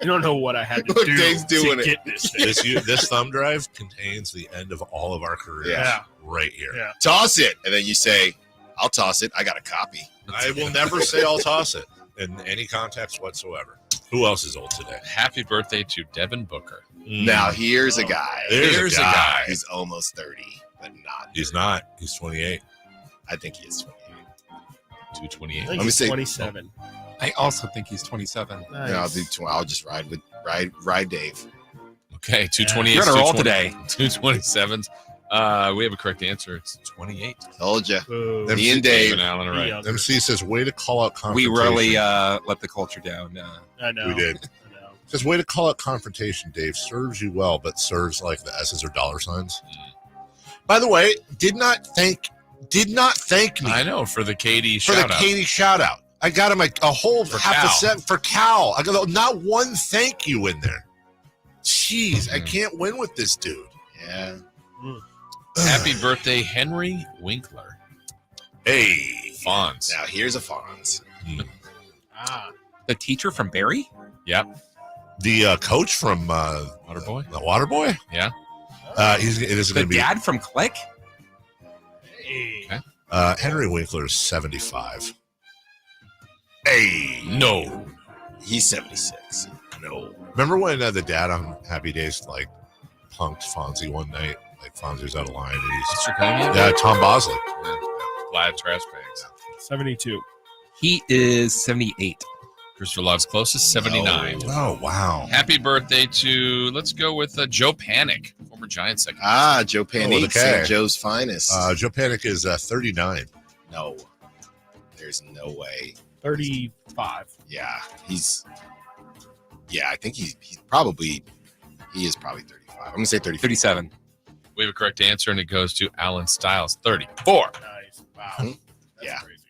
You don't know what I had to Look, do Dave's doing to it. get this thing. This thumb drive contains the end of all of our careers. Yeah. Right here. Yeah. Toss it, and then you say, "I'll toss it. I got a copy." I will never say I'll toss it in any context whatsoever. Who else is old today? Happy birthday to Devin Booker. Now here's a guy. Here's a guy. He's almost 30, but not. He's not. He's 28. I think he is 28. 228. I think Let me he's say 27. I also think he's 27. Nice. Yeah, I'll do. I'll just ride Dave. Okay, 228. You're on a roll today. 227s. We have a correct answer. It's 28. Told you. Boo. Me and Dave. David Allen are right. Yeah. MC says, way to call out We confrontation. really let the culture down. I know. We did. I know. Says, way to call out confrontation, Dave. Serves you well, but serves like the S's or dollar signs. By the way, did not thank me. I know, for the Kayte for shout the out. Kayte shout out. I got him a whole For half Cal. a set for Cal. I got not one thank you in there. Jeez, I can't win with this dude. Yeah. Happy birthday, Henry Winkler. Hey, Fonz. Now here's a Fonz. The teacher from Barry? Yep. The coach from Waterboy. The Waterboy. Yeah. It is The going to be dad from Click? Okay. Henry Winkler is 75. Hey, No. He's 76. No. remember when the dad on Happy Days punked Fonzie one night? Like Fonzie was out of line. And What's your name? yeah, Tom Bosley. Glad trash bags. 72. He is 78. Christopher Love's closest, 79. Oh wow! Happy birthday to, let's go with Joe Panic, former Giants second. Joe with a Panic, K. St. Joe's finest. Joe Panic is 39. No. There's no way. 35. Yeah. I think he is probably 35. I'm going to say 35. 37. We have a correct answer, and it goes to Alan Stiles, 34. Nice. Wow. Hmm? That's Yeah. crazy.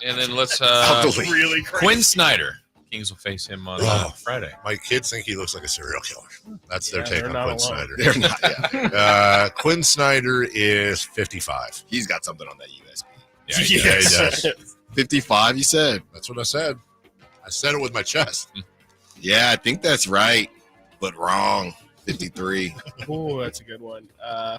And then let's Out the league. Really crazy. Quinn Snyder. Kings will face him on Friday. My kids think he looks like a serial killer. That's their Yeah, take they're on not Quinn alone. Snyder. They're not. Yeah. Quinn Snyder is 55. He's got something on that USB. Yeah, he Yeah, he does. does. 55, you said? That's what I said. I said it with my chest. Yeah, I think that's right, but wrong. 53. Oh, that's a good one.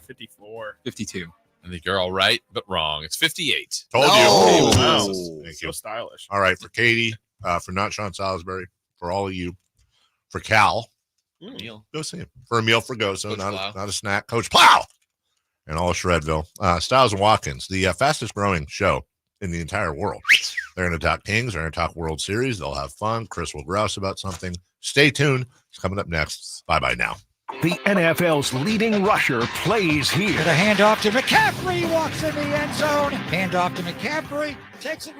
54. 52. I think you're all right, but wrong. It's 58. Told No. you. Wow. Thank So you. stylish. All right, for Katie, for not Sean Salisbury, for all of you, for Cal, Neil. go see him. For a meal for Gozo, Coach Plow. not a snack. Coach Plow and all of Shredville. Styles and Watkins, the fastest growing show in the entire world. They're going to talk Kings. They're going to talk World Series. They'll have fun. Chris will grouse about something. Stay tuned. It's coming up next. Bye-bye now. The NFL's leading rusher plays here. The handoff to McCaffrey, walks in the end zone. Handoff to McCaffrey, takes it